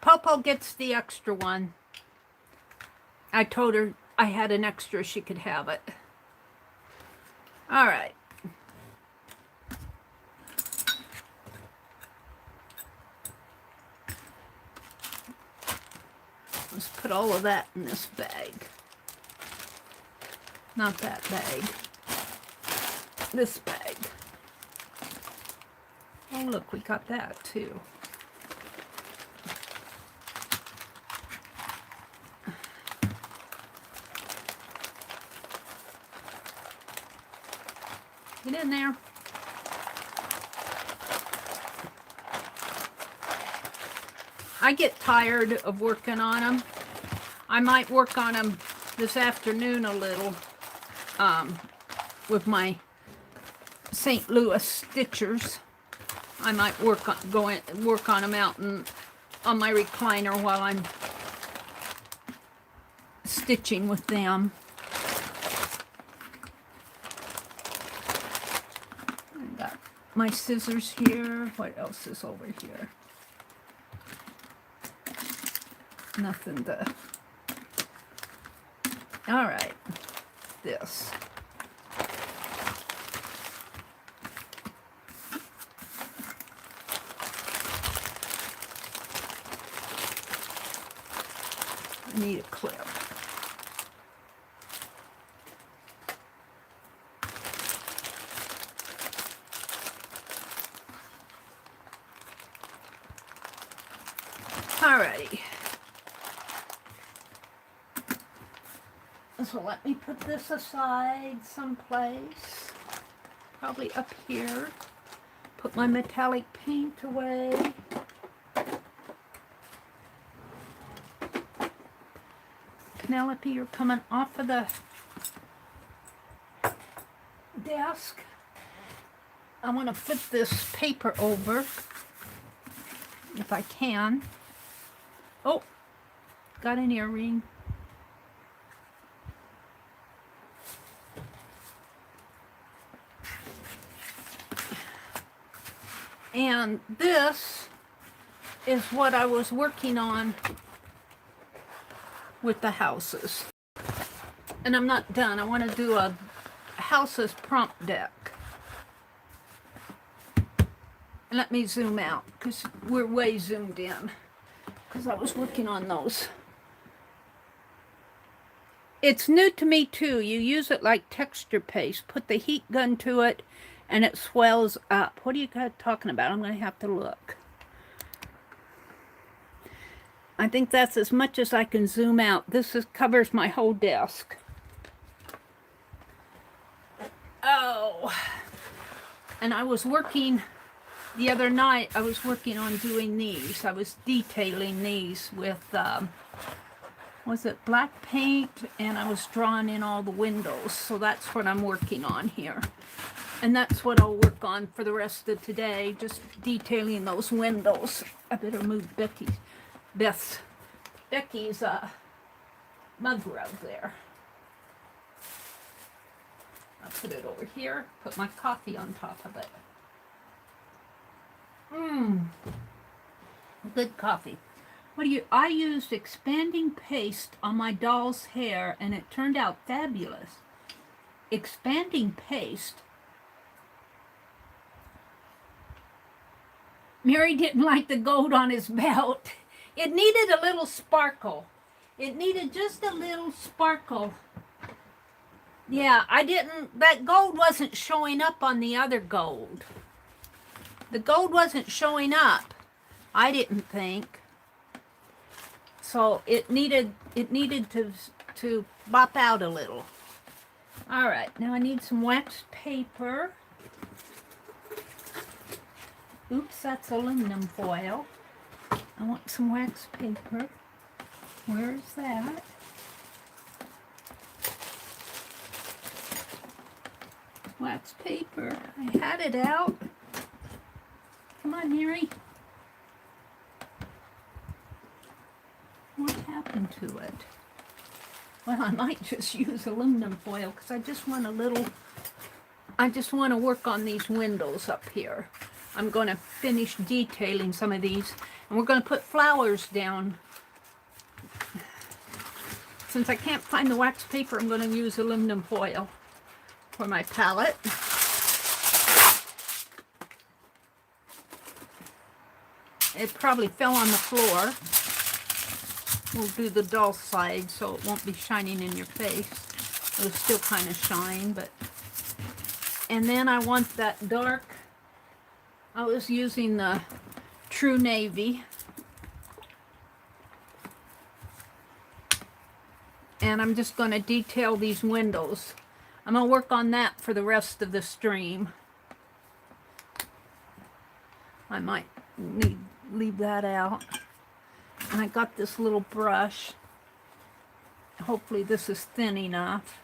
Popo gets the extra one. I told her I had an extra, she could have it. All right. Let's put all of that in this bag. Not that bag. This bag. Oh, look, we got that too. Get in there. I get tired of working on them. I might work on them this afternoon a little with my St. Louis stitchers. I might work on them out on my recliner while I'm stitching with them. my scissors here. What else is over here? Nothing to... All right, this. I need a clip. Alrighty. So let me put this aside someplace. Probably up here. Put my metallic paint away. Penelope, you're coming off of the desk. I want to flip this paper over if I can. Oh, got an earring. And this is what I was working on with the houses. And I'm not done. I want to do a houses prompt deck. And let me zoom out because we're way zoomed in. Because I was working on those. It's new to me too. You use it like texture paste. Put the heat gun to it and it swells up. What are you guys talking about? I'm going to have to look. I think that's as much as I can zoom out. This covers my whole desk. Oh. And I was working, the other night, I was working on doing these. I was detailing these with, was it black paint? And I was drawing in all the windows. So that's what I'm working on here. And that's what I'll work on for the rest of today, just detailing those windows. I better move Beth's mug rug there. I'll put it over here, put my coffee on top of it. Good coffee. I used expanding paste on my doll's hair and it turned out fabulous. Expanding paste. Mary didn't like the gold on his belt. It needed a little sparkle. It needed just a little sparkle. Yeah, that gold wasn't showing up on the other gold. The gold wasn't showing up, I didn't think. So it needed to bop out a little. All right, now I need some wax paper. Oops, that's aluminum foil. I want some wax paper. Where is that? Wax paper. I had it out. Come on, Mary. What happened to it? Well, I might just use aluminum foil because I just want to work on these windows up here. I'm going to finish detailing some of these. And we're going to put flowers down. Since I can't find the wax paper, I'm going to use aluminum foil for my palette. It probably fell on the floor. We'll do the dull side so it won't be shining in your face. It'll still kind of shine, but... And then I want that dark... I was using the True Navy. And I'm just going to detail these windows. I'm going to work on that for the rest of the stream. I might leave that out. And I got this little brush. Hopefully this is thin enough.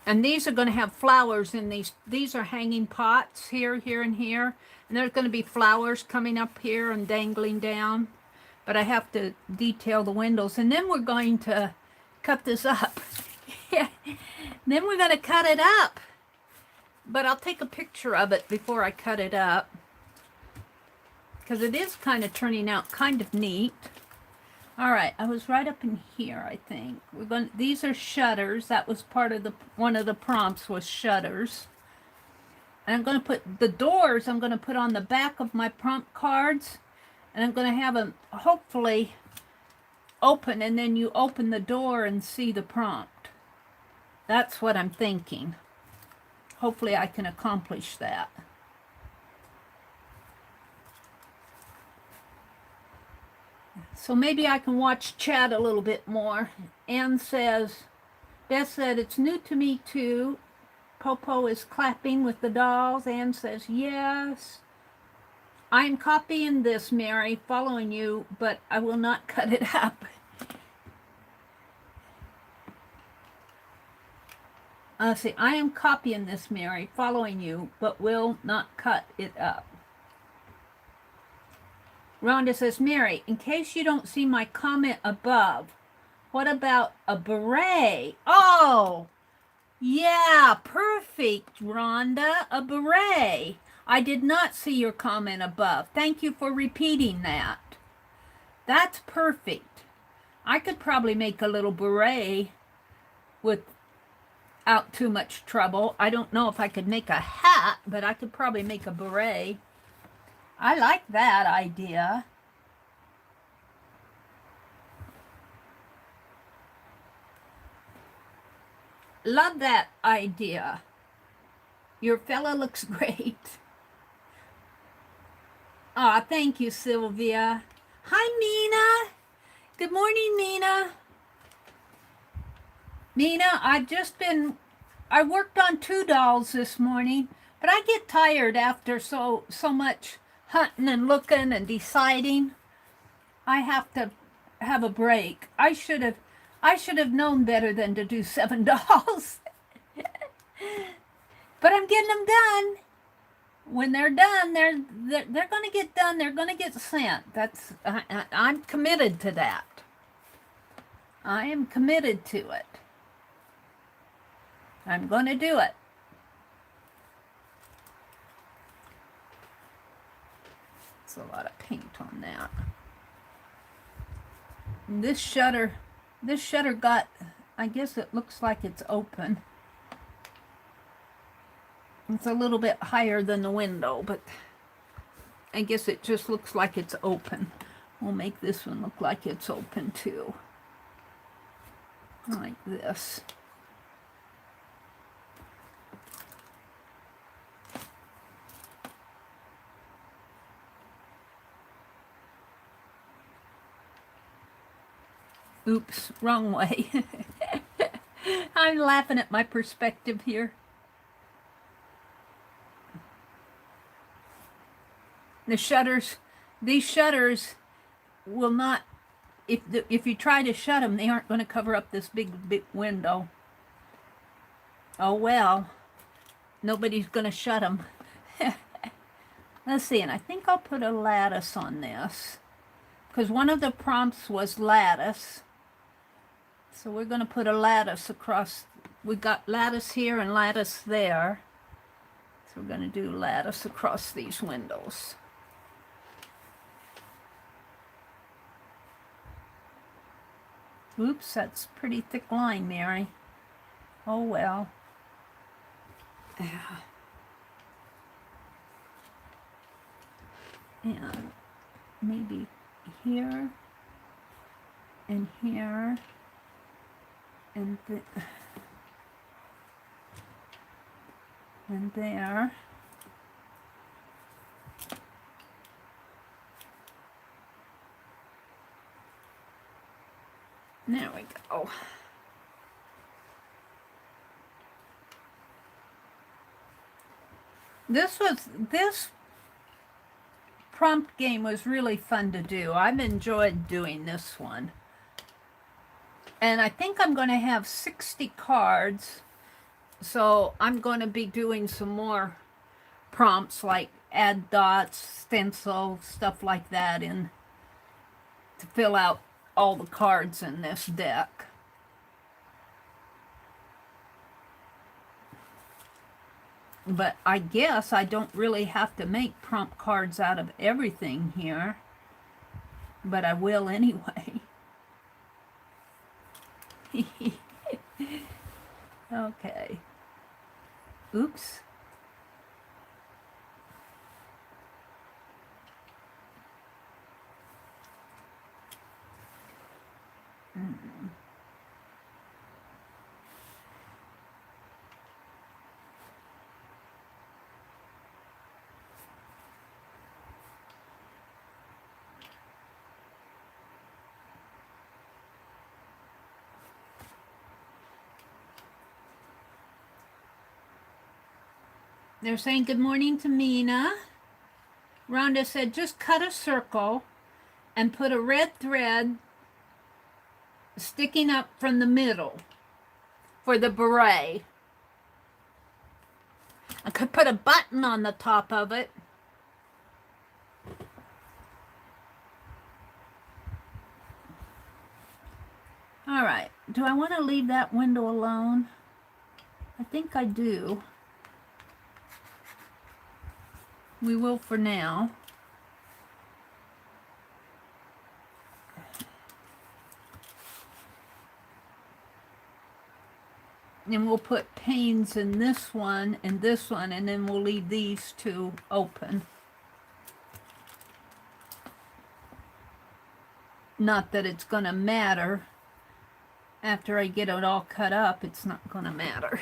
And these are going to have flowers in these. These are hanging pots here, here, and here. And there's going to be flowers coming up here and dangling down. But I have to detail the windows. And then we're going to cut this up. Then we're going to cut it up. but I'll take a picture of it before I cut it up, because it is kind of turning out kind of neat. All right, I was right up in here, I think. These are shutters. That was part of one of the prompts was shutters. And I'm going to put the doors, I'm going to put on the back of my prompt cards. And I'm going to have them hopefully open, and then you open the door and see the prompt. That's what I'm thinking. Hopefully I can accomplish that. So maybe I can watch chat a little bit more. Anne says, Beth said, it's new to me too. Popo is clapping with the dolls. Anne says, yes. I'm copying this, Mary, following you, but I will not cut it up. See, I am copying this, Mary, following you, but will not cut it up. Rhonda says, Mary, in case you don't see my comment above, what about a beret? Oh, yeah, perfect, Rhonda, a beret. I did not see your comment above. Thank you for repeating that. That's perfect. I could probably make a little beret without too much trouble. I don't know if I could make a hat, but I could probably make a beret. I like that idea. Love that idea. Your fella looks great. Aw, thank you, Sylvia. Hi, Nina. Good morning, Nina. Nina, I worked on 2 dolls this morning, but I get tired after so much hunting and looking and deciding. I have to have a break. I should have known better than to do 7 dolls. But I'm getting them done. When they're done, they're going to get done. They're going to get sent. I'm committed to that. I am committed to it. I'm going to do it. It's a lot of paint on that. This shutter got, I guess it looks like it's open. It's a little bit higher than the window, but I guess it just looks like it's open. We'll make this one look like it's open too. Like this. Oops, wrong way. I'm laughing at my perspective here. These shutters will not, if you try to shut them, they aren't going to cover up this big window. Oh well, nobody's going to shut them. Let's see, and I think I'll put a lattice on this, because one of the prompts was lattice. So we're going to put a lattice across. We got lattice here and lattice there. So we're going to do lattice across these windows. Oops, that's a pretty thick line, Mary. Oh well. And maybe here and here and there. There we go. This prompt game was really fun to do. I've enjoyed doing this one. And I think I'm going to have 60 cards. So I'm going to be doing some more prompts like add dots, stencil, stuff like that in to fill out all the cards in this deck. But I guess I don't really have to make prompt cards out of everything here. But I will anyway. Okay. Oops. They're saying good morning to Mina. Rhonda said just cut a circle and put a red thread sticking up from the middle for the beret. I could put a button on the top of it. All right, do I want to leave that window alone? I think I do. We will for now. And we'll put panes in this one and this one, and then we'll leave these two open. Not that it's going to matter. After I get it all cut up, it's not going to matter.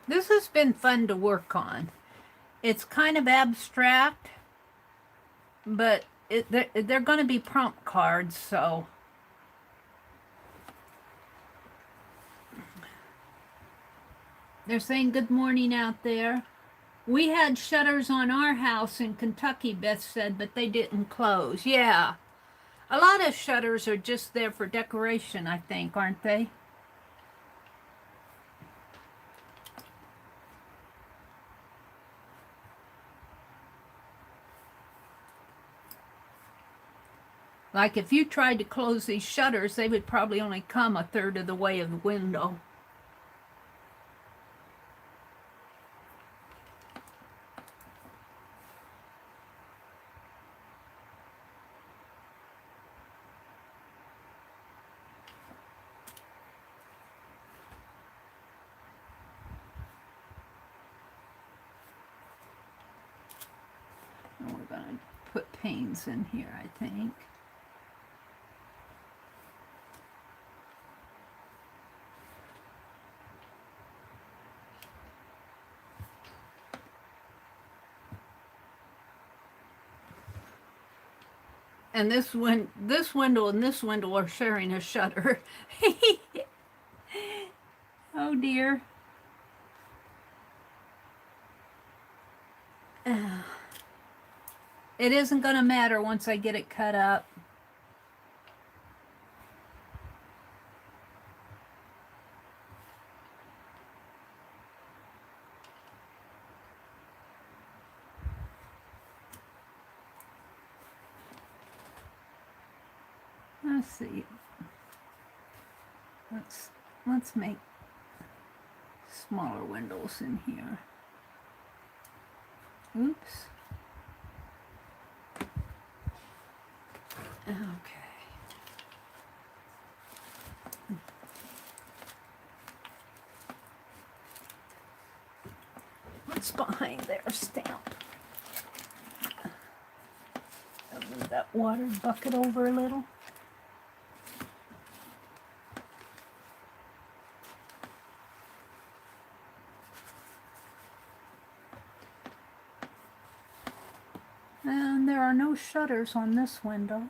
This has been fun to work on. It's kind of abstract, but they're going to be prompt cards, so. They're saying good morning out there. We had shutters on our house in Kentucky, Beth said, but they didn't close. Yeah. A lot of shutters are just there for decoration, I think, aren't they? Like if you tried to close these shutters, they would probably only come a third of the way of the window. And we're going to put panes in here, I think. And this window and this window are sharing a shutter. Oh dear. It isn't going to matter once I get it cut up. Let's see. Let's make smaller windows in here. Oops. Okay. What's behind their stamp? I'll move that water bucket over a little. are no shutters on this window.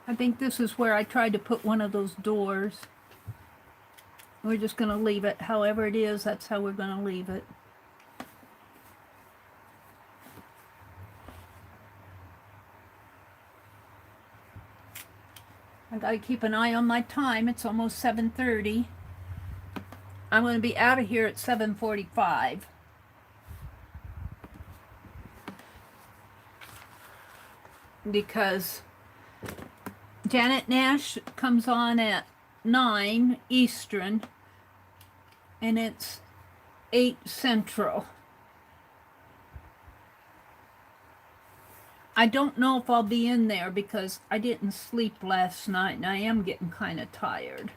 I think this is where I tried to put one of those doors. We're just going to leave it however it is. That's how we're going to leave it. I got to keep an eye on my time. It's almost 7:30. I'm going to be out of here at 7:45. Because Janet Nash comes on at 9 Eastern and it's 8 Central. I don't know if I'll be in there because I didn't sleep last night and I am getting kind of tired.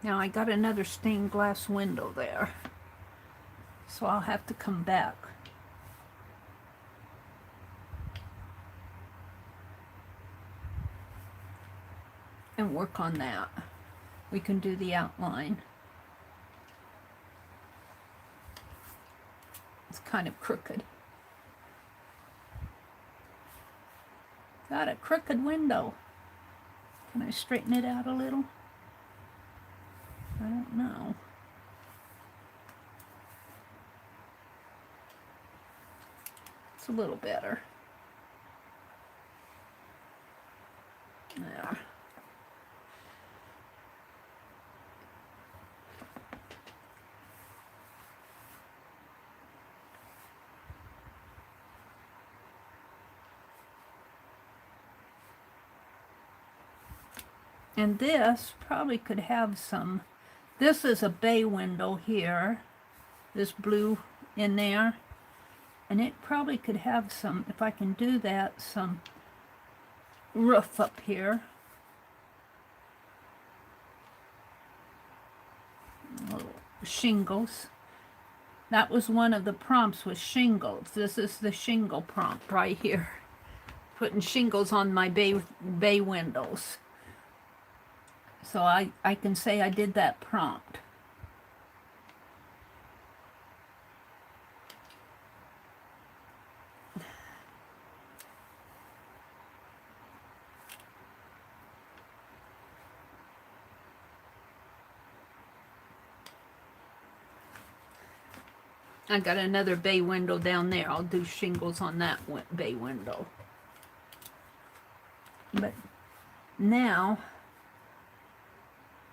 Now I got another stained glass window there, so I'll have to come back. And work on that. We can do the outline. It's kind of crooked. Got a crooked window. Can I straighten it out a little? I don't know. It's a little better. There. And this probably could have some, this is a bay window here, this blue in there, and it probably could have some, if I can do that, some roof up here. Little shingles. That was one of the prompts, was shingles. This is the shingle prompt right here. Putting shingles on my bay windows. So I can say I did that prompt. I got another bay window down there. I'll do shingles on that bay window. But now,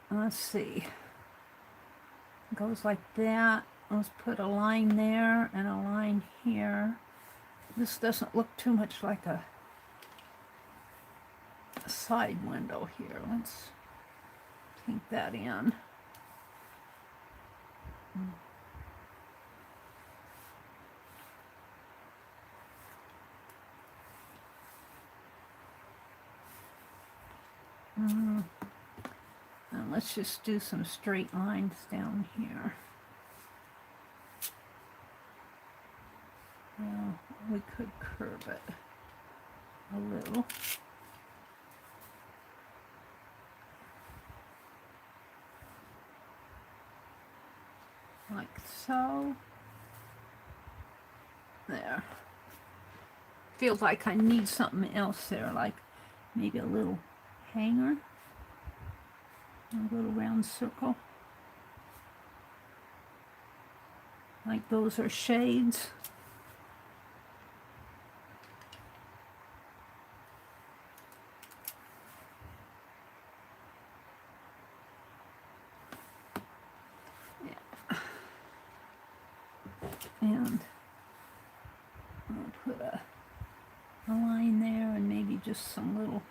let's see. It goes like that. Let's put a line there and a line here. This doesn't look too much like a side window here. Let's take that in. And let's just do some straight lines down here. Well, we could curve it a little. Like so. There. Feels like I need something else there, like maybe a little hanger. A little round circle. Like those are shades. Yeah. And I'll put a line there and maybe just some little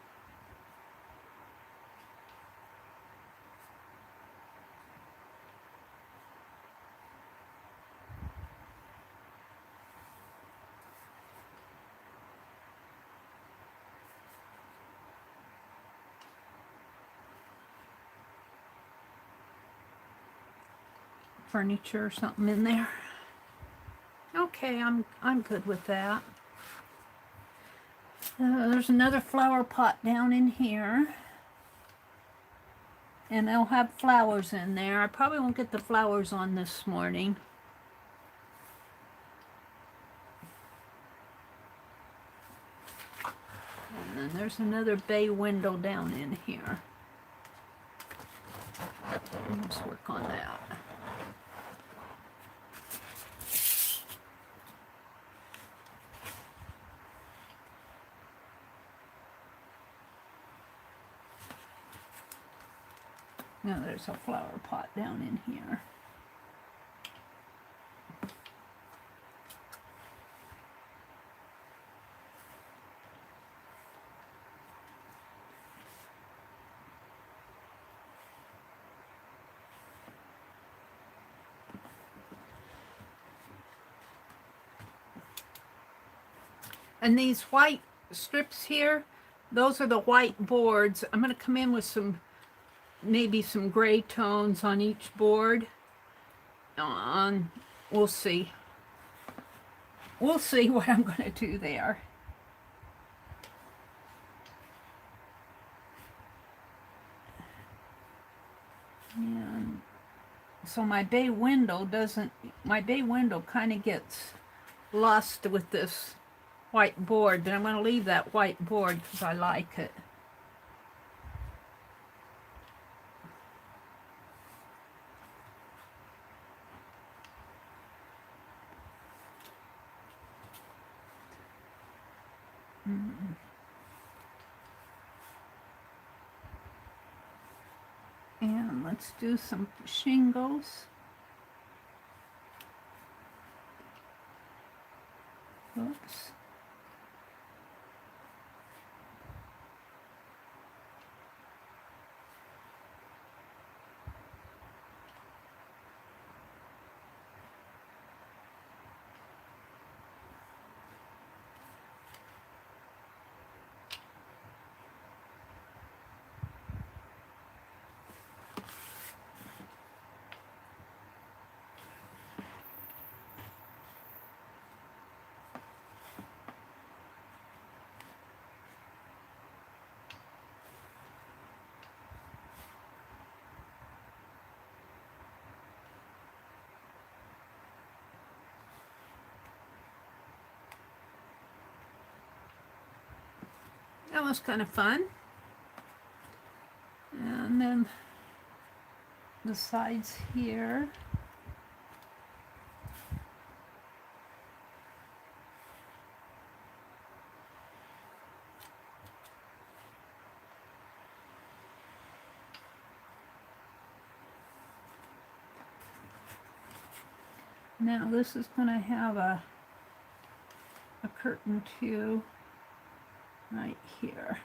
furniture or something in there. Okay, I'm good with that. There's another flower pot down in here. And they'll have flowers in there. I probably won't get the flowers on this morning. And then there's another bay window down in here. Let's work on that. Now there's a flower pot down in here. And these white strips here, those are the white boards. I'm going to come in with some, maybe some gray tones on each board. We'll see. We'll see what I'm going to do there. And so my bay window kind of gets lost with this white board, but I'm going to leave that white board because I like it. And let's do some shingles. Oops. That was kind of fun. And then the sides here. Now this is going to have a curtain too, right here.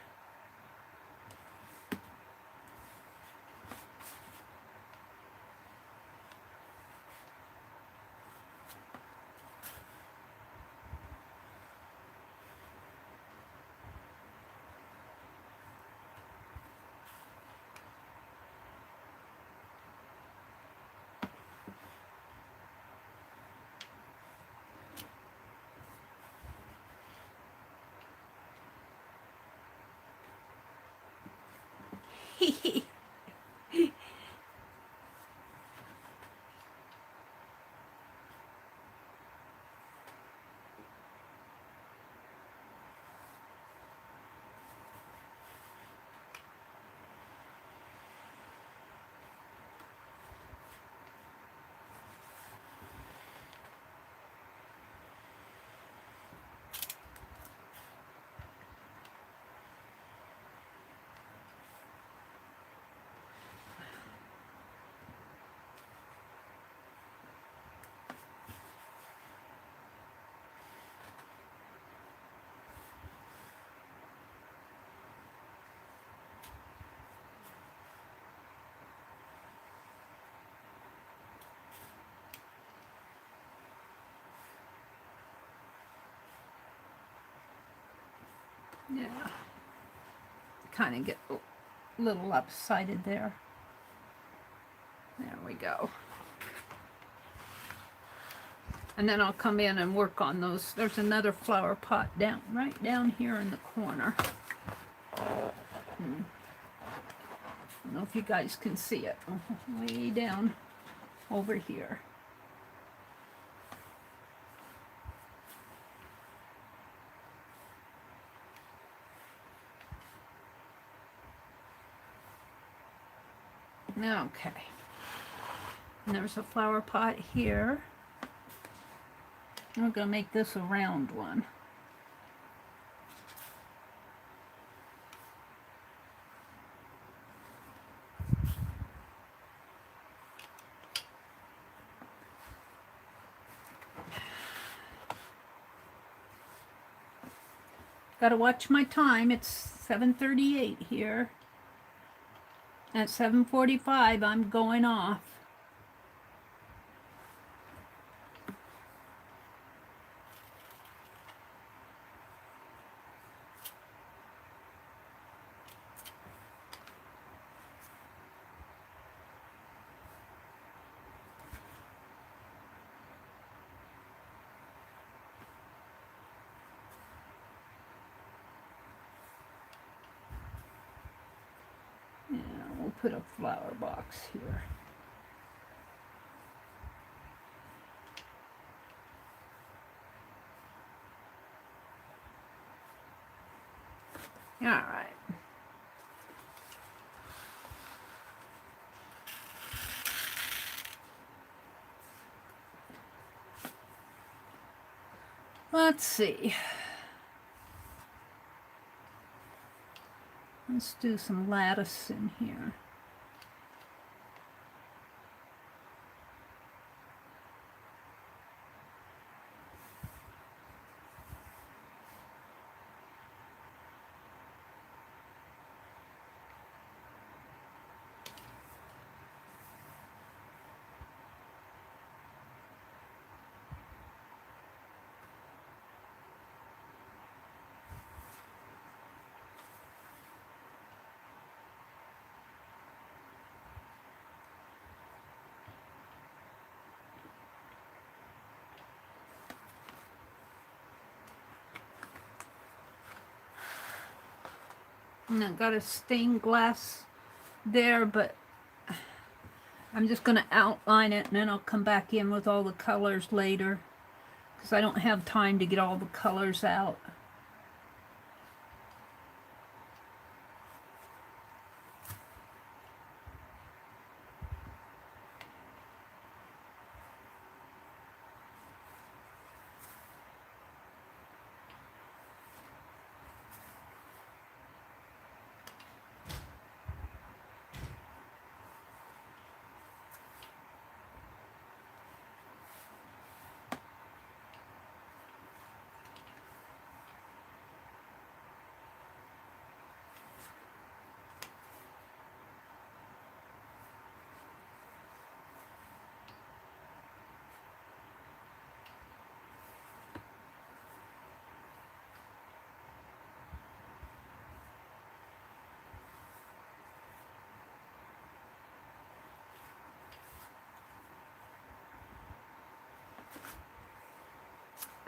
Yeah, kind of get a little lopsided there. There we go. And then I'll come in and work on those. There's another flower pot right down here in the corner. I don't know if you guys can see it. Way down over here. Okay. And there's a flower pot here. I'm going to make this a round one. Got to watch my time. It's 7:38 here. At 7:45, I'm going off. Yeah, we'll put a flower box here. All right. Let's see. Let's do some lattice in here. And I've got a stained glass there, but I'm just going to outline it and then I'll come back in with all the colors later because I don't have time to get all the colors out.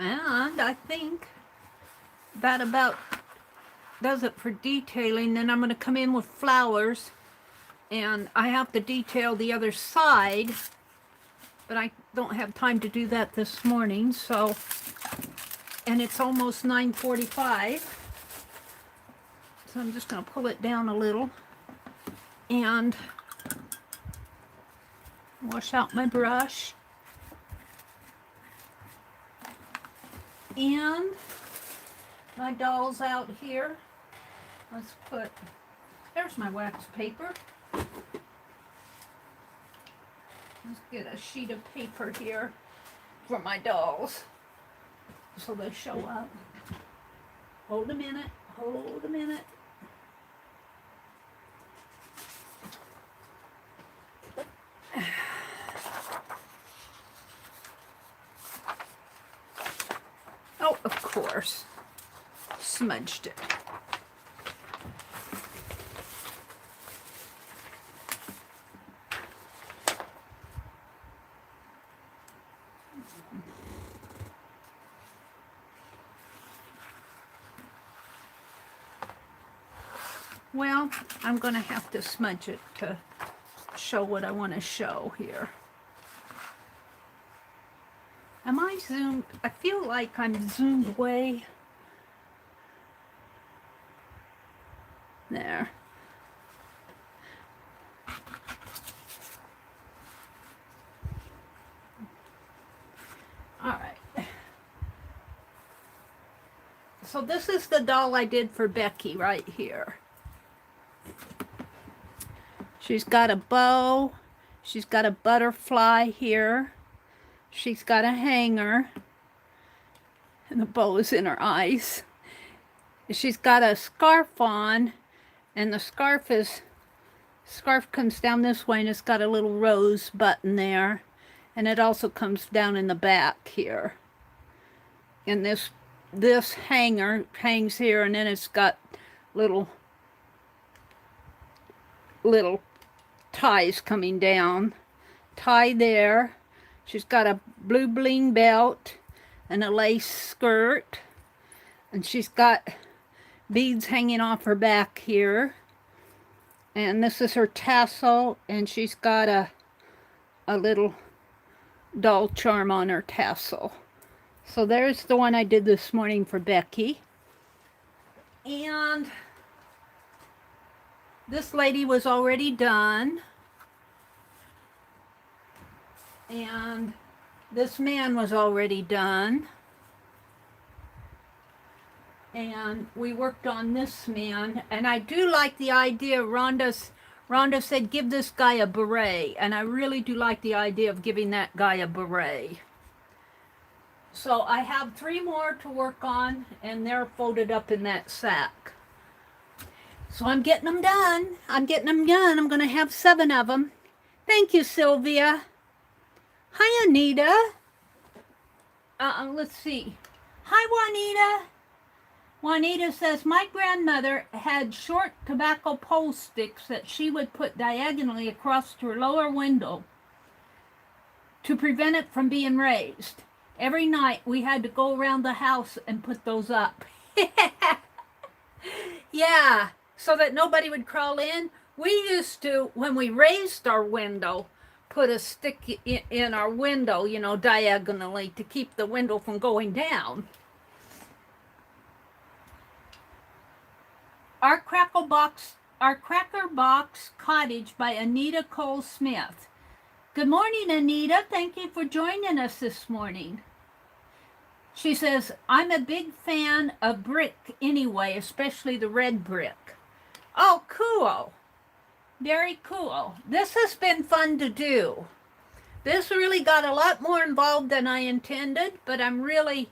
And I think that about does it for detailing. Then I'm going to come in with flowers and I have to detail the other side, but I don't have time to do that this morning. So, and it's almost 9:45. So I'm just going to pull it down a little and wash out my brush. And my doll's out here. Let's put, there's my wax paper. Let's get a sheet of paper here for my dolls so they show up. Hold a minute, hold a minute. Oh, of course, smudged it. Well, I'm going to have to smudge it to show what I want to show here. Am I zoomed? I feel like I'm zoomed way. There. All right. So this is the doll I did for Becky right here. She's got a bow. She's got a butterfly here. She's got a hanger. And the bow is in her eyes. She's got a scarf on. And the scarf comes down this way and it's got a little rose button there. And it also comes down in the back here. And this hanger hangs here, and then it's got little ties coming down. Tie there. She's got a blue bling belt and a lace skirt. And she's got beads hanging off her back here. And this is her tassel, and she's got a little doll charm on her tassel. So there's the one I did this morning for Becky. And this lady was already done. And this man was already done. And we worked on this man. And I do like the idea, Rhonda said, give this guy a beret. And I really do like the idea of giving that guy a beret. So I have 3 more to work on, and they're folded up in that sack. So I'm getting them done. I'm going to have 7 of them. Thank you, Sylvia. Hi, Anita. Let's see. Hi, Juanita. Juanita says, my grandmother had short tobacco pole sticks that she would put diagonally across her lower window to prevent it from being raised. Every night we had to go around the house and put those up. Yeah, so that nobody would crawl in. We used to, when we raised our window, put a stick in our window, you know, diagonally to keep the window from going down. Our Cracker Box Cottage by Anita Cole Smith. Good morning, Anita. Thank you for joining us this morning. She says, I'm a big fan of brick anyway, especially the red brick. Oh, cool. Very cool. This has been fun to do. This really got a lot more involved than I intended, but I'm only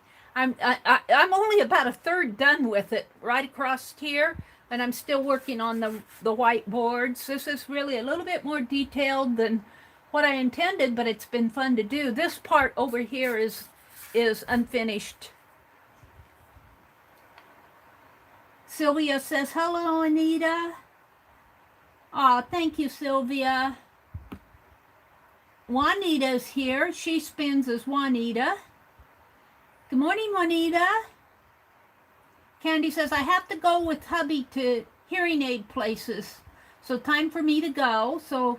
about a third done with it right across here, and I'm still working on the whiteboards. This is really a little bit more detailed than what I intended, but it's been fun to do. This part over here is unfinished. Sylvia says, hello, Anita. Oh, thank you, Sylvia. Juanita's here. She spins as Juanita. Good morning, Juanita. Candy says, I have to go with hubby to hearing aid places. So time for me to go. So,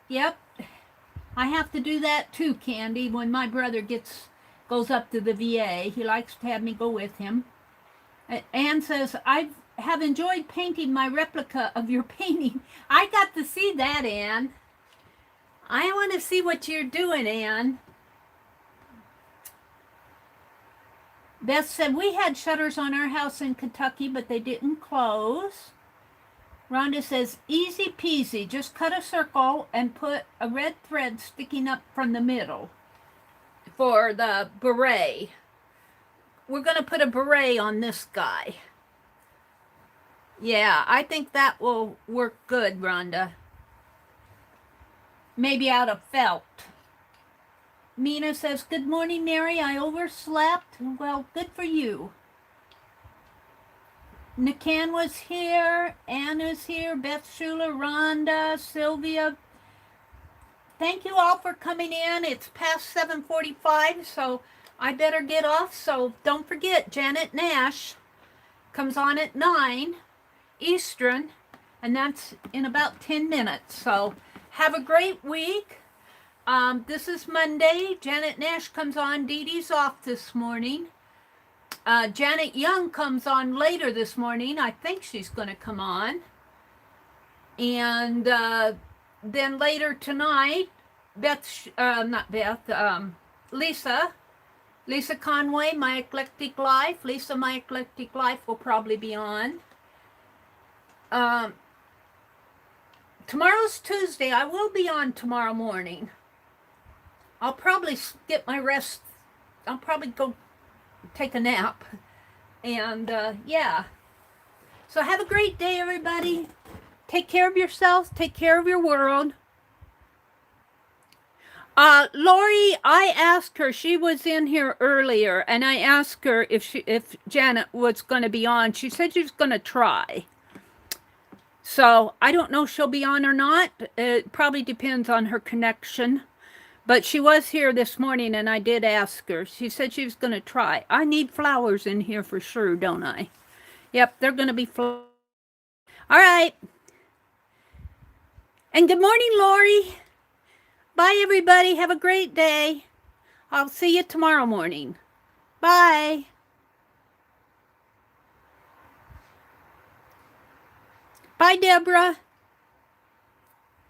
yep. I have to do that too, Candy, when my brother goes up to the VA. He likes to have me go with him. Anne says, I have enjoyed painting my replica of your painting. I got to see that, Anne. I want to see what you're doing, Anne. Beth said, we had shutters on our house in Kentucky, but they didn't close. Rhonda says, easy peasy. Just cut a circle and put a red thread sticking up from the middle for the beret. We're going to put a beret on this guy. Yeah, I think that will work good, Rhonda. Maybe out of felt. Mina says, good morning, Mary. I overslept. Well, good for you. Nikan was here. Anna's here. Beth Schuler, Rhonda, Sylvia. Thank you all for coming in. It's past 7:45, so I better get off. So don't forget, Janet Nash comes on at 9. Eastern, and that's in about 10 minutes. So have a great week. This is Monday. Janet Nash comes on. Dee Dee's off this morning. Janet Young comes on later this morning. I think she's going to come on. And then later tonight, Lisa Conway, My Eclectic Life. Lisa, My Eclectic Life will probably be on. Tomorrow's Tuesday. I will be on tomorrow morning. I'll probably get my rest. I'll probably go take a nap. And yeah. So have a great day, everybody. Take care of yourselves. Take care of your world. Lori, I asked her, she was in here earlier, and I asked her if Janet was going to be on. She said she was going to try. So I don't know if she'll be on or not. It probably depends on her connection. But she was here this morning, and I did ask her. She said she was going to try. I need flowers in here for sure, don't I? Yep, they're going to be flowers. All right. And good morning, Lori. Bye, everybody. Have a great day. I'll see you tomorrow morning. Bye. Bye, Deborah.